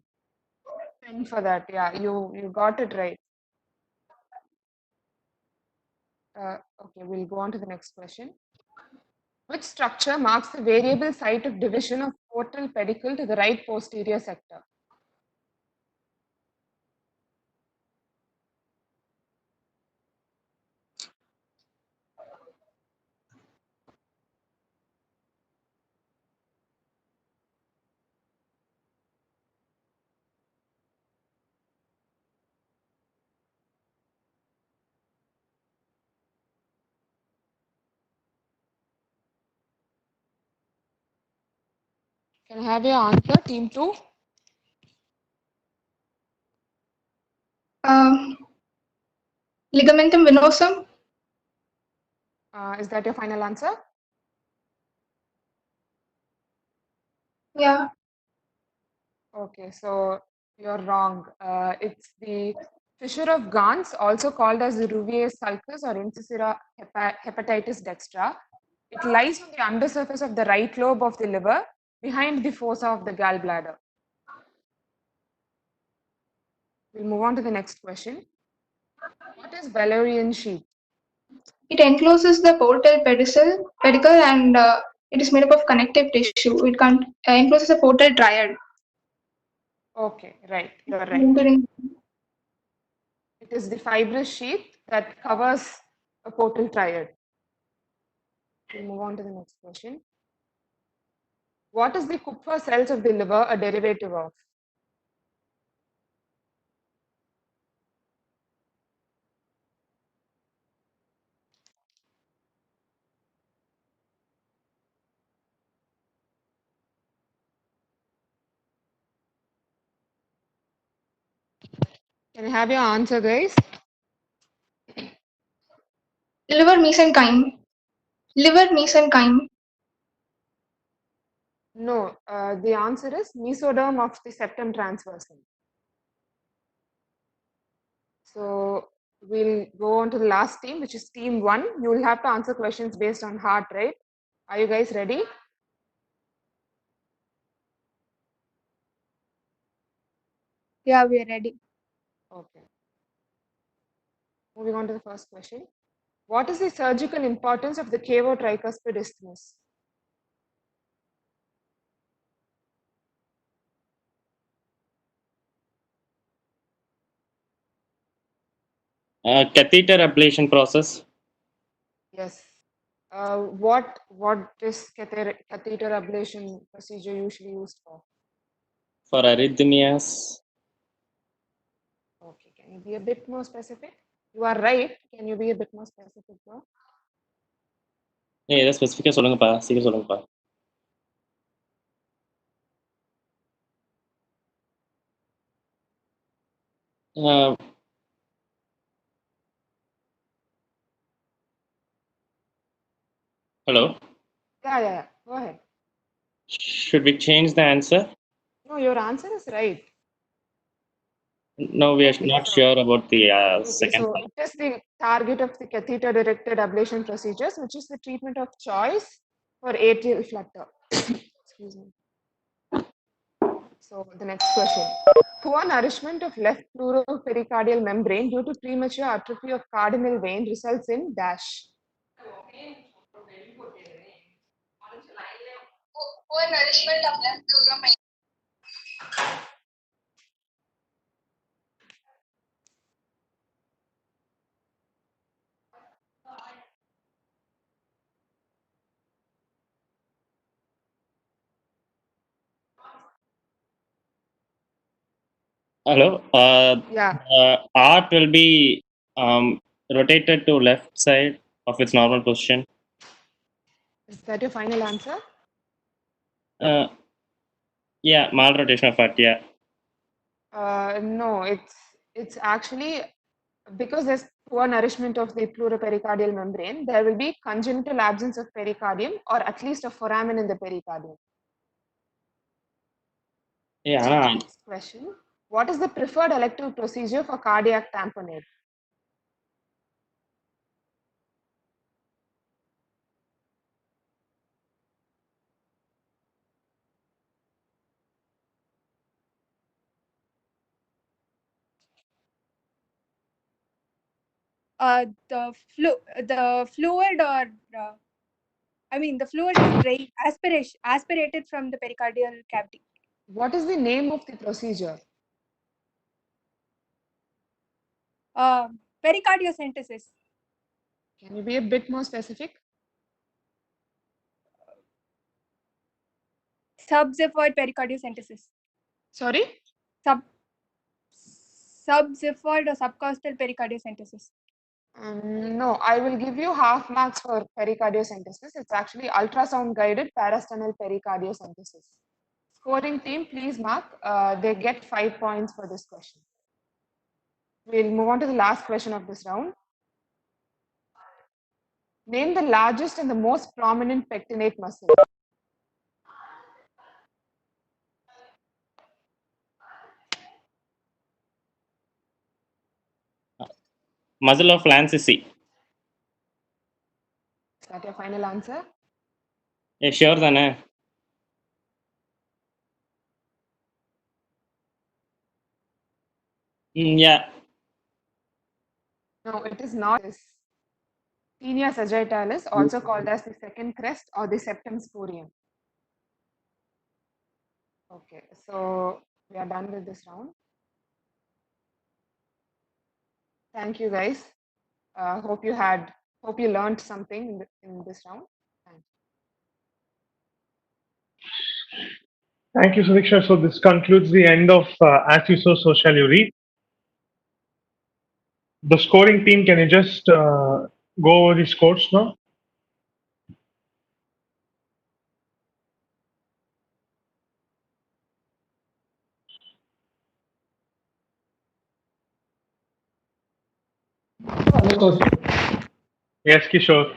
10 for that. Yeah, you got it right. Okay, we'll go on to the next question. Which structure marks the variable site of division of portal pedicle to the right posterior sector? Can I have your answer, team 2? Ligamentum venosum. Is that your final answer? Yeah. Okay, so you're wrong. It's the fissure of Gans, also called as Rouvier sulcus or incisura hepatitis dextra. It lies on the undersurface of the right lobe of the liver, behind the fossa of the gallbladder. We'll move on to the next question. What is Wallerian sheath? It encloses the portal pedicle and it is made up of connective tissue. It encloses a portal triad. Okay, right. You're right. It is the fibrous sheath that covers a portal triad. We'll move on to the next question. What is the Kupffer cells of the liver a derivative of? Can I have your answer, guys? Liver mesenchyme. Liver mesenchyme. No, the answer is mesoderm of the septum transversum. So we'll go on to the last team, which is team 1. You will have to answer questions based on heart rate. Are you guys ready? Yeah, we are ready. Okay. Moving on to the first question. What is the surgical importance of the cavo-tricuspid isthmus? Catheter ablation process. Yes. What is catheter ablation procedure usually used for? For arrhythmias. Okay, can you be a bit more specific? You are right. Can you be a bit more specific, bro? ஏதோ ஸ்பெசிஃபிக்காக சொல்லுங்கப்பா, சீக்கிரம் சொல்லுங்கப்பா. Hello. Yeah. Go ahead. Should we change the answer? No, your answer is right. No, we are not sure about the Okay, second so one. it is the target of the catheter-directed ablation procedures, which is the treatment of choice for atrial flutter. Excuse me. So the next question. Poor nourishment of left pleuropericardial membrane due to premature atrophy of cardinal vein results in dash. Poor nourishment of left pleuropericardial. Hello. Yeah. Art will be rotated to left side of its normal position. Is that your final answer? Yeah, mal rotation of art. Yeah. No, it's actually because there's poor nourishment of the pleuropericardial membrane. There will be congenital absence of pericardium or at least a foramen in the pericardium. Yeah. Next question. What is the preferred elective procedure for cardiac tamponade? The fluid or the fluid is aspirated from the pericardial cavity. What is the name of the procedure? Pericardiocentesis. Can you be a bit more specific? Subxiphoid pericardiocentesis. Sorry? Subxiphoid or subcostal pericardiocentesis. No, I will give you half marks for pericardiocentesis. It's actually ultrasound guided parasternal pericardiocentesis. Scoring team, please mark. They get 5 points for this question. We'll move on to the last question of this round. Name the largest and the most prominent pectinate muscle. Muscle of Lancy. Is that your final answer? Yeah, sure தானே? Yeah. No, it is not. It's Tinea sagittalis, also called as the second crest or the septum sporium. Okay, so we are done with this round. Thank you, guys. Hope you learned something in this round. Thanks. Thank you, Sudiksha. So this concludes the end of As You Sow, So Shall You Reap. The scoring team, can you just go over the scores now? Yes, Kishore.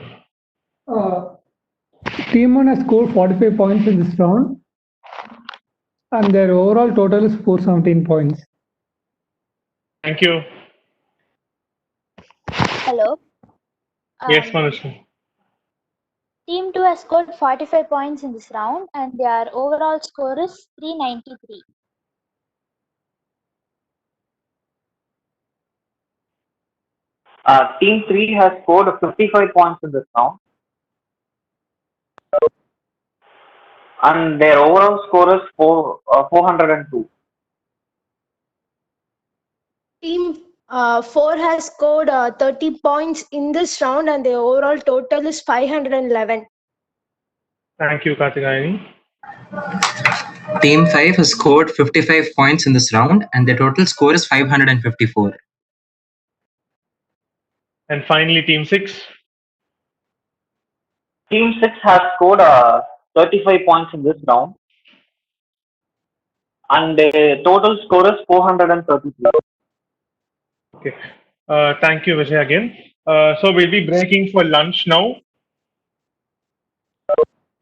Team 1 has scored 45 points in this round. and their overall total is 417 points. Thank you. Hello. Yes, Um, Manushree. Team 2 has scored 45 points in this round and their overall score is 393. Team 3 has scored 55 points in this round. And their overall score is 402. Team 4 has scored 30 points in this round and the overall total is 511. Thank you, Karthikayani. Team 5 has scored 55 points in this round and their total score is 554. And finally, Team 6. Team 6 has scored 35 points in this round. And the total score is 433. Okay. Thank you, Vijay, again. So we'll be breaking for lunch now.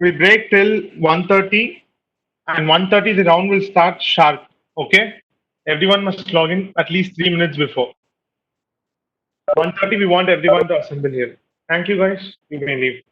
We'll break till 1:30, and 1:30 the round will start sharp. Okay? Everyone must log in at least 3 minutes before. 1:30 we want everyone to assemble here. Thank you, guys. You may leave.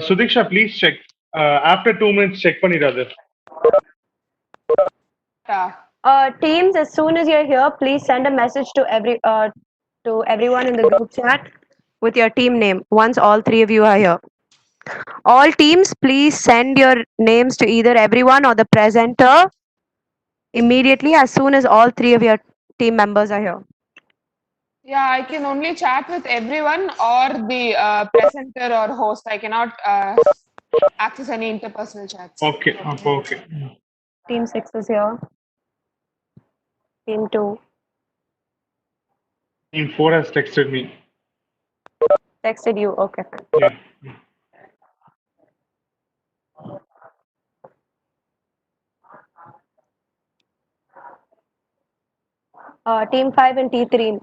Sudiksha, please check. After 2 minutes, check panidadu. Teams, as soon as you're here, please send a message to everyone in the group chat with your team name once all three of you are here. All teams, please send your names to either everyone or the presenter immediately as soon as all three of your team members are here. Yeah, I can only chat with everyone or the presenter or host. I cannot access any interpersonal chats. Okay. Team 6 is here. Team 2. Team 4 has texted me. Texted you. Okay. Yeah. Team 5 and Team 3.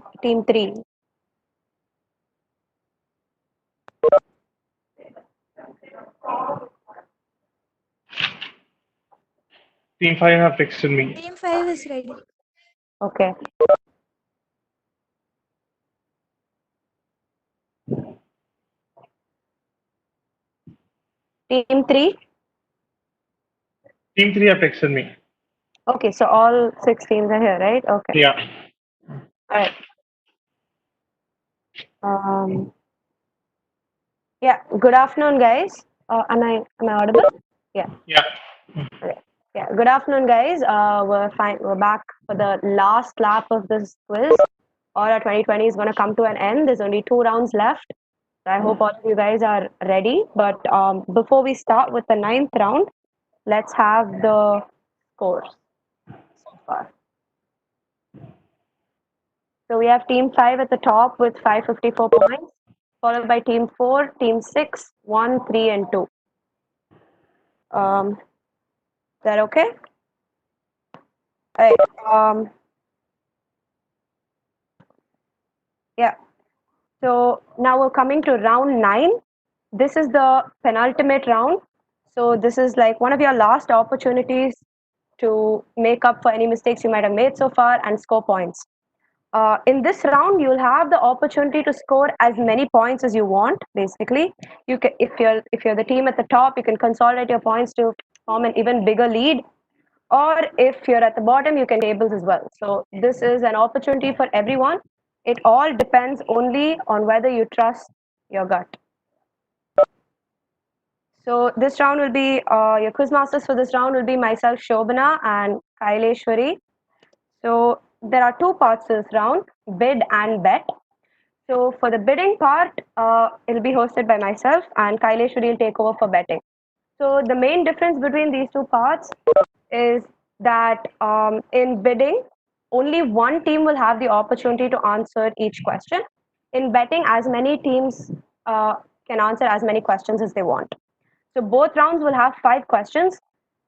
Team 5 have texted me. Team 5 is ready. Okay. Team 3. Team 3 have texted me. Okay, so all 6 teams are here, right? Okay. Yeah. All right. Yeah. Good afternoon, guys. Am I audible? Yeah. Yeah. Okay. Yeah. Good afternoon, guys. We're fine. We're back for the last lap of this quiz. All our 2020 is going to come to an end. There's only 2 rounds left. I hope all of you guys are ready. But before we start with the 9th round, let's have the scores so far. So we have Team 5 at the top with 554 points, followed by Team 4, Team 6, 1, 3, and 2. Is that okay? All right. Yeah. So now we're coming to round 9. This is the penultimate round. So this is like one of your last opportunities to make up for any mistakes you might have made so far and score points. In this round, you'll have the opportunity to score as many points as you want. Basically, you can, if you're the team at the top, you can consolidate your points to form an even bigger lead. Or if you're at the bottom, you can tables as well. So this is an opportunity for everyone. It all depends only on whether you trust your gut. So this round will be your quiz masters for this round will be myself, Shobana, and Kaileshwari. So there are 2 parts to this round, bid and bet. So for the bidding part, it'll be hosted by myself and Kaileshwari will take over for betting. So the main difference between these 2 parts is that in bidding, only one team will have the opportunity to answer each question. In betting, as many teams can answer as many questions as they want. So both rounds will have 5 questions.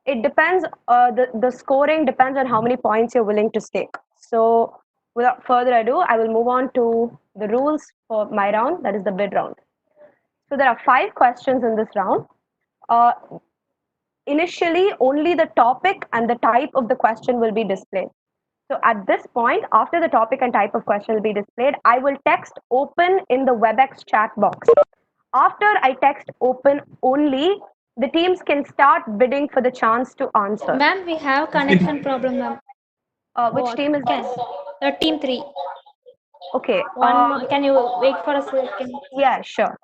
It depends, the scoring depends on how many points you're willing to stake. So without further ado, I will move on to the rules for my round, that is the bid round. So there are 5 questions in this round. Initially, only the topic and the type of the question will be displayed. So at this point, after the topic and type of question will be displayed, I will text open in the WebEx chat box. After I text open only, the teams can start bidding for the chance to answer. Ma'am, we have connection problem, ma'am. Which team is this? Team 3. Okay. Can you wait for a second? Yeah, sure.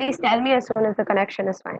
Please tell me as soon as the connection is fine.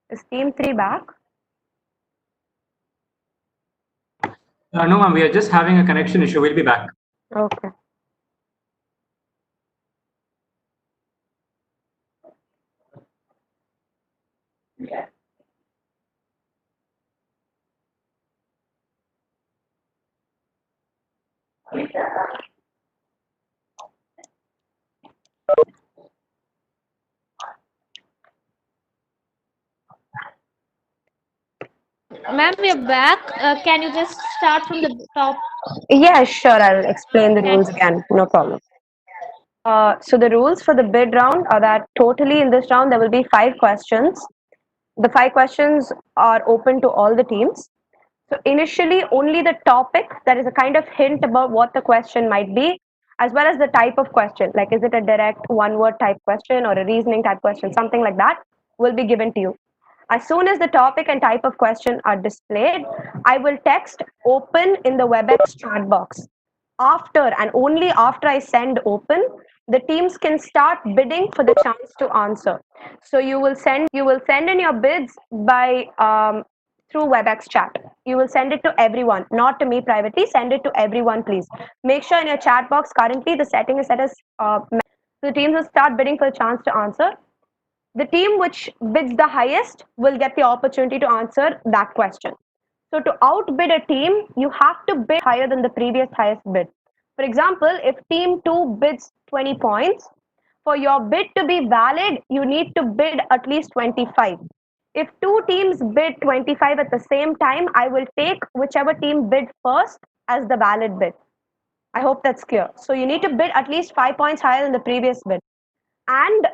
Is team 3 back? No, ma'am, we are just having a connection issue. We'll be back. Okay. Ma'am, we're back. Can you just start from the top? Yeah, sure. I'll explain the rules again. No problem. So the rules for the bid round are that totally in this round there will be 5 questions. The 5 questions are open to all the teams. So initially only the topic, that is a kind of hint about what the question might be, as well as the type of question, like is it a direct one-word type question or a reasoning type question, something like that, will be given to you. As soon as the topic and type of question are displayed, I will text open in the WebEx chat box. After and only after I send open, the teams can start bidding for the chance to answer. So you will send in your bids by through WebEx chat. You will send it to everyone, not to me privately. Send it to everyone, please. Make sure in your chat box currently the setting is set as the teams will start bidding for a chance to answer. The team which bids the highest will get the opportunity to answer that question. So to outbid a team, you have to bid higher than the previous highest bid. For example, if team 2 bids 20 points, for your bid to be valid, you need to bid at least 25. If 2 teams bid 25 at the same time, I will take whichever team bid first as the valid bid. I hope that's clear. So you need to bid at least 5 points higher than the previous bid. And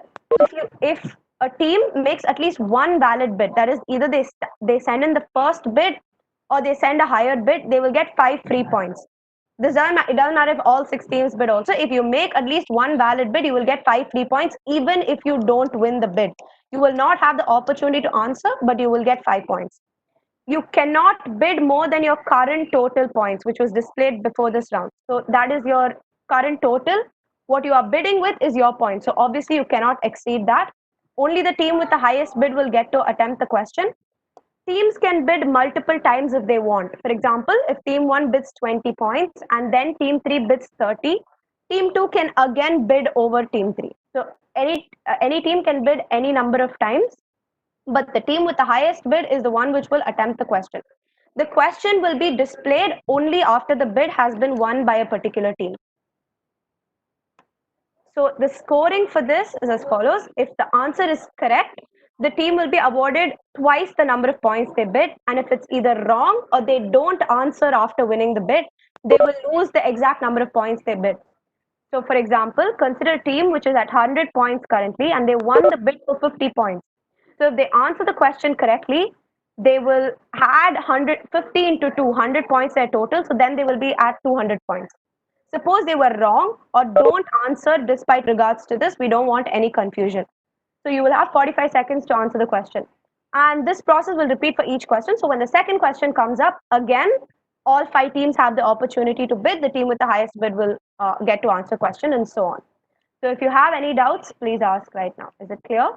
if a team makes at least one valid bid, that is either they send in the first bid or they send a higher bid, they will get 5 free points. It doesn't matter if all 6 teams bid also. If you make at least one valid bid, you will get 5 free points even if you don't win the bid. You will not have the opportunity to answer, but you will get 5 points. You cannot bid more than your current total points, which was displayed before this round. So that is your current total. What you are bidding with is your point. So obviously you cannot exceed that. Only the team with the highest bid will get to attempt the question. Teams can bid multiple times if they want. For example, if team 1 bids 20 points and then team 3 bids 30, team 2 can again bid over team 3. So any team can bid any number of times, but the team with the highest bid is the one which will attempt the question. The question will be displayed only after the bid has been won by a particular team. So the scoring for this is as follows. If the answer is correct, the team will be awarded twice the number of points they bid, and if it's either wrong or they don't answer after winning the bid, they will lose the exact number of points they bid. So for example, consider a team which is at 100 points currently and they won the bid for 50 points. So if they answer the question correctly, they will add 150 into 200 points their total. So then they will be at 200 points. Suppose they were wrong or don't answer despite regards to this, we don't want any confusion. So you will have 45 seconds to answer the question. And this process will repeat for each question. So when the second question comes up, again, all 5 teams have the opportunity to bid. The team with the highest bid will get to answer question and so on. So if you have any doubts, please ask right now. Is it clear?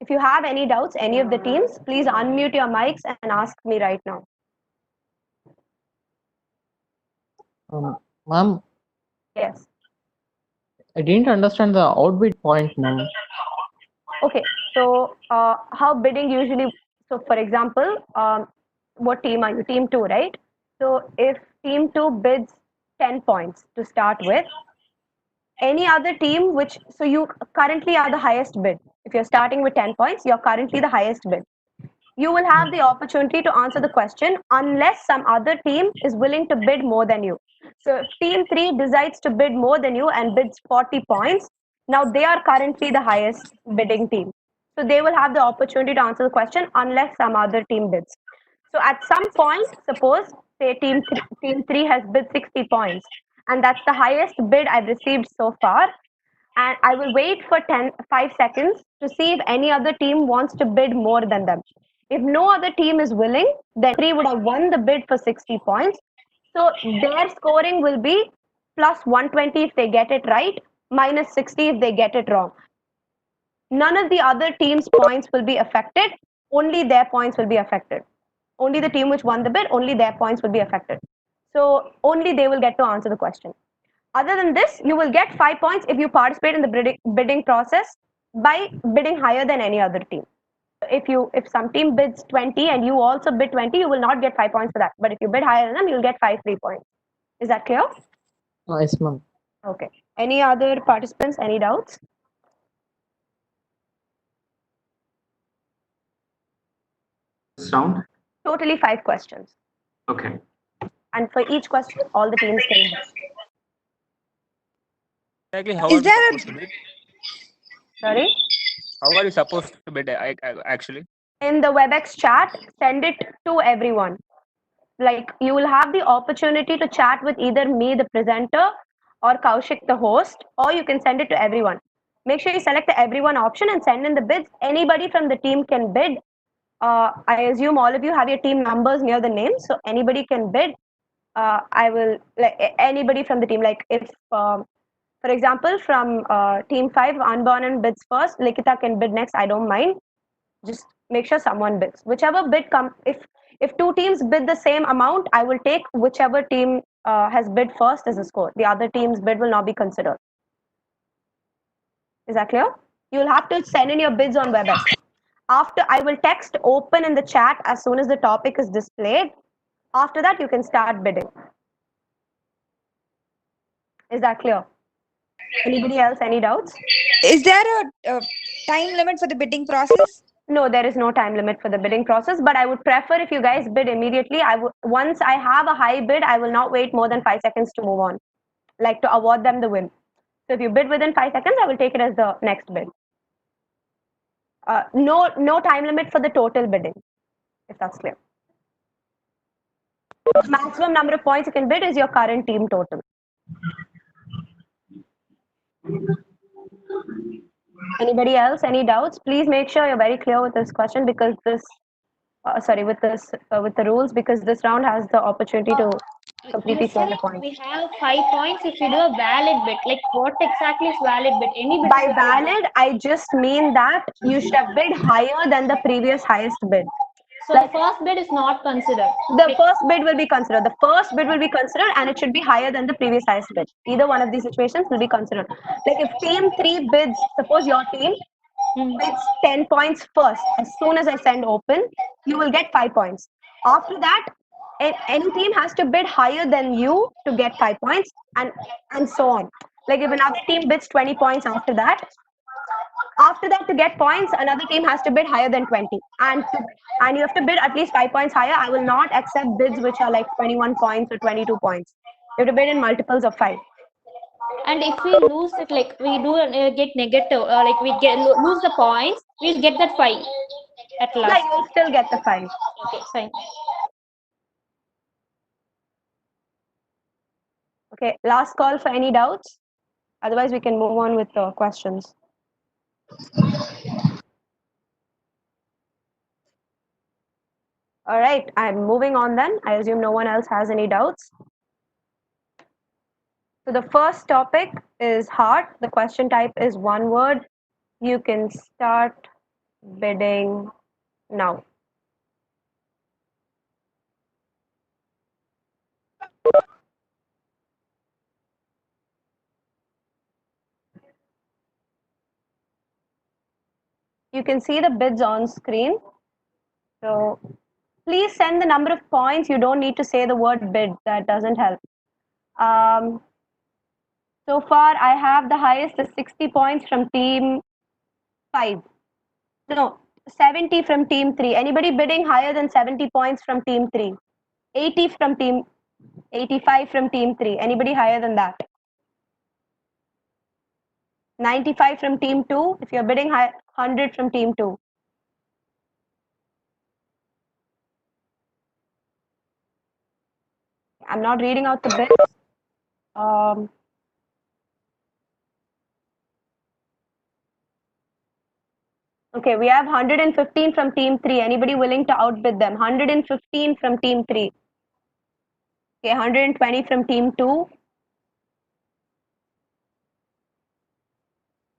If you have any doubts, any of the teams, please unmute your mics and ask me right now. Ma'am, Yes. I didn't understand the outbid point, ma'am. Okay, so how bidding usually, so for example, what team are you? Team 2, right? So if team 2 bids 10 points to start with, any other team which, so you currently are the highest bid. If you're starting with 10 points, you're currently the highest bid. You will have the opportunity to answer the question unless some other team is willing to bid more than you. So if team 3 decides to bid more than you and bids 40 points, now they are currently the highest bidding team. So they will have the opportunity to answer the question unless some other team bids. So at some point, suppose say team 3 has bid 60 points and that's the highest bid I've received so far, and I will wait for 5 seconds to see if any other team wants to bid more than them. If no other team is willing, then 3 would have won the bid for 60 points. So their scoring will be plus 120 if they get it right, minus 60 if they get it wrong. None of the other team's points will be affected, only their points will be affected. Only the team which won the bid, only their points will be affected. So only they will get to answer the question. Other than this, you will get 5 points if you participate in the bidding process by bidding higher than any other team. If some team bids 20 and you also bid 20, you will not get 5 points for that. But if you bid higher than them, you'll get 5 free points. Is that clear? Yes, ma'am. Okay. Any other participants? Any doubts? This round? Totally 5 questions. Okay. And for each question, all the teams can bid. Exactly how Is are we there supposed to bid? Sorry? How are you supposed to bid actually? In the WebEx chat, send it to everyone. Like you will have the opportunity to chat with either me, the presenter, or Kaushik, the host, or you can send it to everyone. Make sure you select the everyone option and send in the bids. Anybody from the team can bid. I assume all of you have your team numbers near the name, so anybody can bid. I will anybody from the team. Like if, for example, from team 5, Unborn bids first, Likita can bid next. I don't mind. Just make sure someone bids. Whichever bid come, if 2 teams bid the same amount, I will take whichever team has bid first as a score. The other team's bid will not be considered. Is that clear? You'll have to send in your bids on WebEx. After, I will text open in the chat as soon as the topic is displayed. After that, you can start bidding. Is that clear? Anybody else? Any doubts? Is there a time limit for the bidding process? No, there is no time limit for the bidding process, but I would prefer if you guys bid immediately. Once I have a high bid, I will not wait more than 5 seconds to move on, like to award them the win. So if you bid within 5 seconds, I will take it as the next bid. No time limit for the total bidding, if that's clear. Maximum number of points you can bid is your current team total. Anybody else? Any doubts? Please make sure you're very clear with this question because this, with the rules, because this round has the opportunity to completely You share said the points. we have 5 points if you do a valid bid. Like what exactly is valid bid? Any bid By is valid. valid, I just mean that you should have bid higher than the previous highest bid. So the first bid is not considered. The first bid will be considered. The first bid will be considered and it should be higher than the previous highest bid. Either one of these situations will be considered. Like if team 3 bids, suppose your team bids 10 points first. As soon as I send open, you will get 5 points. After that, any team has to bid higher than you to get 5 points and so on. Like if another team bids 20 points after that to get points, another team has to bid higher than 20 and you have to bid at least 5 points higher. I will not accept bids which are like 21 points or 22 points. You have to bid in multiples of 5. And if we lose it, like we do get negative, like we lose the points, we'll get that 5 at last. Yeah, you'll still get the 5. Okay, fine. Okay, last call for any doubts. Otherwise, we can move on with the questions. All right, I'm moving on then. I assume no one else has any doubts. So the first topic is heart. The question type is one word. You can start bidding now. You can see the bids on screen. So please send the number of points. You don't need to say the word bid. That doesn't help. So far, I have the highest is 60 points from team 5. No, 70 from team 3. Anybody bidding higher than 70 points from team 3? 80 from team, 85 from team 3. Anybody higher than that? 95 from team 2. If you're bidding high, 100 from team 2. I'm not reading out the bids. Okay, we have 115 from team 3. Anybody willing to outbid them? 115 from team 3. Okay, 120 from team 2.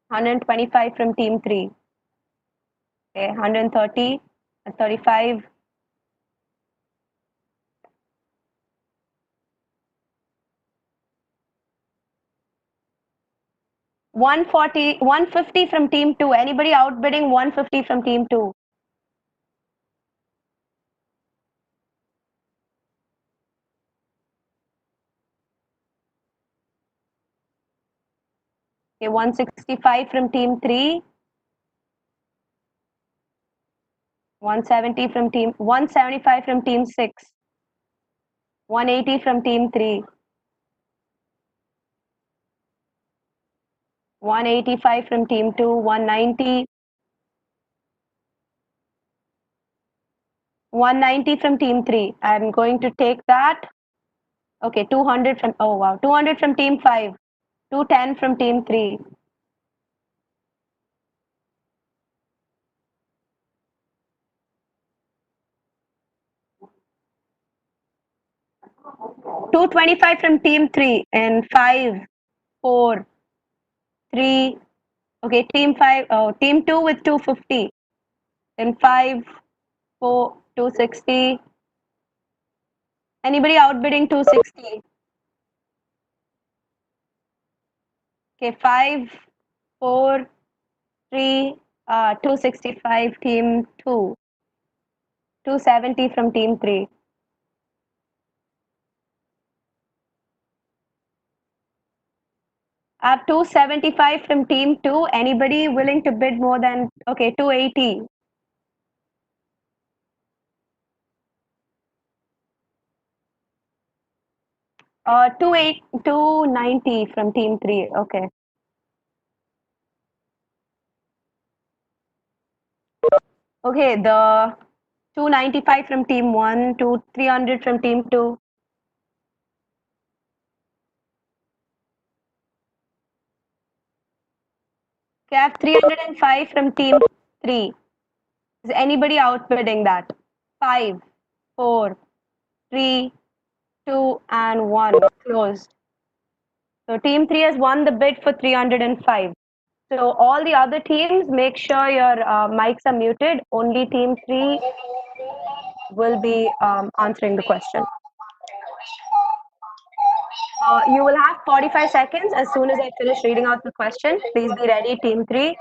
125 from team 3. Okay, 130, 35. 140, 150 from team 2. Anybody outbidding 150 from team 2? Okay, 165 from team 3. 170 from team 175 from team 6. 180 from team 3. 185 from team 2. 190. 190 from team 3. I'm going to take that. Okay, 200 from, oh wow, 200 from team 5. 210 from team 3. 225 from team 3 and 5, 4, 3. Okay, team 5, oh, team 2 with 250. And 5, 4, 260. Anybody outbidding 260? Okay, 5, 4, 3, 265 team 2. 270 from team 3. I have 275 from team 2. Anybody willing to bid more than, okay, 280. 290 from team 3. Okay. Okay, the 295 from team 1 to 300 from team 2. Okay, I have 305 from team 3. Is anybody outbidding that? 5, 4, 3, 2, and 1. Closed. So team 3 has won the bid for 305. So all the other teams, make sure your mics are muted. Only team 3 will be answering the question. You will have 45 seconds as soon as I finish reading out the question. Please be ready, team 3.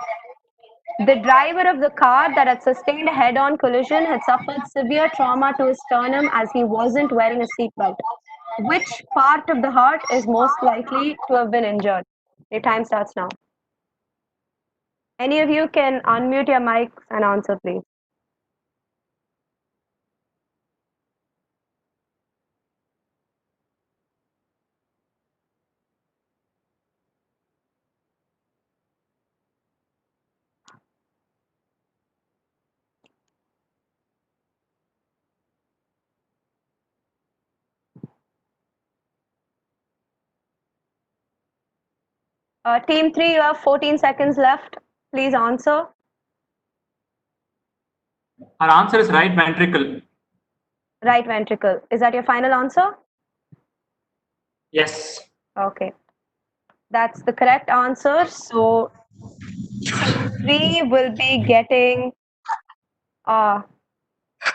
The driver of the car that had sustained a head-on collision had suffered severe trauma to his sternum as he wasn't wearing a seatbelt. Which part of the heart is most likely to have been injured? Your time starts now. Any of you can unmute your mics and answer, please. Team 3, you have 14 seconds left. Please answer. Our answer is right ventricle. Right ventricle. Is that your final answer? Yes. Okay. That's the correct answer. So team 3 will be getting more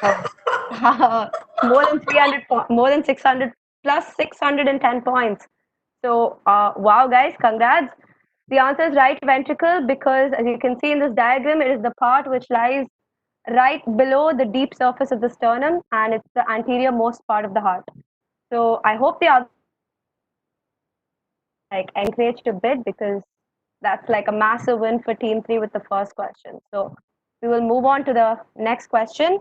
than 300, more than 600, plus 610 points. So wow, guys, congrats. The answer is right ventricle because, as you can see in this diagram, it is the part which lies right below the deep surface of the sternum, and it's the anterior most part of the heart. So I hope the other encouraged to bid, because that's like a massive win for team 3 with the first question. So we will move on to the next question.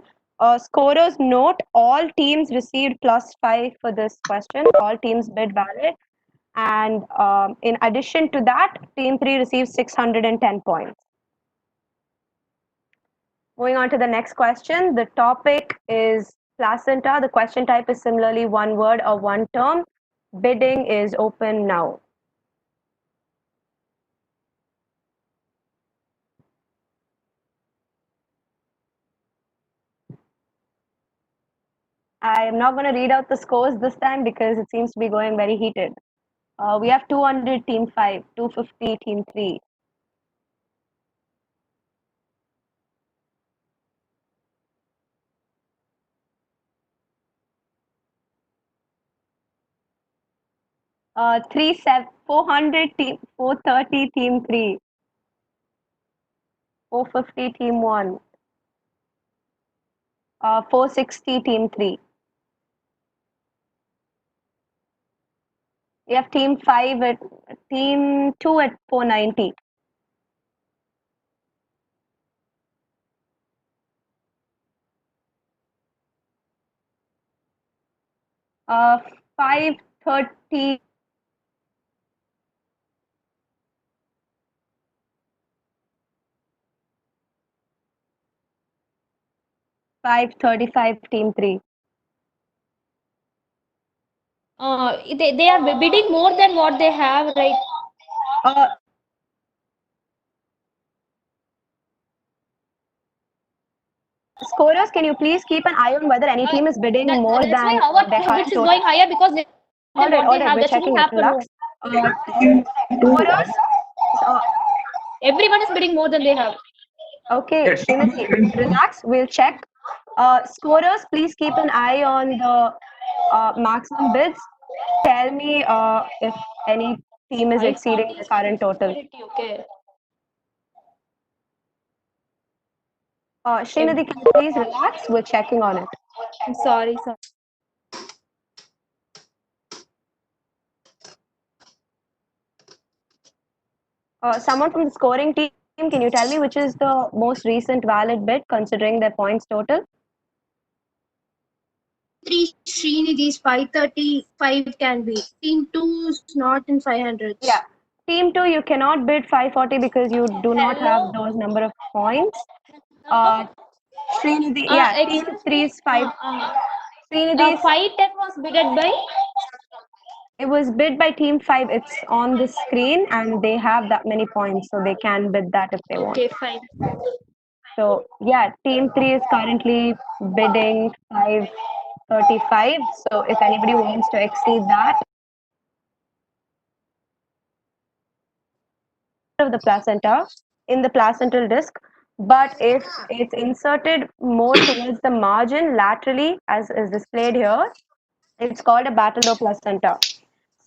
Scorers note, all teams received +5 for this question. All teams bid valid. And in addition to that, team 3 received 610 points. Moving on to the next question. The topic is placenta. The question type is similarly one word or one term. Bidding is open now. I am not going to read out the scores this time because it seems to be going very heated. We have 200 team 5, 250 team 3. 400 team 430 team 3. 450 team 1. 460 team 3. You have team 5 at team 2 at 490. Uh, 530. $535 team 3. They are bidding more than what they have, right? Scorers, can you please keep an eye on whether any team is bidding more That's than why our their current bids is total? going higher because they All right, what they have. we're That checking shouldn't it. happen. Relax. No. Scorers. Everyone is bidding more than they have. Okay, Srimati, relax. We'll check. Scorers, please keep an eye on the maximum bids. Tell me if any team is exceeding the current total. Okay. Srinidhi, can you please relax? We're checking on it. I'm sorry. Someone from the scoring team, can you tell me which is the most recent valid bid considering their points total? 3 Srinidhi's 535 can be. Team 2 is not in 500. Yeah. Team 2, you cannot bid 540 because you do not have those number of points. Srinidhi, yeah, team 3 is 5. Srinidhi, 510 was bidded by? It was bid by team 5. It's on the screen and they have that many points, so they can bid that if they want. Okay, fine. So, yeah, team 3 is currently bidding 535. So, if anybody wants to exceed that, of the placenta in the placental disc, but if it's inserted more towards the margin laterally, as is displayed here, it's called a Bartolo placenta.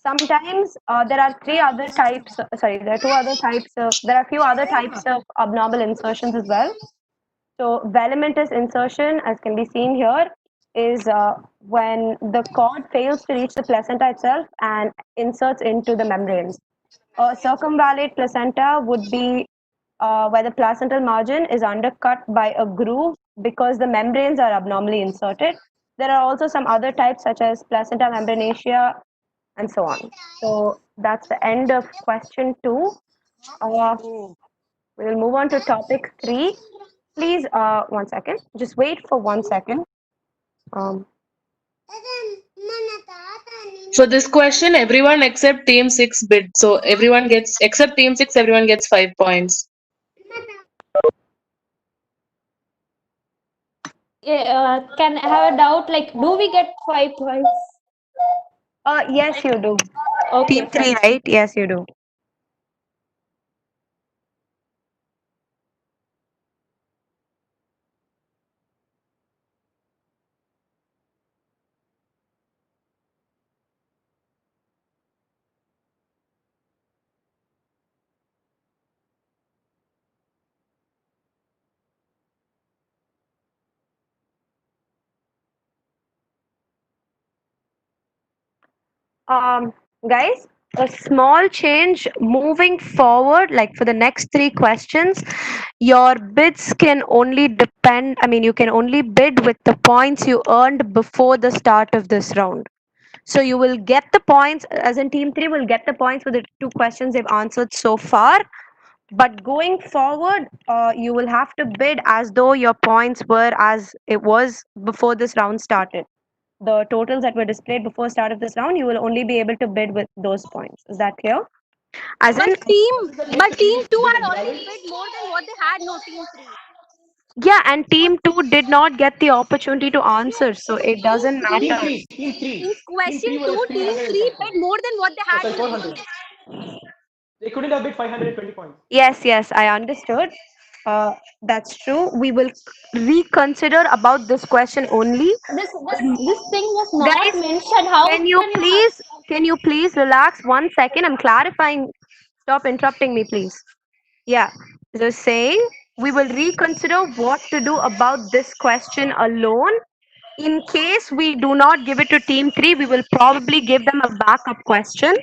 Sometimes there are three other types. Sorry, there are two other types of. There are a few other types of abnormal insertions as well. So velamentous insertion, as can be seen here, is when the cord fails to reach the placenta itself and inserts into the membranes. A circumvallate placenta would be where the placental margin is undercut by a groove because the membranes are abnormally inserted. There are also some other types such as placenta membranacea and so on. So that's the end of question 2. We will move on to topic 3. Please, 1 second. Just wait for 1 second. For this question, everyone except team 6 bid. So everyone gets, except team 6, everyone gets 5 points. Yeah, can I have a doubt? Like, do we get 5 points? Yes, you do. Okay, Team 3, right? Yes, you do. Guys, a small change moving forward, like for the next 3 questions, your bids can only depend, you can only bid with the points you earned before the start of this round. So you will get the points, as in team 3 will get the points for the 2 questions they've answered so far. But going forward, you will have to bid as though your points were as it was before this round started. The totals that were displayed before start of this round, you will only be able to bid with those points. Is that clear? As in, But team 2 had already bid more than what they had. No, team 3. yeah, and team 2 did not get the opportunity to answer, so it doesn't matter. In question 2, team 3 bid more than what they had. That's 400. They couldn't have bid 520 points. Yes, I understood. That's true. We will reconsider about this question only. This thing was not Guys, mentioned. How can you please relax 1 second? I'm clarifying. Stop interrupting me, please. Yeah. Just saying, we will reconsider what to do about this question alone. In case we do not give it to team 3, we will probably give them a backup question.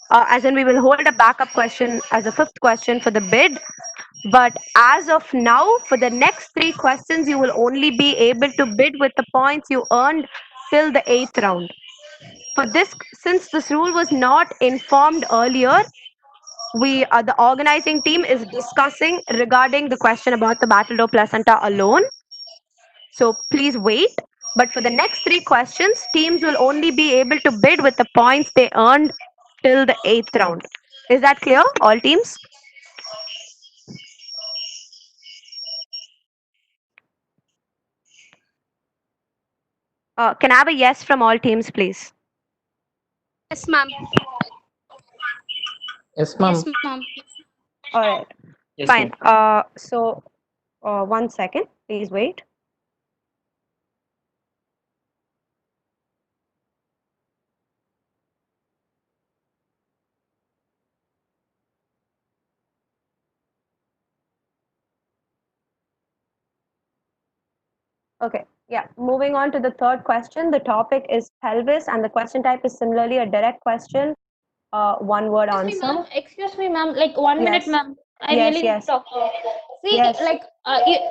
As in, we will hold a backup question as a 5th question for the bid. But as of now, for the next 3 questions, you will only be able to bid with the points you earned till the 8th round. For this, since this rule was not informed earlier, the organizing team is discussing regarding the question about the Battledore placenta alone. So please wait. But for the next 3 questions, teams will only be able to bid with the points they earned till the 8th round. Is that clear, all teams? Can I have a yes from all teams, please? Yes, ma'am. Yes, ma'am. Yes, ma'am. All right. Yes, Fine. ma'am. 1 second. Please wait. Okay. Yeah. Moving on to the 3rd question. The topic is pelvis, and the question type is similarly a direct question. 1-word answer. Excuse me, ma'am. Like 1 minute, Yes. ma'am. I Yes, really yes. need to talk. See, Yes. like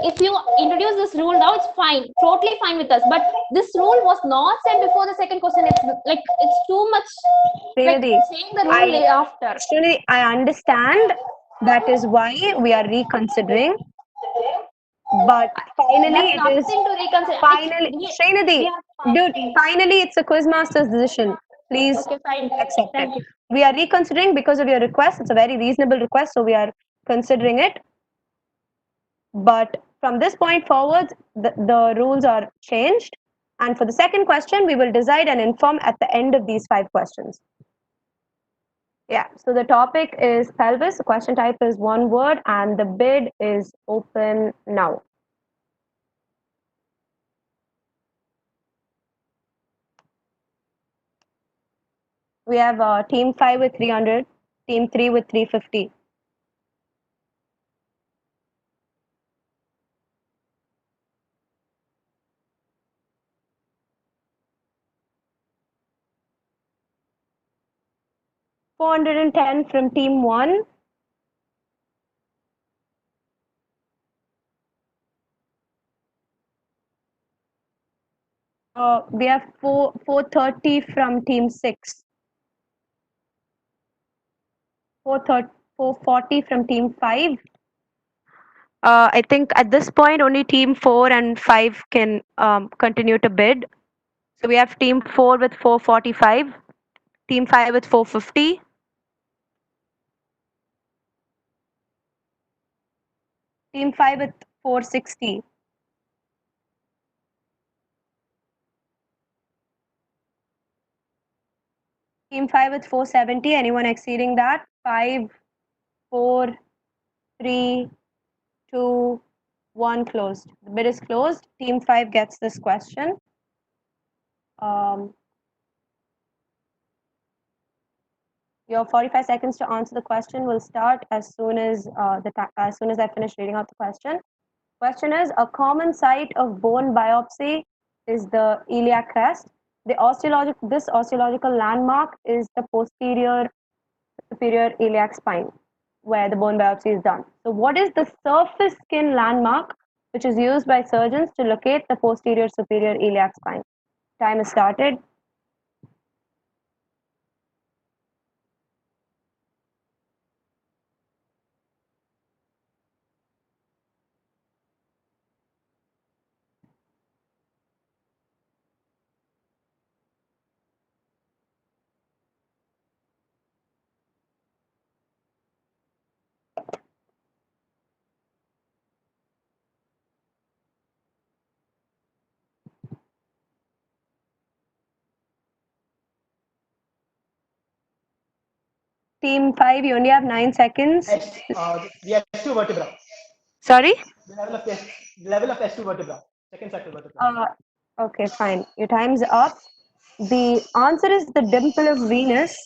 if you introduce this rule now, it's fine, totally fine with us. But this rule was not said before the second question. It's like it's too much. Like Srinidhi, saying the rule after. Srinidhi, I understand. That is why we are reconsidering. But finally, That's it is nothing to reconsider. finally Srinidhi, we are dude. Finally, it's a quizmaster's decision. Please Okay, fine. accept Thank it. you. We are reconsidering because of your request. It's a very reasonable request, so we are considering it. But from this point forward, the rules are changed. And for the second question, we will decide and inform at the end of these 5 questions. Yeah, so the topic is pelvis. The question type is 1 word, and the bid is open now. We have team 5 with 300, team 3 with 350. $410 from team 1. We have 430 from team 6. 440 from team 5. I think at this point only team 4 and 5 can continue to bid. So we have team 4 with 445, team 5 with 450. Team 5 with 460. Team 5 with 470. Anyone exceeding that? 5, 4, 3, 2, 1 closed. The bid is closed. Team 5 gets this question. Your 45 seconds to answer the question will start as soon as I finish reading out the question. Question is, a common site of bone biopsy is the iliac crest. This osteological landmark is the posterior superior iliac spine, where the bone biopsy is done. So what is the surface skin landmark which is used by surgeons to locate the posterior superior iliac spine? Time is started. Team 5, you only have 9 seconds. We have 2 vertebrae. Sorry? The level of S2 vertebra, second sacral vertebra. Okay, fine. Your time's up. The answer is the dimple of Venus,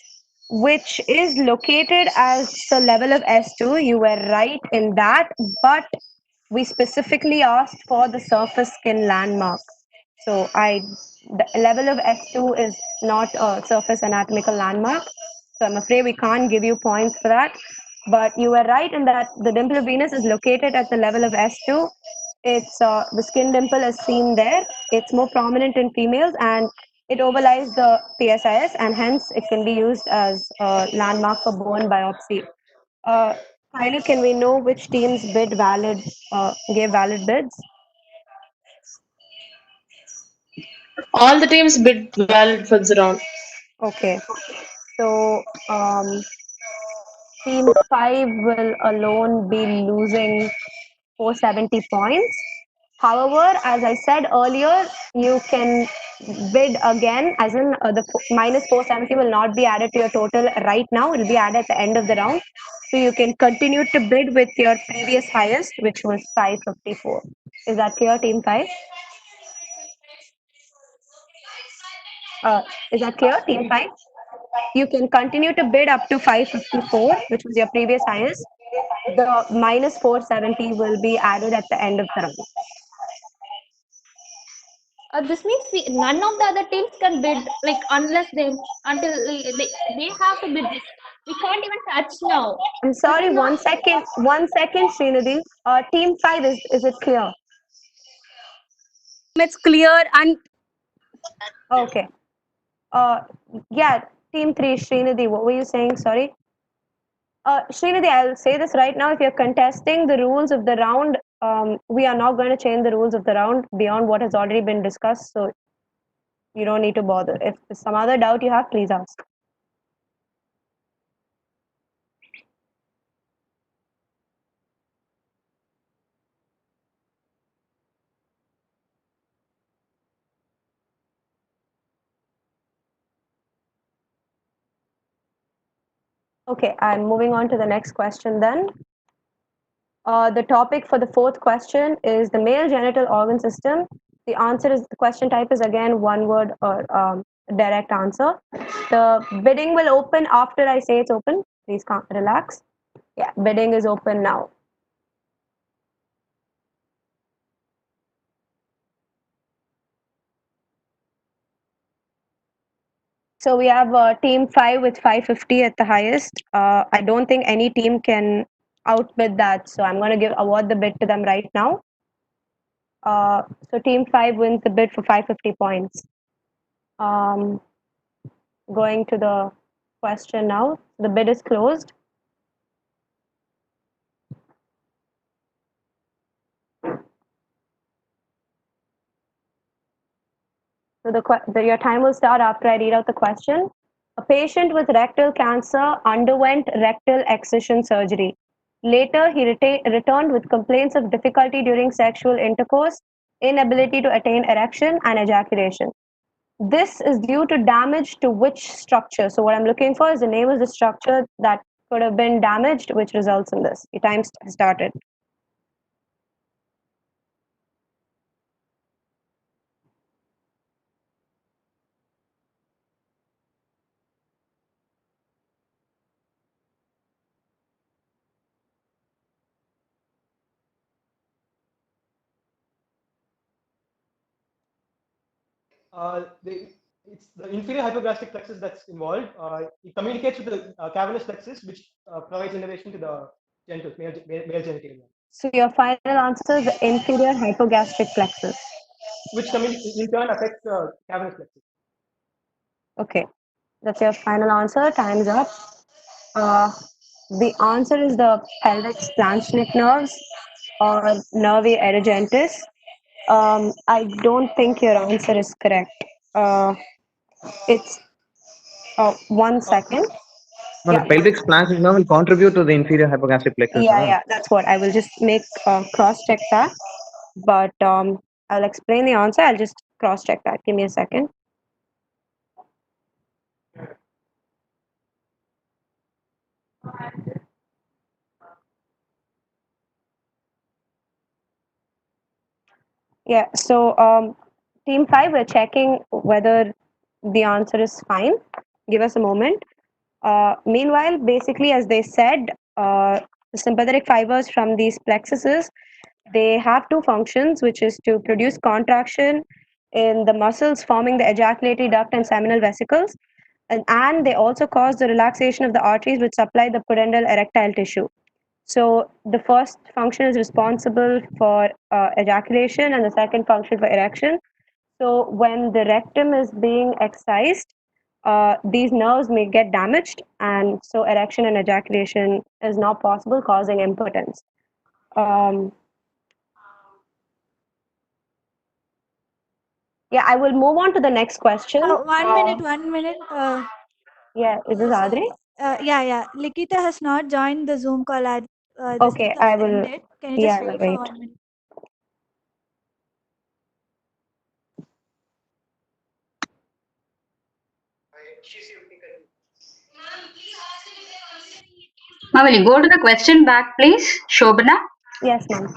which is located as the level of S2. You were right in that, but we specifically asked for the surface skin landmark. So the level of S2 is not a surface anatomical landmark. So I'm afraid we can't give you points for that. But you were right in that the dimple of Venus is located at the level of S2. It's the skin dimple is seen there. It's more prominent in females and it overlies the PSIS and hence it can be used as a landmark for bone biopsy. Kylie, can we know which teams gave valid bids? All the teams bid valid for this round. Okay. So team 5 will alone be losing 470 points. However, as I said earlier, you can bid again, as in the minus 470 will not be added to your total right now, it will be added at the end of the round. So you can continue to bid with your previous highest, which was 554. Is that clear, team 5? Is that clear, team 5? You can continue to bid up to 554, which was your previous highest. The minus 470 will be added at the end of the round. This means none of the other teams can bid, like until they have to bid. We can't even touch now. I'm sorry, 1 second, Srinidhi. Team 5, is it clear? It's clear and okay. Yeah, team 3, Srinidhi, what were you saying? Sorry. Srinidhi, I'll say this right now. If you're contesting the rules of the round, we are not going to change the rules of the round beyond what has already been discussed. So you don't need to bother. If there's some other doubt you have, please ask. Okay, I'm moving on to the next question then. The topic for the fourth question is the male genital organ system. The answer is, the question type is again one word or direct answer. The bidding will open after I say it's open. Please relax. Yeah, bidding is open now. So we have team 5 with 550 at the highest. I don't think any team can outbid that. So I'm going to award the bid to them right now. So team 5 wins the bid for 550 points. Going to the question now. The bid is closed. So your time will start after I read out the question. A patient with rectal cancer underwent rectal excision surgery. Later, he returned with complaints of difficulty during sexual intercourse, inability to attain erection, and ejaculation. This is due to damage to which structure? So what I'm looking for is the name of the structure that could have been damaged, which results in this. Your time started. It's the inferior hypogastric plexus that's involved. It communicates with the cavernous plexus, which provides innervation to the genitals, male genitalia. So your final answer is the inferior hypogastric plexus. Which in turn affects the cavernous plexus. Okay, that's your final answer. Time's up. The answer is the pelvic splanchnic nerves or nervi erogentis. I don't think your answer is correct. It's 1 second. No, the pelvic splanchnic nerve will contribute to the inferior hypogastric plexus. Yeah, that's what. I will just make cross check that. But I'll explain the answer. I'll just cross check that. Give me a second. Yeah, so team 5, we're checking whether the answer is fine. Give us a moment. Meanwhile, basically, as they said, the sympathetic fibers from these plexuses, they have two functions, which is to produce contraction in the muscles forming the ejaculatory duct and seminal vesicles, and they also cause the relaxation of the arteries which supply the pudendal erectile tissue. So the first function is responsible for ejaculation and the second function for erection. So when the rectum is being excised, these nerves may get damaged, and so erection and ejaculation is not possible, causing impotence. Yeah, I will move on to the next question. 1 minute, 1 minute. Yeah, is this Adri? Yeah. Likita has not joined the Zoom call. Okay, I will. Ended. Can you just Yeah, I will wait for wait. 1 minute? Now, will you go to the question back, please, Shobana? Yes, ma'am.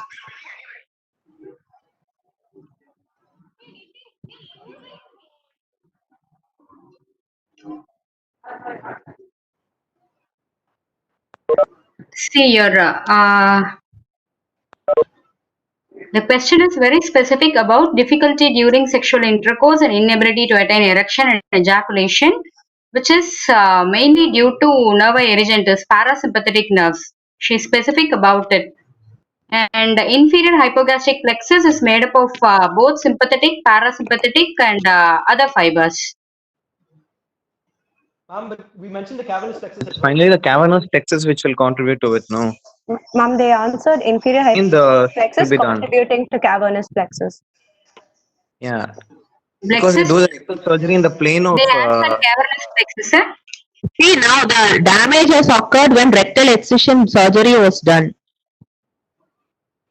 See, the question is very specific about difficulty during sexual intercourse and inability to attain erection and ejaculation, which is mainly due to nerva erigentis, parasympathetic nerves. She's specific about it. And the inferior hypogastric plexus is made up of both sympathetic, parasympathetic, and other fibers. But we mentioned the cavernous plexus as well. Finally, the cavernous plexus which will contribute to it, no? Ma'am, they answered inferior In the plexus will be done. contributing to cavernous plexus. Yeah. Because they do the rectal surgery in the plane of. They answered cavernous plexus, sir. See, now the damage has occurred when rectal excision surgery was done.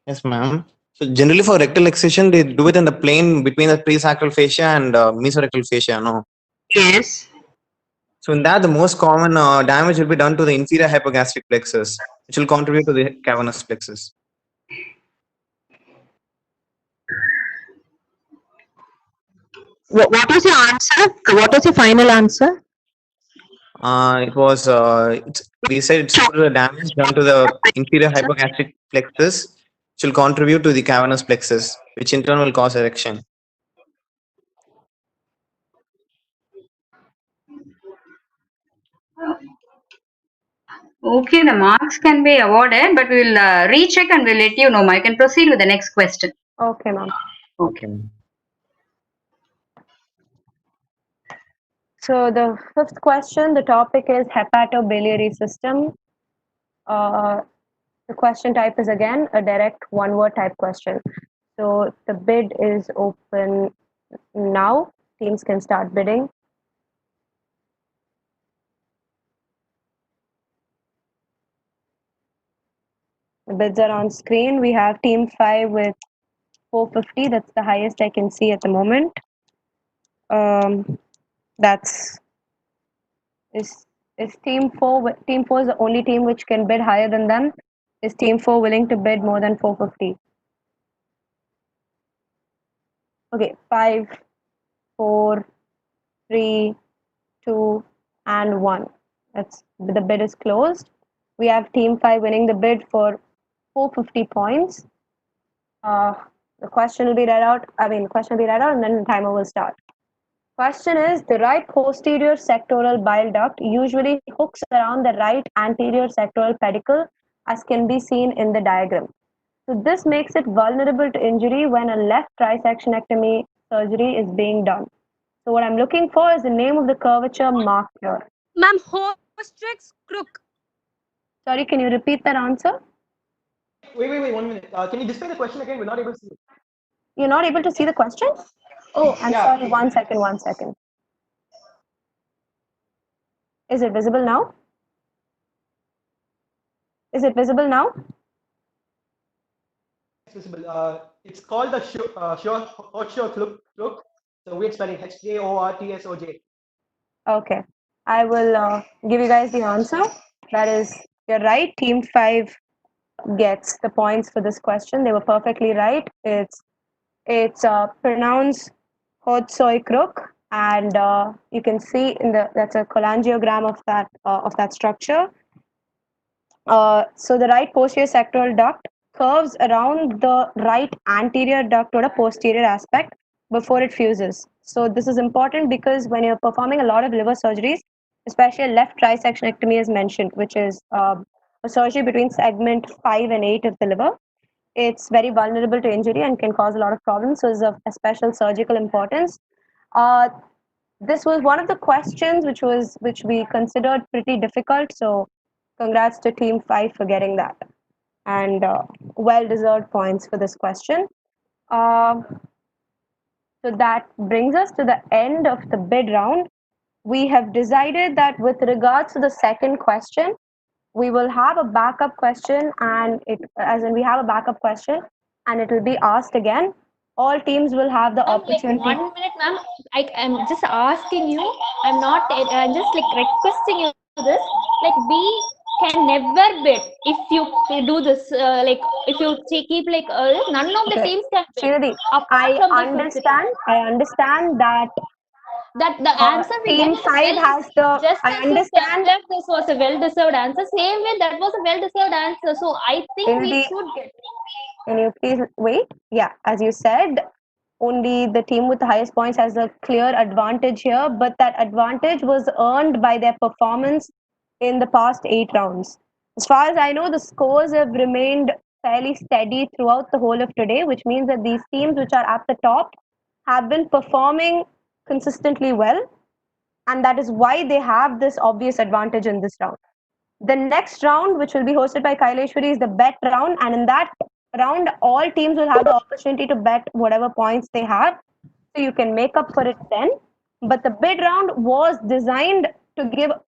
Yes, ma'am. So generally for rectal excision, they do it in the plane between the presacral fascia and mesorectal fascia, no? Yes. So in that, the most common damage will be done to the inferior hypogastric plexus, which will contribute to the cavernous plexus. What was your answer? What was your final answer? It was, we said it's due to the damage done to the inferior hypogastric plexus, which will contribute to the cavernous plexus, which in turn will cause erection. Okay, the marks can be awarded, but we'll recheck and we'll let you know. I can proceed with the next question. Okay, ma'am. Okay. So the fifth question, the topic is hepatobiliary system. The question type is again a direct one-word type question. So the bid is open now. Teams can start bidding. The bids are on screen. We have team 5 with 450. That's the highest I can see at the moment. That's is team 4. Team 4 is the only team which can bid higher than them. Is team 4 willing to bid more than 450? Okay, 5, 4, 3, 2, and 1. That's the bid is closed. We have team 5 winning the bid for 450 points. The question will be read out. The question will be read out, and then the timer will start. Question is, the right posterior sectoral bile duct usually hooks around the right anterior sectoral pedicle, as can be seen in the diagram. So this makes it vulnerable to injury when a left trisectionectomy surgery is being done. So what I'm looking for is the name of the curvature marked here. Ma'am, Hostrix crook. Sorry, can you repeat that answer? Wait, 1 minute. Can you display the question again? We're not able to see it. You're not able to see the question? Oh, I'm sorry. 1 second, 1 second. Is it visible now? Is it visible now? It's visible. It's called the Horseshoe crook. So we're spelling HJORTSOJ. Okay. I will give you guys the answer. That is, you're right. Team 5 gets the points for this question. They were perfectly right. It's It's pronounced Hotsoikruk, and you can see in that's a cholangiogram of that structure. So the right posterior sectoral duct curves around the right anterior duct or a posterior aspect before it fuses. So this is important because when you're performing a lot of liver surgeries, especially a left trisectionectomy is mentioned, which is a surgery between segment 5 and 8 of the liver. It's very vulnerable to injury and can cause a lot of problems, so it's of a special surgical importance. This was one of the questions which we considered pretty difficult, so congrats to team 5 for getting that, and well deserved points for this question. So that brings us to the end of the bid round. We have decided that with regards to the second question, we will have a backup question, and we have a backup question and it will be asked again. All teams will have the opportunity. Like 1 minute, ma'am. I'm just asking you. I'm just like requesting you this. Like we can never bid if you do this. Like if you keep like none of the teams can bid. Srinidhi, I understand that the answer we team get 5 has the. just I as you understand. said that this was a well-deserved answer. Same way that was a well-deserved answer. So I think we Srinidhi, should get. Can you please wait? Yeah, as you said, only the team with the highest points has a clear advantage here, but that advantage was earned by their performance in the past 8 rounds. As far as I know, the scores have remained fairly steady throughout the whole of today, which means that these teams which are at the top have been performing consistently well, and that is why they have this obvious advantage in this round. The next round, which will be hosted by Kaileshwari, is the bet round, and in that round, all teams will have the opportunity to bet whatever points they have, so you can make up for it then. But the bid round was designed to help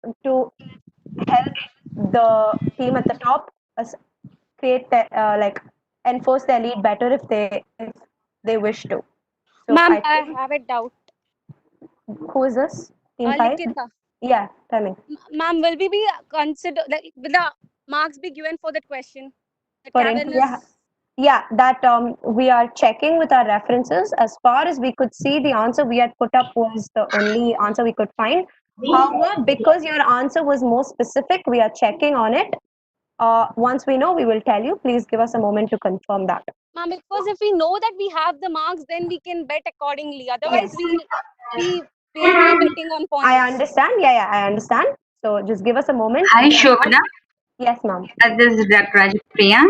the team at the top create enforce their lead better if they wish to. So Ma'am, I have a doubt. Who is this? Team 5? Likita. Yeah, tell me. Ma'am, will we be consider will the marks be given for that question? The For cavernous. Yeah, that we are checking with our references. As far as we could see, the answer we had put up was the only answer we could find. However, because your answer was more specific, we are checking on it. Once we know, we will tell you. Please give us a moment to confirm that. Ma'am, because if we know that we have the marks, then we can bet accordingly. Otherwise, we'll be basically betting on points. I understand. Yeah, I understand. So just give us a moment. Hi, Shobana. Yes, ma'am. This is Dr. Rajpriya.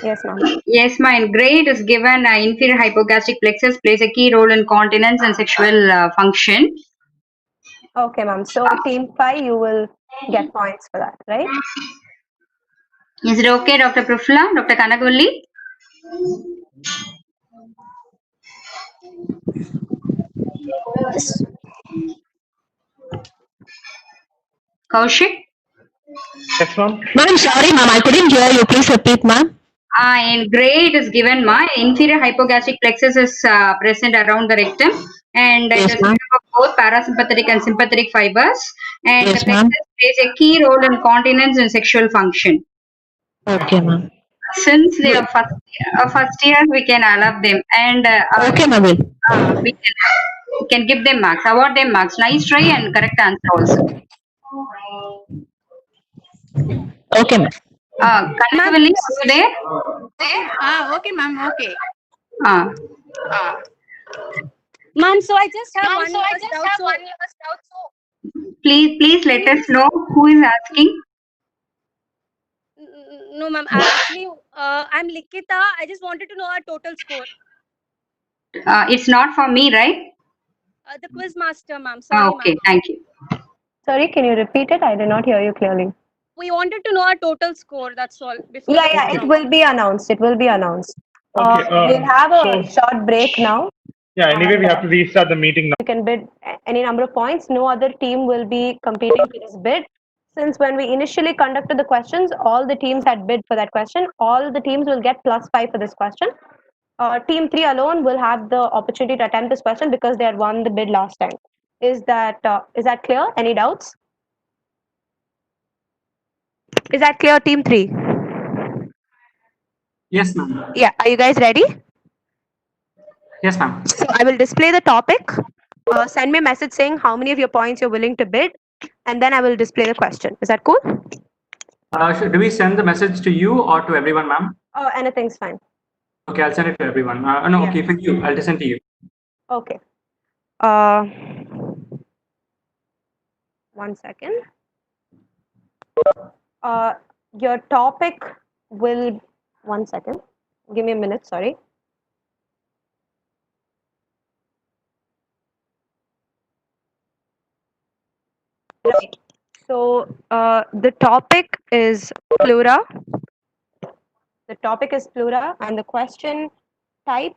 Yes, ma'am. Yes, my grade is given inferior hypogastric plexus plays a key role in continence and sexual function. Okay, ma'am. So team 5, you will get points for that, right? Is it okay, Dr. Prafula, Dr. Kanagulli? Kaushik? Yes, ma'am. Ma'am, sorry, ma'am. I couldn't hear you. Please repeat, ma'am. In grade is given, inferior hypogastric plexus is present around the rectum, and it is made up of both parasympathetic and sympathetic fibers, and the plexus plays a key role in continence and sexual function. Okay, ma'am. Since they are first year, we can allow them, and okay, ma'am. We can give them marks, award them marks. Nice try and correct answer also. Okay, ma'am. Kanagulli, are you there? Okay, ma'am. Okay. Ma'am, so I just have one last doubt. So please let us know who is asking. No, ma'am. Actually, I'm Likita. I just wanted to know our total score. It's not for me, right? The quiz master, ma'am. Sorry, okay, ma'am. thank you. Sorry, can you repeat it? I did not hear you clearly. We wanted to know our total score. That's all. Before Yeah, it will be announced. It will be announced. Okay, we'll have a short break now. Yeah, anyway, we have to restart the meeting now. You can bid any number of points. No other team will be competing for this bid. Since when we initially conducted the questions, all the teams had bid for that question. All the teams will get +5 for this question. Team 3 alone will have the opportunity to attempt this question because they had won the bid last time. Is that clear? Any doubts? Is that clear, team 3? Yes, ma'am. Yeah. Are you guys ready? Yes, ma'am. So I will display the topic. Send me a message saying how many of your points you're willing to bid, and then I will display the question. Is that cool? Do we send the message to you or to everyone, ma'am? Anything's fine. Okay, I'll send it to everyone. No, Yeah. okay, for you. I'll just send to you. Okay. 1 second. Your topic will. 1 second. Give me a minute. Sorry. Right. So the topic is pleura. The topic is pleura, and the question type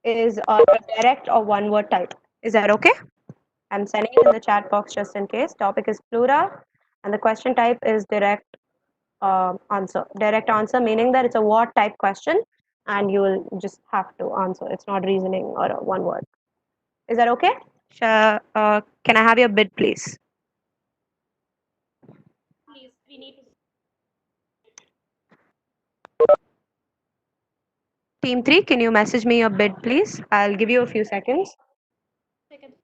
is a direct or one-word type. Is that okay? I'm sending it in the chat box just in case. Topic is pleura, and the question type is direct answer. Direct answer meaning that it's a what type question, and you will just have to answer. It's not reasoning or a one word. Is that okay? Can I have your bid, please? Please, we need to. Team 3, can you message me your bid, please? I'll give you a few seconds. Second.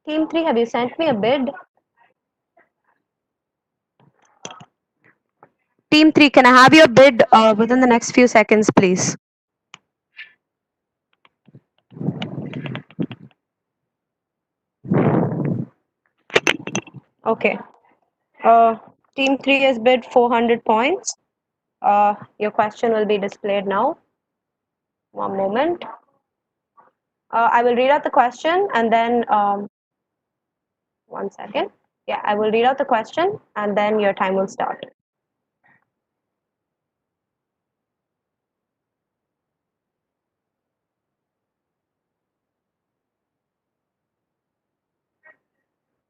Team 3, have you sent me a bid? Team 3, can I have your bid within the next few seconds, please? Okay. Team 3 has bid 400 points. Your question will be displayed now. One moment. I will read out the question and then 1 second. Yeah, I will read out the question and then your time will start.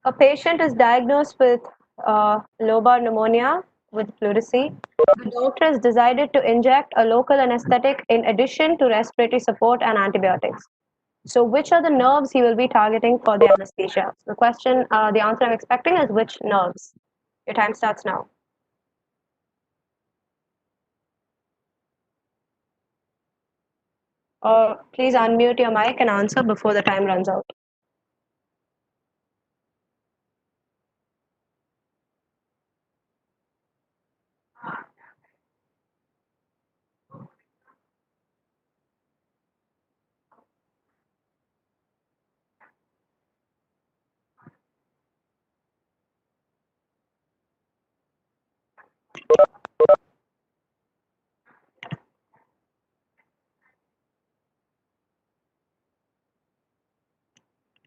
A patient is diagnosed with lobar pneumonia with pleurisy. The doctor has decided to inject a local anesthetic in addition to respiratory support and antibiotics. So which are the nerves he will be targeting for the anesthesia? The question, the answer I'm expecting is which nerves? Your time starts now. Please unmute your mic and answer before the time runs out.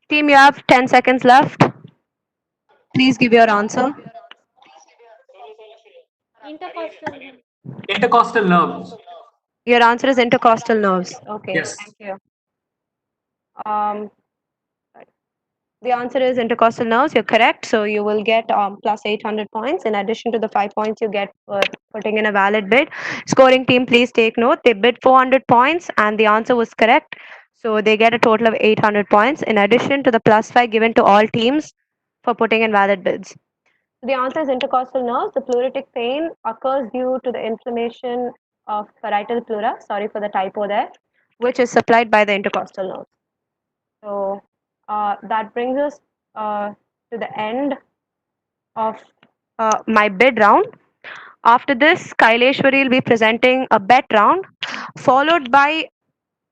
Team, you have 10 seconds left. Please give your answer. Intercostal. Intercostal nerves. Your answer is intercostal nerves. Okay, Yes. thank you. The answer is intercostal nerves. You're correct. So you will get plus 800 points in addition to the 5 points you get for putting in a valid bid. Scoring team, please take note. They bid 400 points and the answer was correct. So they get a total of 800 points in addition to the plus 5 given to all teams for putting in valid bids. The answer is intercostal nerves. The pleuritic pain occurs due to the inflammation of parietal pleura. Sorry for the typo there, which is supplied by the intercostal nerve. So that brings us to the end of my bid round. After this, Kaileshwari will be presenting a bet round, followed by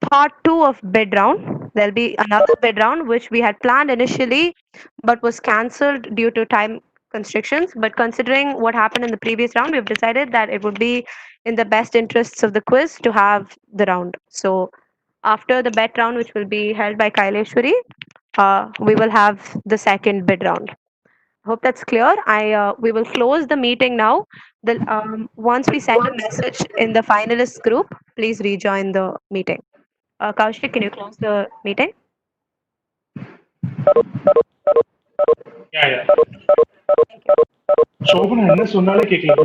part 2 of bid round. There'll be another bid round which we had planned initially but was cancelled due to time constrictions. But considering what happened in the previous round, we've decided that it would be in the best interests of the quiz to have the round. So after the bet round, which will be held by Kaileshwari, we will have the second bid round. Hope that's clear. We will close the meeting now. Once we send a message in the finalist group, please rejoin the meeting. Kaushik, can you close the meeting? Yeah. Thank you. Shobana என்ன சொன்னாலே கேட்கல.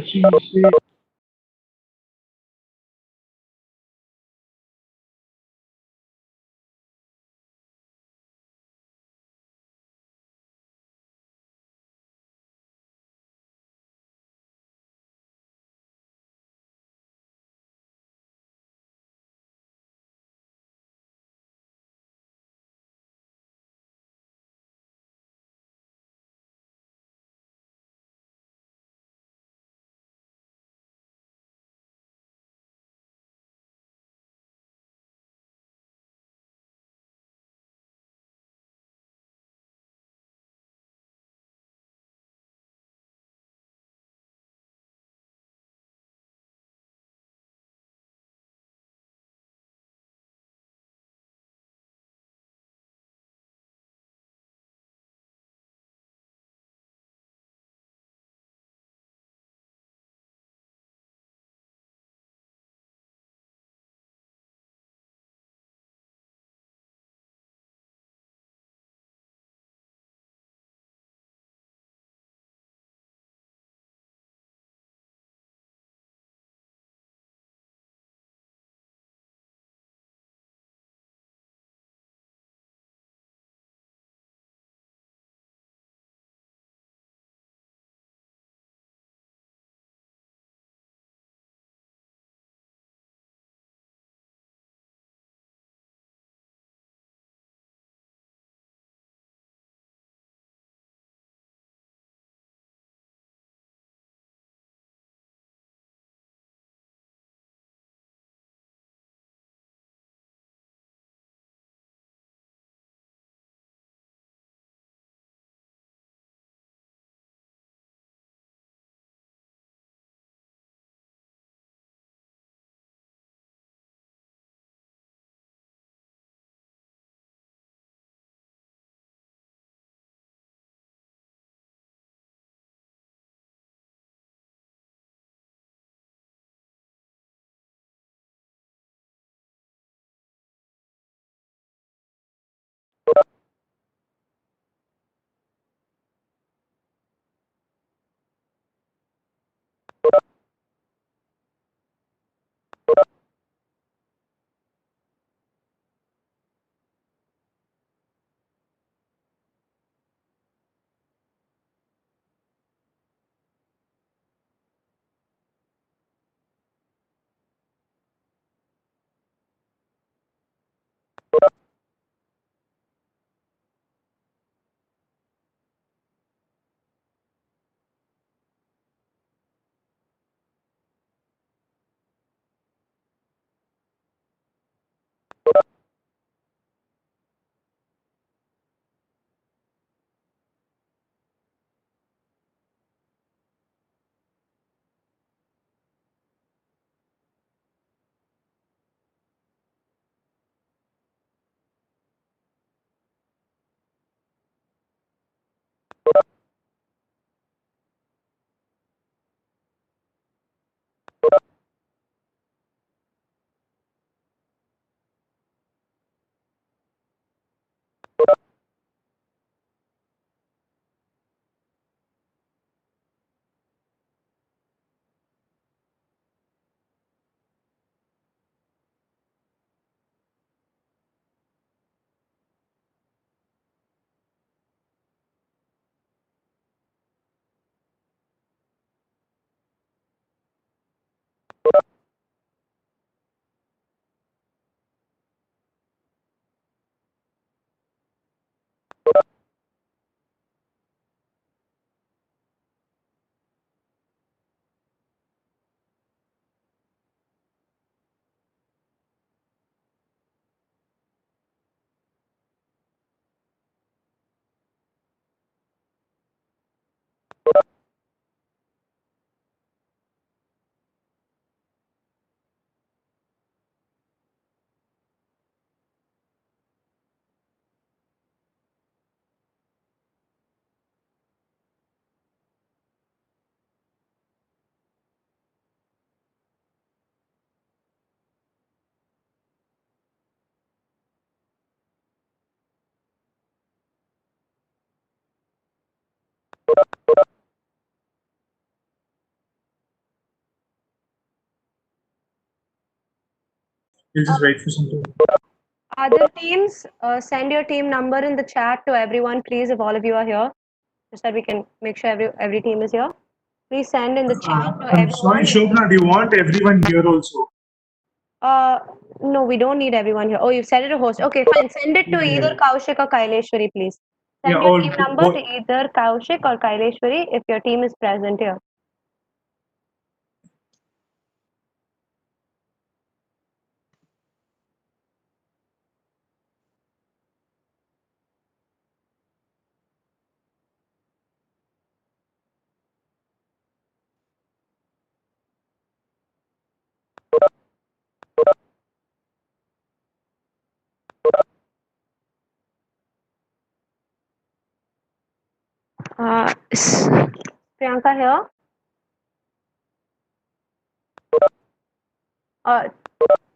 We'll just wait for some time. Other teams, send your team number in the chat to everyone, please, if all of you are here, just that we can make sure every team is here. Please send in the chat to I'm sorry, everyone. Shobna, do you want everyone here also? No, we don't need everyone here. Oh, you've set it to host. Okay, fine. Send it to either Kaushik or Kaileshwari, please. Send your team number to either Kaushik or Kaileshwari if your team is present here. Is Priyanka here?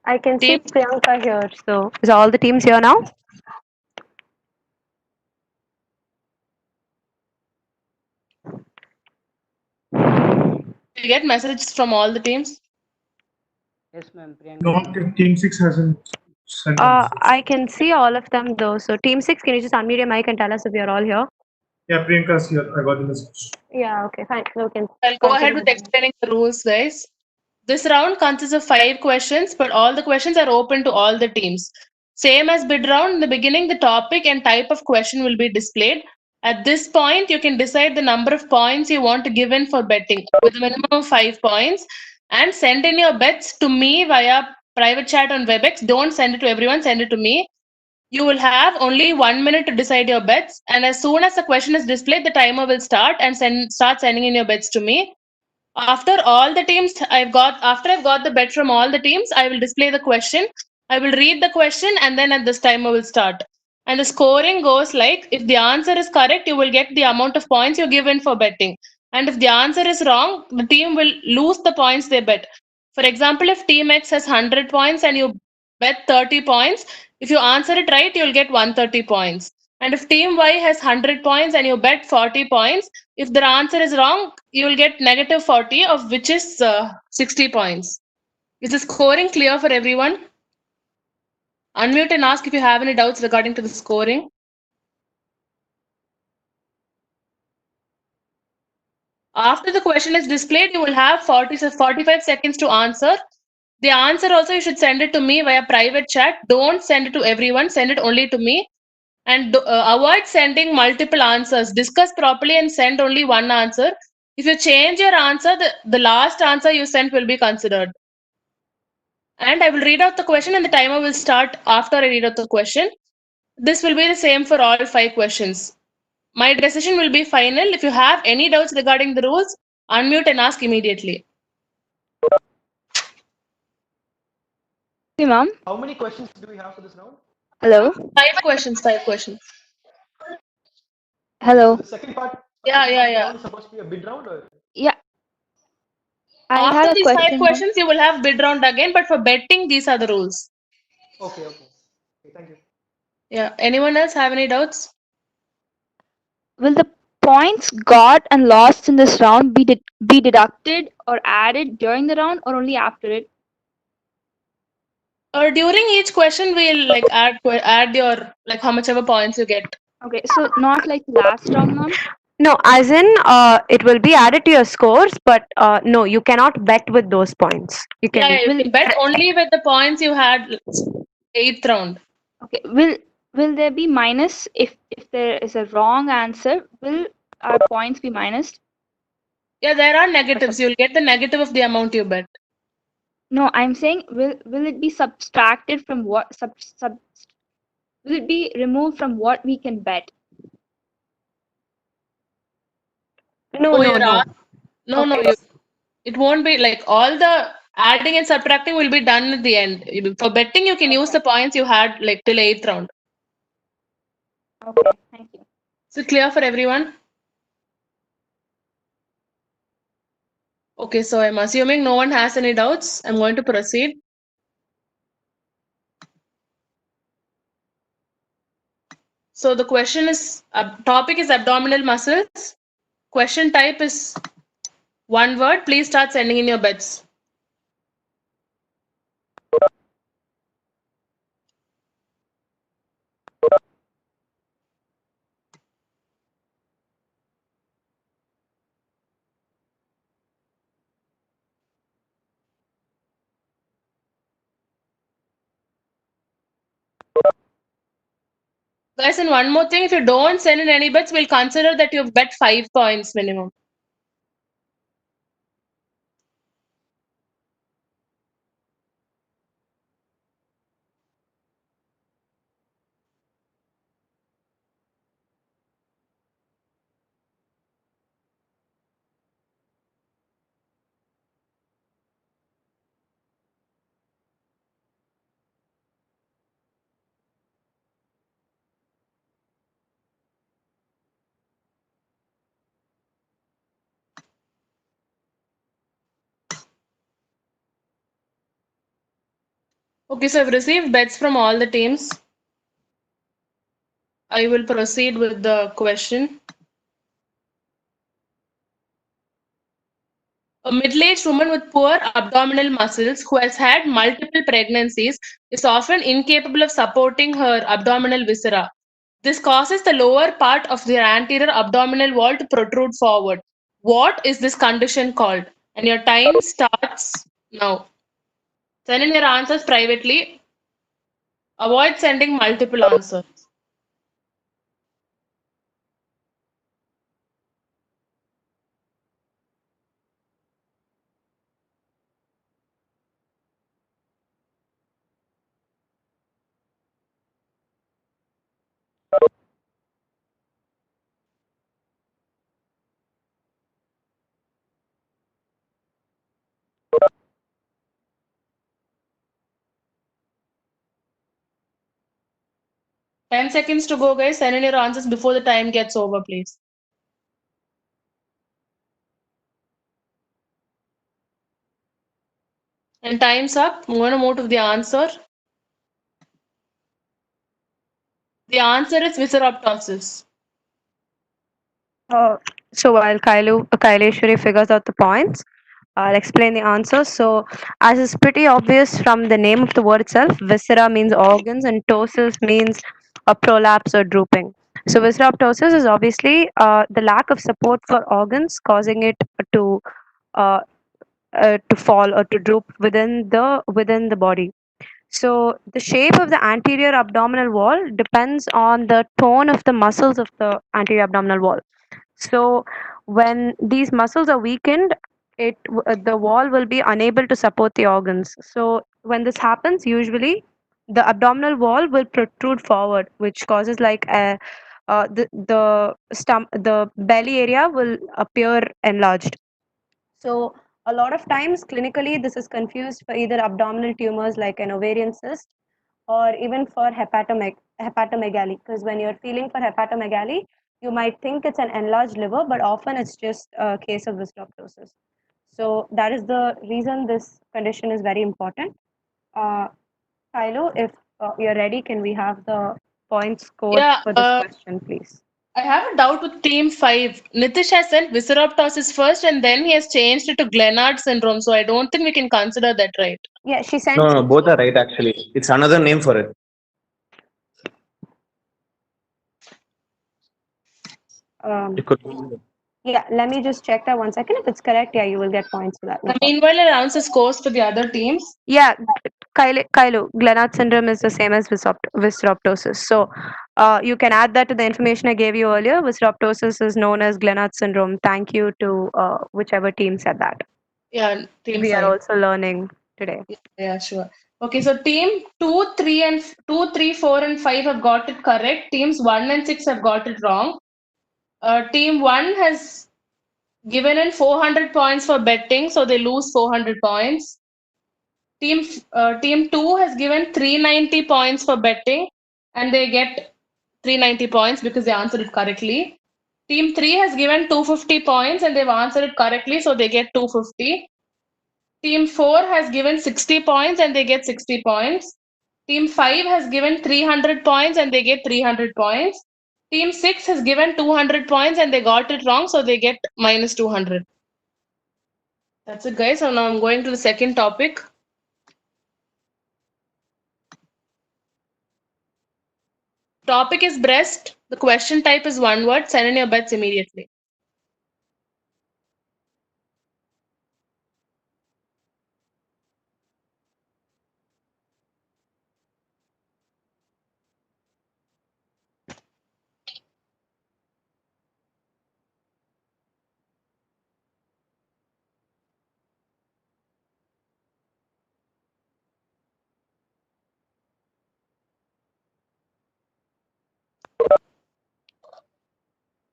I can see Priyanka here. So, is all the teams here now? You get messages from all the teams? Yes, ma'am. No, Team 6 hasn't sent I can see all of them though. So, team 6, can you just unmute your mic and tell us if you're all here? Yeah, Priyanka's here. I got the message. Yeah, okay, fine. We can I'll go ahead with explaining the rules, guys. This round consists of 5 questions, but all the questions are open to all the teams. Same as bid round, in the beginning, the topic and type of question will be displayed. At this point, you can decide the number of points you want to give in for betting with a minimum of 5 points and send in your bets to me via private chat on WebEx. Don't send it to everyone, send it to me. You will have only 1 minute to decide your bets, and as soon as the question is displayed, the timer will start and start sending in your bets to me. After all the teams after I've got the bet from all the teams, I will display the question. I will read the question, and then at this timer will start. And the scoring goes like, if the answer is correct, you will get the amount of points you give in for betting. And if the answer is wrong, the team will lose the points they bet. For example, if team X has 100 points and you bet 30 points, if you answer it right, you'll get 130 points. And if team Y has 100 points and you bet 40 points, if the answer is wrong, you will get negative 40, of which is 60 points. Is the scoring clear for everyone? Unmute and ask if you have any doubts regarding to the scoring. After the question is displayed, you will have 45 seconds to answer. The answer also, you should send it to me via private chat. Don't send it to everyone, send it only to me. And avoid sending multiple answers. Discuss properly and send only one answer. If you change your answer, the last answer you sent will be considered. And I will read out the question and the timer will start after I read out the question. This will be the same for all 5 questions. My decision will be final. If you have any doubts regarding the rules, unmute and ask immediately. Hey, ma'am. How many questions do we have for this round? Hello. 5 questions. Hello. So the second part. Yeah. Round is supposed to be a bid round, or? Yeah. I After have a these question. 5 questions, you will have bid round again, but for betting, these are the rules. Okay, thank you. Yeah. Anyone else have any doubts? Will the points got and lost in this round be deducted or added during the round or only after it? During each question, we'll like add your like how much ever points you get. Okay, so not like last round, ma'am? No, as in it will be added to your scores, but no, you cannot bet with those points. You can. Yeah, you can bet only with the points you had 8th round. Okay, will there be minus if there is a wrong answer? Will our points be minus? Yeah, there are negatives. You'll get the negative of the amount you bet. No, I'm saying will it be subtracted from what will it be removed from what we can bet? No. It won't be like all the adding and subtracting will be done at the end. For betting, you can use the points you had like till 8th round. Okay, thank you. Is it clear for everyone? Okay, so I'm assuming no one has any doubts. I'm going to proceed. So the question is, topic is abdominal muscles. Question type is one word. Please start sending in your bets. Guys, and one more thing, if you don't send in any bets, we'll consider that you've bet 5 points minimum. Okay, so I've received bets from all the teams. I will proceed with the question. A middle-aged woman with poor abdominal muscles who has had multiple pregnancies is often incapable of supporting her abdominal viscera. This causes the lower part of their anterior abdominal wall to protrude forward. What is this condition called? And your time starts now. Send in your answers privately. Avoid sending multiple answers. Ten seconds to go, guys. Send in your answers before the time gets over, please. And time's up. I'm going to move to the answer. The answer is visceroptosis. So while Kaileshwari figures out the points, I'll explain the answer. So, as is pretty obvious from the name of the word itself, viscera means organs and ptosis means a prolapse or drooping. So, visceroptosis is obviously the lack of support for organs, causing it to uh, to fall or to droop within the body. So, the shape of the anterior abdominal wall depends on the tone of the muscles of the anterior abdominal wall. So when these muscles are weakened, the wall will be unable to support the organs. So when this happens, usually the abdominal wall will protrude forward, which causes like the belly area will appear enlarged. So a lot of times clinically this is confused for either abdominal tumors like an ovarian cyst or even for hepatomegaly, because when you're feeling for hepatomegaly, you might think it's an enlarged liver, but often it's just a case of visceroptosis. So that is the reason this condition is very important. Kylo, if you're ready, can we have the points scored for this question, please? I have a doubt with team 5. Nitish has sent visceroptosis first and then he has changed it to Glenard syndrome. So I don't think we can consider that, right? Yeah, she sent. No, both are right actually. It's another name for it. It could be. Yeah, let me just check that 1 second. If it's correct, yeah, you will get points for that. No problem. Meanwhile, I'll answer scores for the other teams. Yeah, Kylo, Glenard syndrome is the same as visceroptosis. So you can add that to the information I gave you earlier. Visceroptosis is known as Glenard syndrome. Thank you to whichever team said that. Yeah, team We 5. are also learning today. Yeah, sure. Okay, so team 2, 3, 4, and 5 have got it correct. Teams 1 and 6 have got it wrong. Team 1 has given in 400 points for betting, so they lose 400 points. Team 2 has given 390 points for betting, and they get 390 points because they answered it correctly. Team 3 has given 250 points, and they've answered it correctly, so they get 250. Team 4 has given 60 points and they get 60 points. Team 5 has given 300 points and they get 300 points. Team 6 has given 200 points and they got it wrong, so they get minus 200. That's it, guys. So now I'm going to the second topic. Topic is breast. The question type is one word. Send in your bets immediately.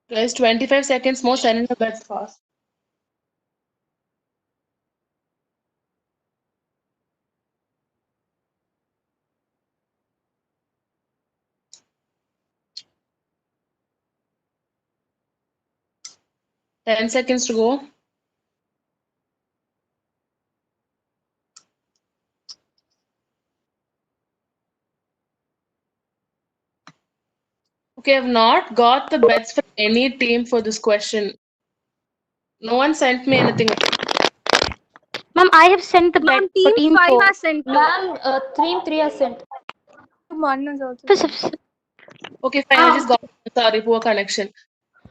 Guys, 25 seconds more, send in the bets fast. Ten seconds to go. Okay, I've not got the bets for any team for this question. No one sent me anything. Ma'am, I have sent the bet for Team team 5 4. has sent. Ma'am, team 3 has sent. One is also. Okay, fine. I just got it. Sorry, poor connection.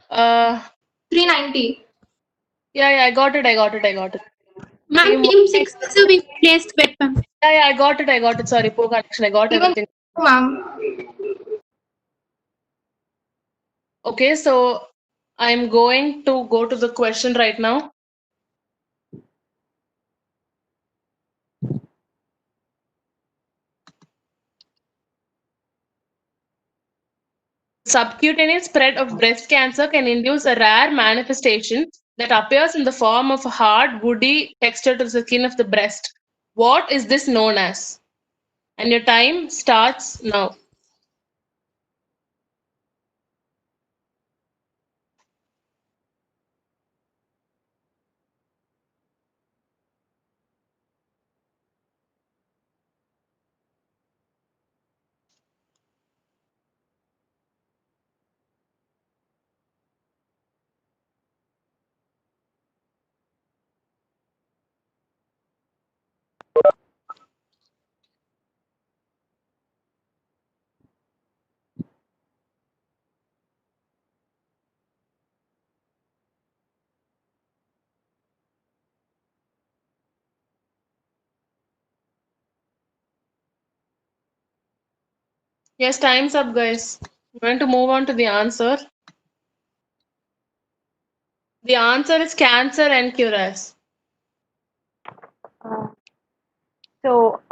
390. Yeah, I got it. Ma'am, team 6 also we placed bet, ma'am. Yeah, I got it. Sorry, poor connection. I got everything. Ma'am. Okay, so I'm going to go to the question right now. Subcutaneous spread of breast cancer can induce a rare manifestation that appears in the form of a hard, woody texture to the skin of the breast. What is this known as? And your time starts now. Yes, time's up, guys. We're going to move on to the answer. The answer is cancer and cuirass. So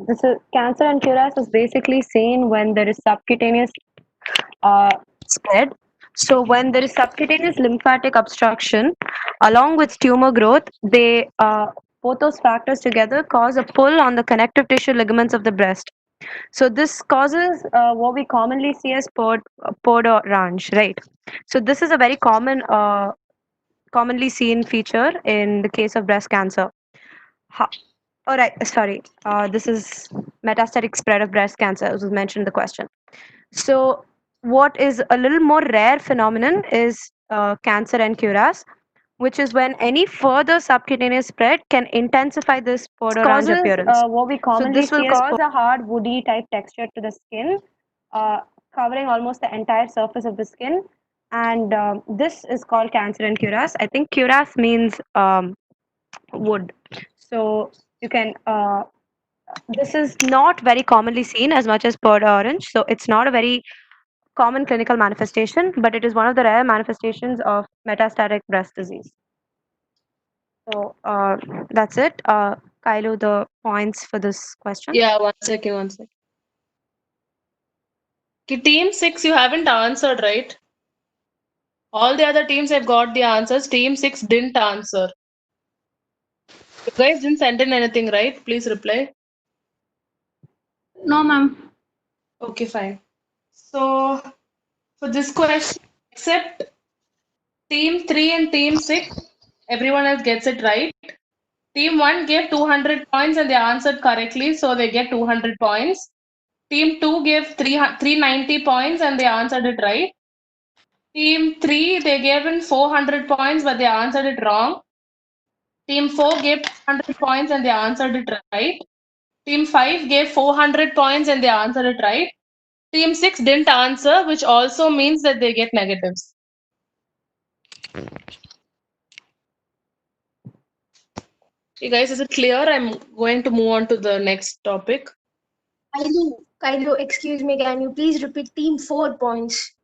this is cancer and cuirass is basically seen when there is subcutaneous spread. So when there is subcutaneous lymphatic obstruction, along with tumor growth, they both those factors together cause a pull on the connective tissue ligaments of the breast. So this causes what we commonly see as pod orange, right? So this is a very commonly seen feature in the case of breast cancer. All right, sorry. This is metastatic spread of breast cancer, as was mentioned in the question. So, what is a little more rare phenomenon is cancer and cuirass, which is when any further subcutaneous spread can intensify this pod orange appearance. What we commonly see will cause a hard, woody type texture to the skin, covering almost the entire surface of the skin. And this is called cancer and cuirass. I think cuirass means wood. So you can this is not very commonly seen as much as pod orange, so it's not a very common clinical manifestation, but it is one of the rare manifestations of metastatic breast disease. So that's it. Kylo, the points for this question. Yeah, one second. Okay, team 6, you haven't answered, right? All the other teams have got the answers. Team 6 didn't answer. You guys didn't send in anything, right? Please reply. No, ma'am. Okay, fine. So, for this question, except team 3 and team 6, everyone else gets it right. Team 1 gave 200 points and they answered correctly, so they get 200 points. Team 2 gave 390 points and they answered it right. Team 3, they gave in 400 points, but they answered it wrong. Team 4 gave 100 points and they answered it right. Team 5 gave 400 points and they answered it right. Team 6 didn't answer, which also means that they get negatives. You guys, is it clear? I'm going to move on to the next topic. Kylo, excuse me, can you please repeat team 4 points?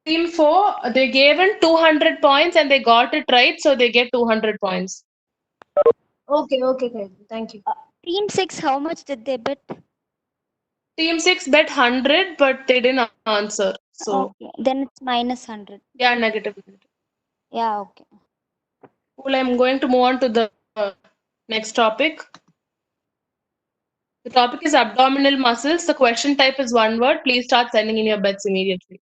Team 4, they gave in 200 points and they got it right, so they get 200 points. Okay, Kylo, thank you. Team 6, how much did they bet? Team 6 bet 100, but they didn't answer. So Okay. Then it's minus 100. yeah, negative. Yeah, okay. Cool. I'm going to move on to the next topic. The topic is abdominal muscles. The question type is one word. Please start sending in your bets immediately.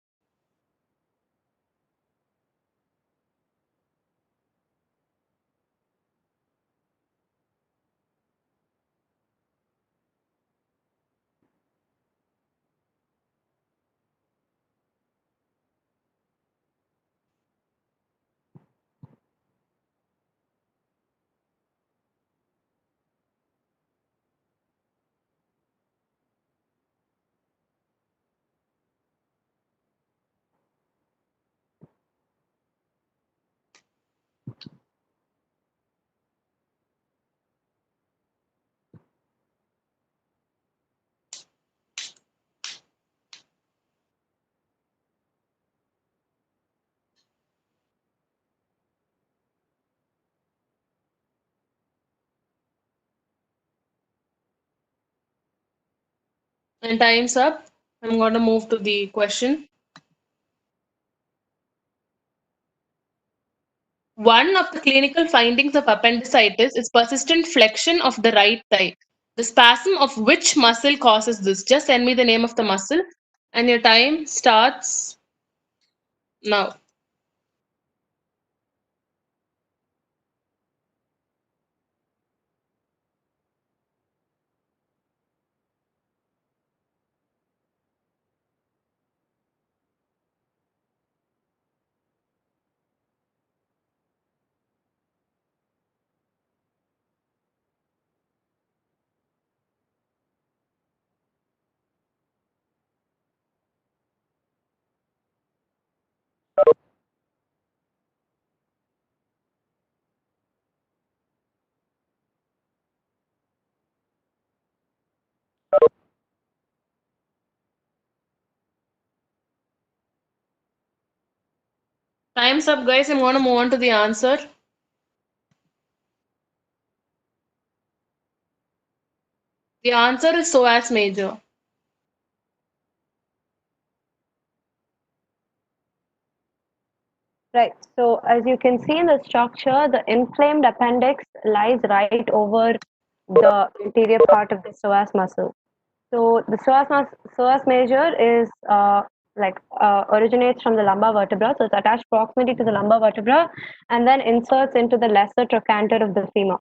And time's up. I'm going to move to the question. One of the clinical findings of appendicitis is persistent flexion of the right thigh. The spasm of which muscle causes this? Just send me the name of the muscle, and your time starts now. Time's up, guys. I'm going to move on to the answer. The answer is psoas major. Right. So as you can see in the structure, the inflamed appendix lies right over the anterior part of the psoas muscle. So the psoas major is originates from the lumbar vertebra. So it's attached proximity to the lumbar vertebra and then inserts into the lesser trochanter of the femur.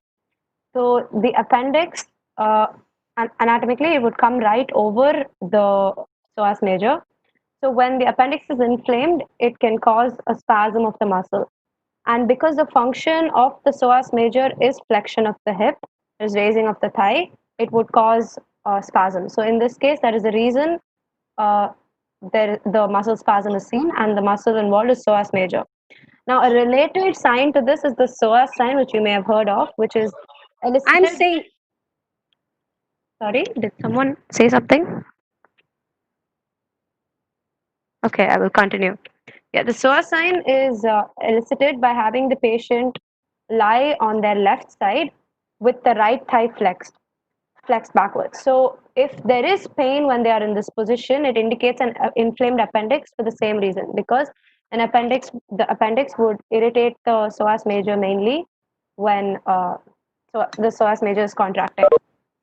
So the appendix, anatomically, it would come right over the psoas major. So when the appendix is inflamed, it can cause a spasm of the muscle. And because the function of the psoas major is flexion of the hip, is raising of the thigh, it would cause spasm. So in this case, that is the reason the muscle spasm is seen, and the muscle involved is psoas major. Now, a related sign to this is the psoas sign, which you may have heard of, which is elicited. I'm saying. Sorry, did someone say something? Okay, I will continue. Yeah, the psoas sign is elicited by having the patient lie on their left side with the right thigh flexed backwards. So if there is pain when they are in this position, it indicates an inflamed appendix for the same reason, because the appendix would irritate the psoas major mainly when so the psoas major is contracted.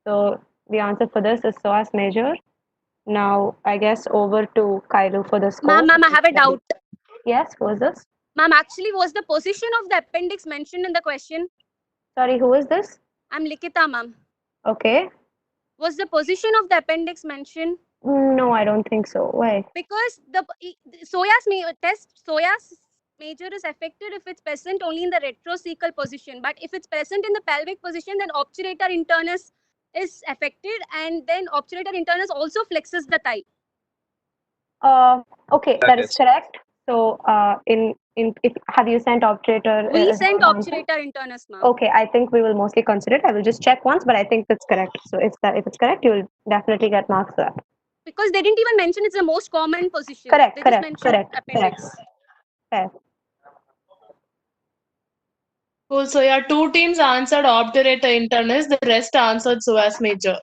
So the answer for this is psoas major. Now I guess over to Kailu for the score. Ma'am, I have a doubt. Yes, who is this? Ma'am, actually, was the position of the appendix mentioned in the question? Sorry, who is this? I'm Likita, ma'am. Okay. Was the position of the appendix mentioned? No, I don't think so. Why? Because the psoas major is affected if it's present only in the retrocecal position. But if it's present in the pelvic position, then obturator internus is affected, and then obturator internus also flexes the thigh. Okay, that is correct. So, if have you sent obturator? We sent obturator internus, ma'am. Okay, I think we will mostly consider it. I will just check once, but I think that's correct. So if it's correct, you will definitely get marks for that. Because they didn't even mention it's the most common position. Correct, They correct, just mentioned appendix. Fair. Cool. So your two teams answered obturator internus. The rest answered psoas major.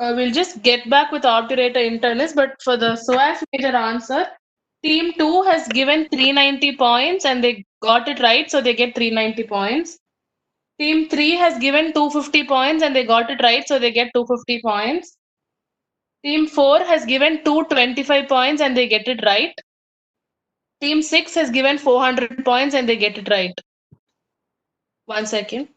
We'll just get back with obturator internus, but for the SOAS major answer, team 2 has given 390 points and they got it right, so they get 390 points. Team 3 has given 250 points and they got it right, so they get 250 points. Team 4 has given 225 points and they get it right. Team 6 has given 400 points and they get it right. 1 second.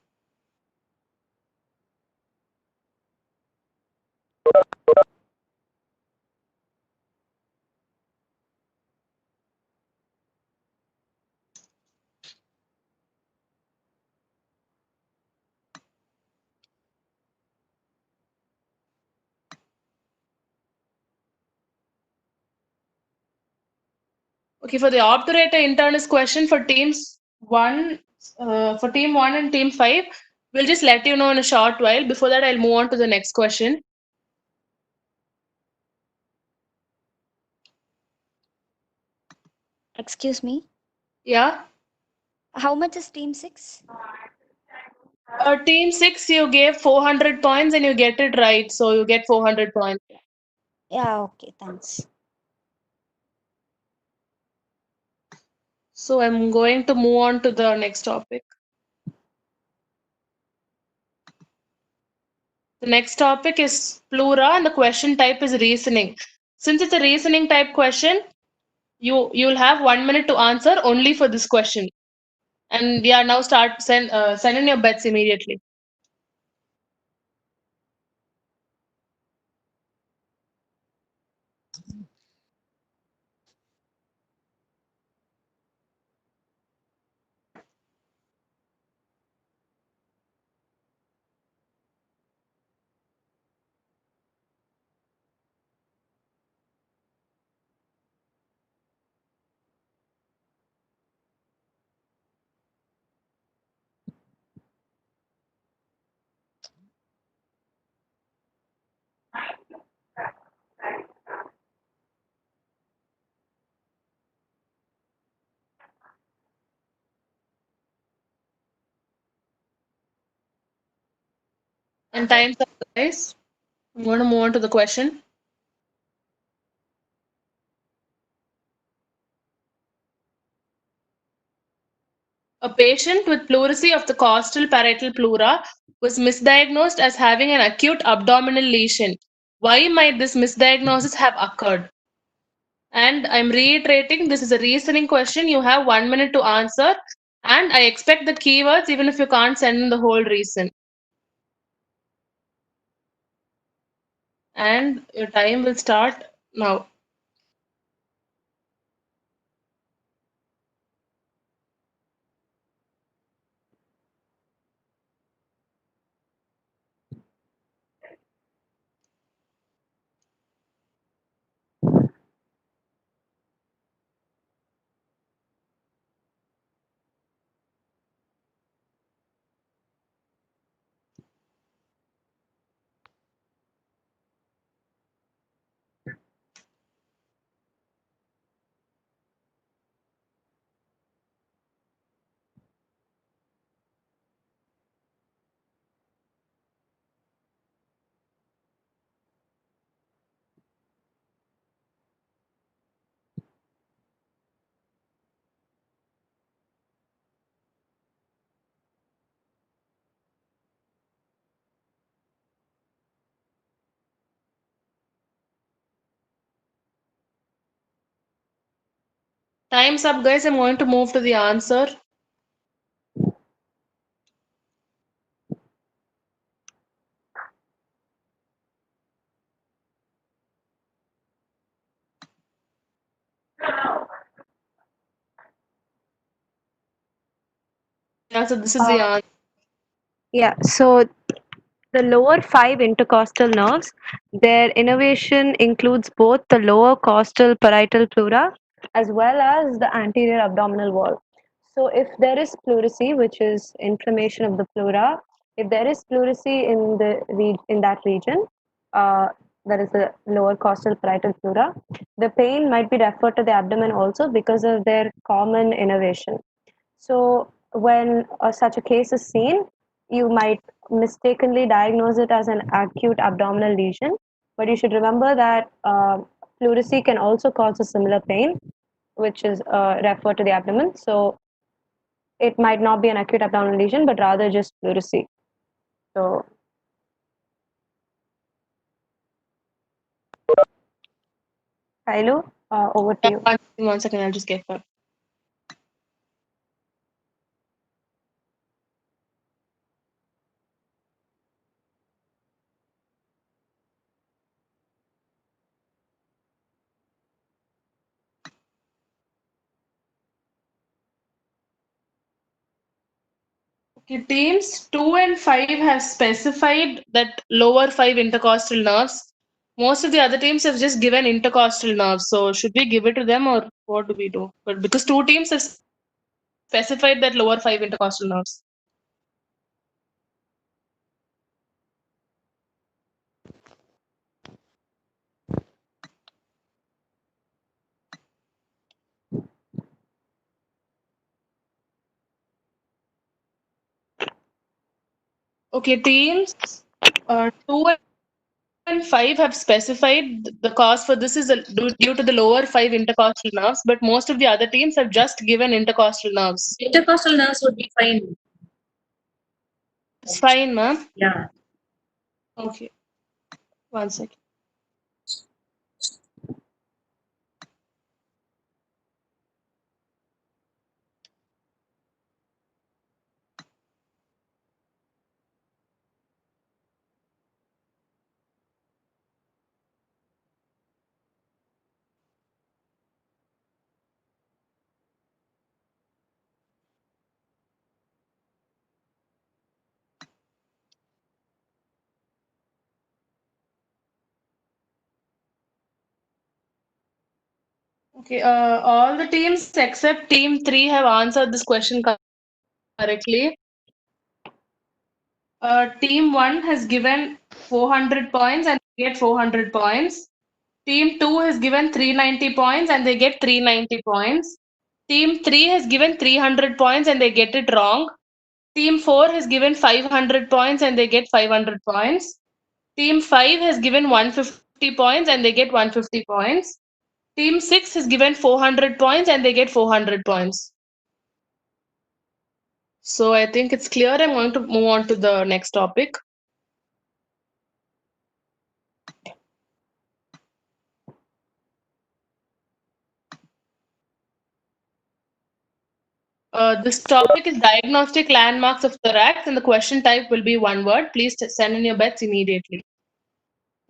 Okay, for the obturator internus question for teams 1, for team 1 and team 5, we'll just let you know in a short while. Before that, I'll move on to the next question. Excuse me. Yeah. How much is team 6? Team 6, you gave 400 points and you get it right, so you get 400 points. Yeah, okay, thanks. So I'm going to move on to the next topic. The next topic is Plura and the question type is reasoning. Since it's a reasoning type question, you'll have 1 minute to answer only for this question. And yeah, now send in your bets immediately. And time's up, guys. I'm going to move on to the question. A patient with pleurisy of the costal parietal pleura was misdiagnosed as having an acute abdominal lesion. Why might this misdiagnosis have occurred? And I'm reiterating, this is a reasoning question. You have 1 minute to answer. And I expect the keywords even if you can't send in the whole reason. And your time will start now. Time's up, guys. I'm going to move to the answer. Yeah, so this is the answer. Yeah, so the lower 5 intercostal nerves, their innervation includes both the lower costal parietal pleura as well as the anterior abdominal wall. So if there is pleurisy, which is inflammation of the pleura, if there is pleurisy in that region, that is the lower costal parietal pleura, the pain might be referred to the abdomen also because of their common innervation. So when such a case is seen, you might mistakenly diagnose it as an acute abdominal lesion. But you should remember that pleurisy can also cause a similar pain, which is referred to the abdomen. So it might not be an acute abdominal lesion, but rather just pleurisy. So Kailu, over to you. One second, I'll just get that. Okay, teams 2 and 5 have specified that lower 5 intercostal nerves. Most of the other teams have just given intercostal nerves. So should we give it to them or what do we do? But because 2 teams have specified that lower 5 intercostal nerves. Okay, teams 2 and 5 have specified the cause for this is due to the lower 5 intercostal nerves, but most of the other teams have just given intercostal nerves. Intercostal nerves would be fine. It's fine, ma'am. Yeah. Okay. One second. Okay, all the teams except team 3 have answered this question correctly. Team 1 has given 400 points and they get 400 points. Team 2 has given 390 points and they get 390 points. Team 3 has given 300 points and they get it wrong. Team 4 has given 500 points and they get 500 points. Team 5 has given 150 points and they get 150 points. Team 6 has given 400 points and they get 400 points. So I think it's clear. I'm going to move on to the next topic. This topic is diagnostic landmarks of thorax and the question type will be one word. Please send in your bets immediately.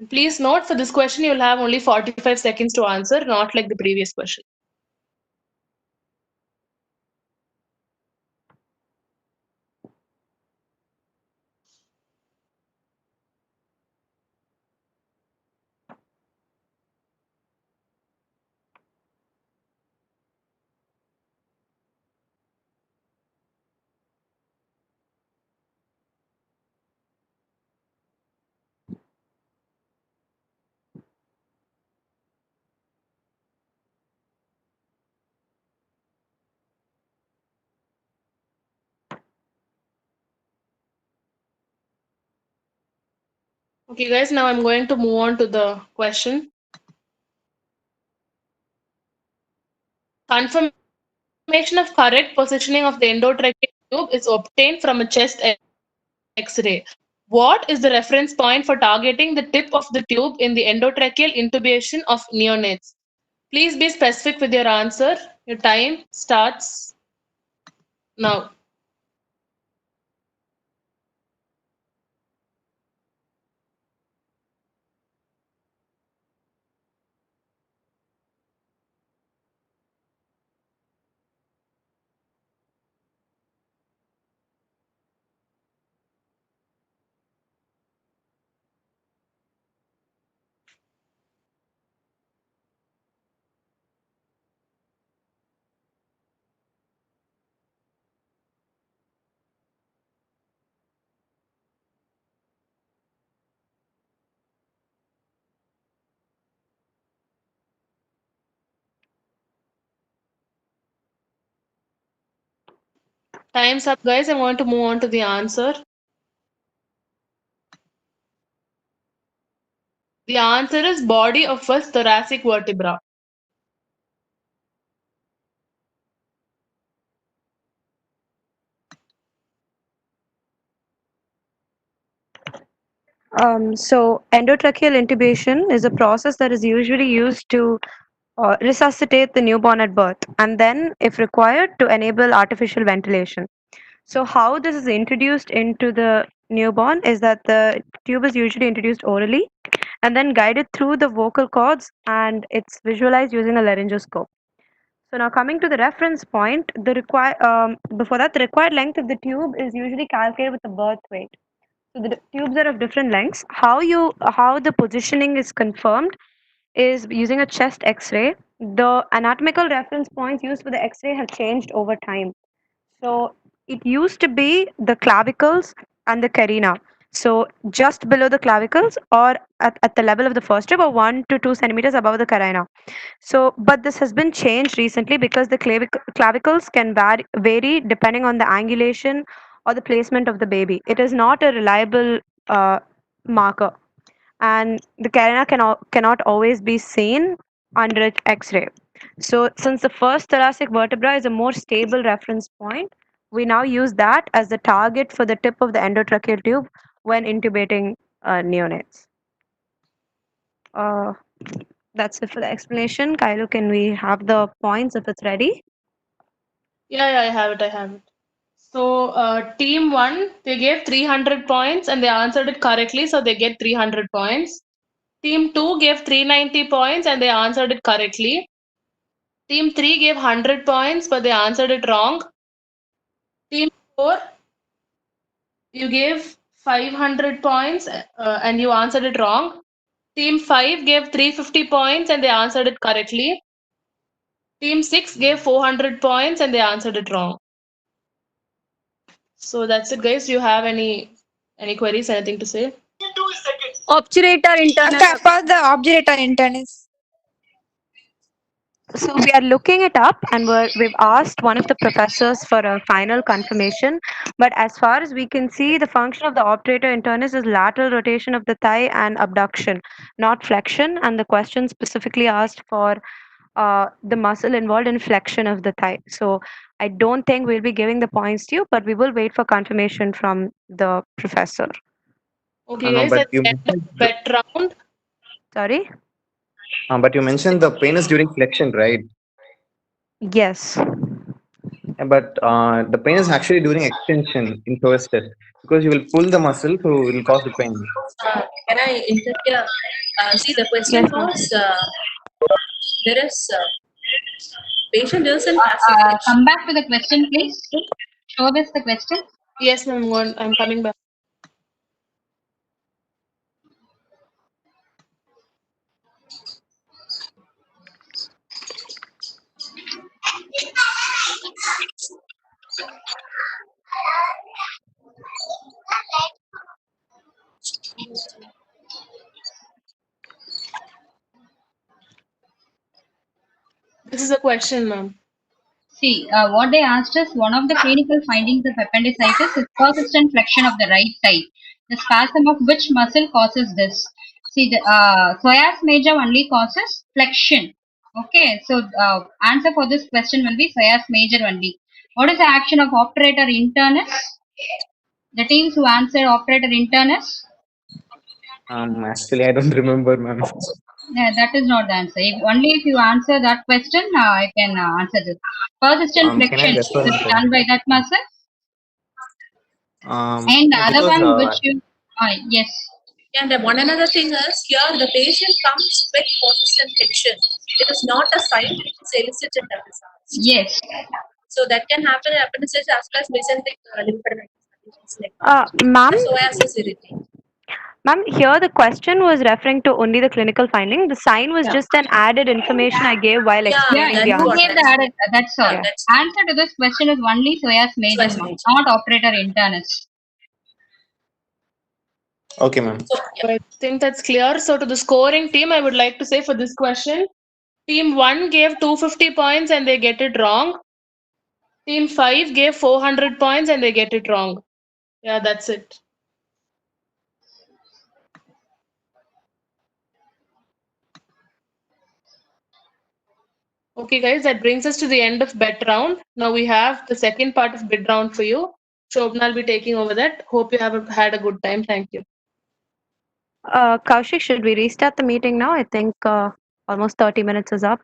Please note for this question you'll have only 45 seconds to answer, not like the previous question. Okay, guys, now I'm going to move on to the question. Confirmation of correct positioning of the endotracheal tube is obtained from a chest X-ray. What is the reference point for targeting the tip of the tube in the endotracheal intubation of neonates? Please be specific with your answer. Your time starts now. Time's up, guys. I'm going to move on to the answer. The answer is body of first thoracic vertebra. So endotracheal intubation is a process that is usually used to resuscitate the newborn at birth, and then, if required, to enable artificial ventilation. So how this is introduced into the newborn is that the tube is usually introduced orally and then guided through the vocal cords, and it's visualized using a laryngoscope. So now coming to the reference point, before that, the required length of the tube is usually calculated with the birth weight. So the tubes are of different lengths. How the positioning is confirmed is using a chest X-ray. The anatomical reference points used for the X-ray have changed over time. So it used to be the clavicles and the carina. So just below the clavicles or at the level of the first rib or 1 to 2 centimeters above the carina. So, but this has been changed recently because the clavicles can vary depending on the angulation or the placement of the baby. It is not a reliable marker, and the carina cannot always be seen under X-ray. So, since the first thoracic vertebra is a more stable reference point, we now use that as the target for the tip of the endotracheal tube when intubating neonates. Uh, that's it for the explanation. Kylo, can we have the points if it's ready? Yeah, I have it. So team 1, they gave 300 points and they answered it correctly, so they get 300 points. Team 2 gave 390 points and they answered it correctly. Team 3 gave 100 points but they answered it wrong. Team 4, you gave 500 points and you answered it wrong. Team 5 gave 350 points and they answered it correctly. Team 6 gave 400 points and they answered it wrong. So that's it, guys. Do you have any queries, anything to say? Obturator internus. Okay, for the obturator internus. So we are looking it up, and we've asked one of the professors for a final confirmation. But as far as we can see, the function of the obturator internus is lateral rotation of the thigh and abduction, not flexion. And the question specifically asked for the muscle involved in flexion of the thigh. So I don't think we'll be giving the points to you, but we will wait for confirmation from the professor. Okay, No, guys, but at you the end of the bet round. Sorry? but you mentioned the pain is during flexion, right? Yes. But the pain is actually during extension in first test because you will pull the muscle, so it will cause the pain. Can I interfere? See, the question Yes, was there is patient doesn't have Come back to the question, please. Show us the question. Yes, ma'am. I'm coming back. This is a question, ma'am. See, what they asked is one of the clinical findings of appendicitis is persistent flexion of the right thigh. The spasm of which muscle causes this? See, the psoas major only causes flexion. Okay, so answer for this question will be psoas major only. What is the action of obturator internus? The teams who answered operator internus? Actually, I don't remember, ma'am. Yeah, that is not the answer. Only if you answer that question, I can answer this. Persistent Can I flexion is refer it? done by that muscle. And the other because, one which you, yes. And one another thing is here the patient comes with persistent flexion. It is not a sign, it is elicited appendicitis. Yes. So that can happen in appendicitis as well as mesenteric lymphadenitis. Ma'am? The psoas is irritated. Ma'am, here the question was referring to only the clinical finding. The sign was just an added information I gave while explaining the You answer. gave the added, that's all. Yeah. Answer to this question is only psoas major, not operator internus. Okay, ma'am. I think that's clear. So to the scoring team, I would like to say for this question, team 1 gave 250 points and they get it wrong. Team 5 gave 400 points and they get it wrong. Yeah, that's it. Okay, guys, that brings us to the end of bet round. Now we have the second part of bid round for you. Shobna will be taking over that. Hope you have had a good time. Thank you. Kaushik, should we restart the meeting now? I think almost 30 minutes is up.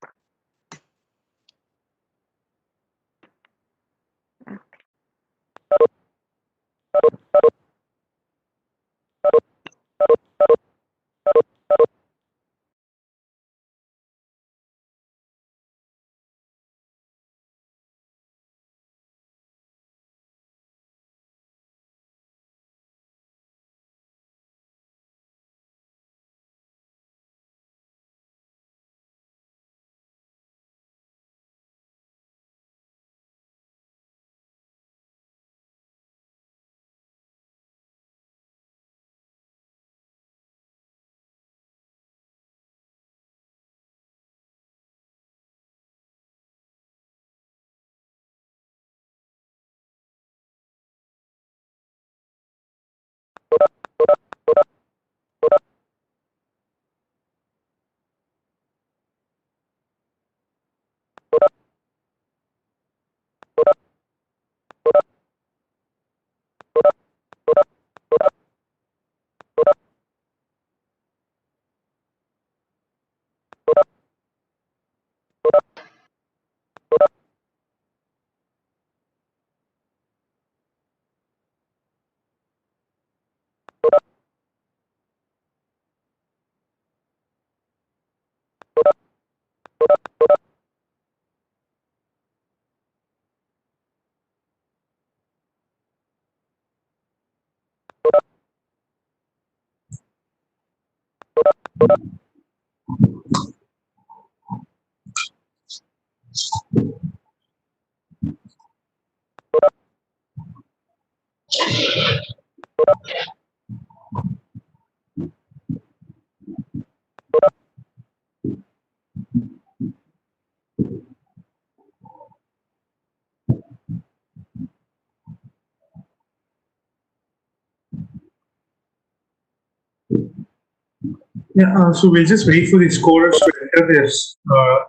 Yeah, so we'll just wait for the scorers to enter this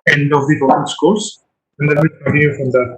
end of the total scores, and then we'll continue from there.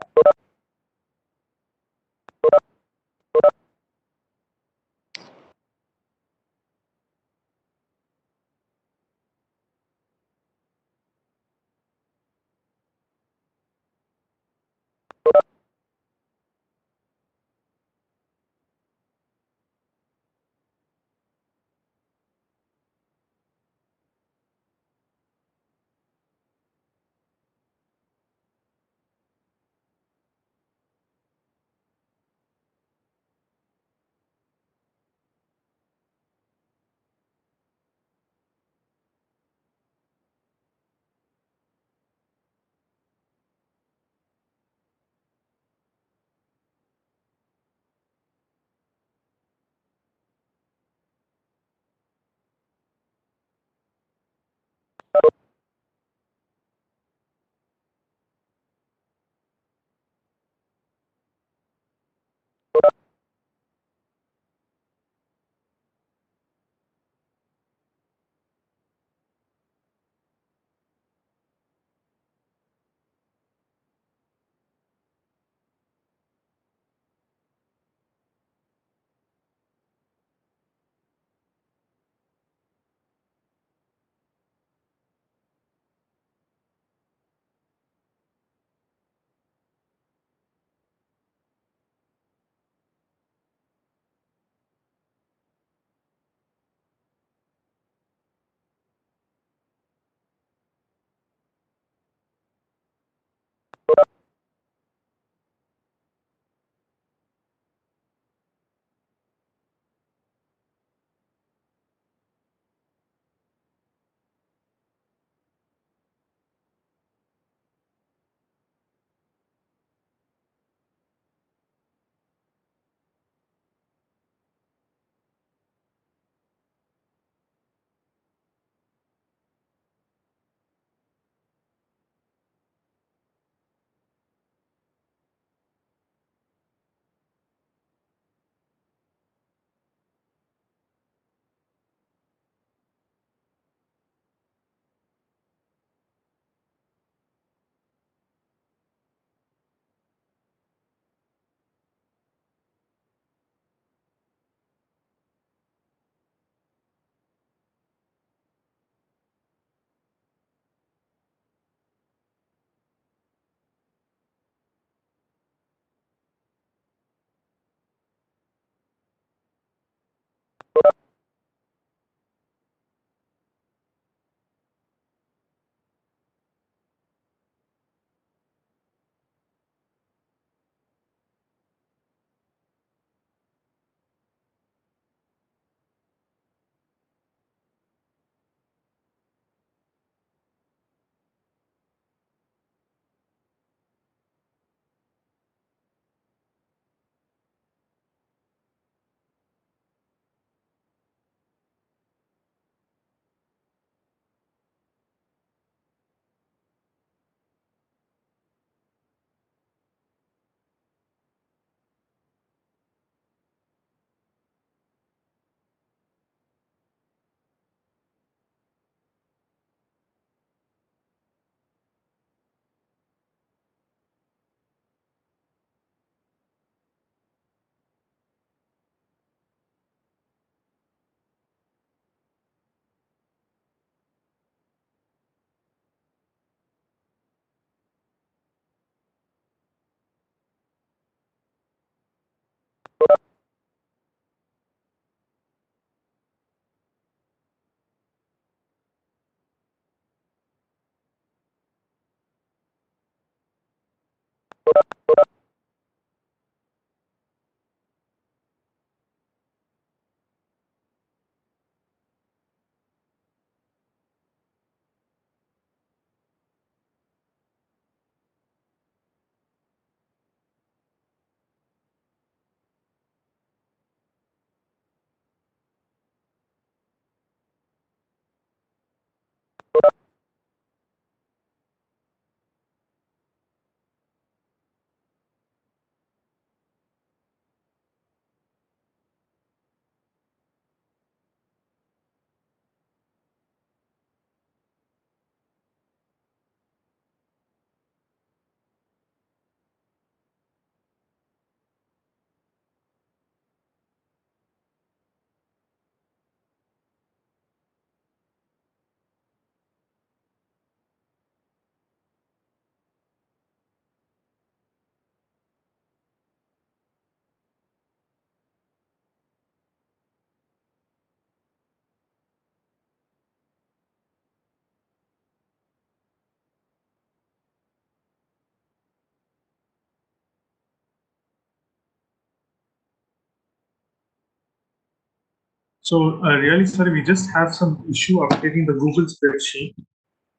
So really sorry, we just have some issue updating the Google spreadsheet.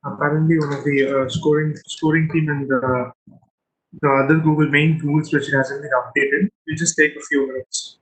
Apparently, one of the scoring team and the other main Google spreadsheet hasn't been updated. We'll just take a few minutes.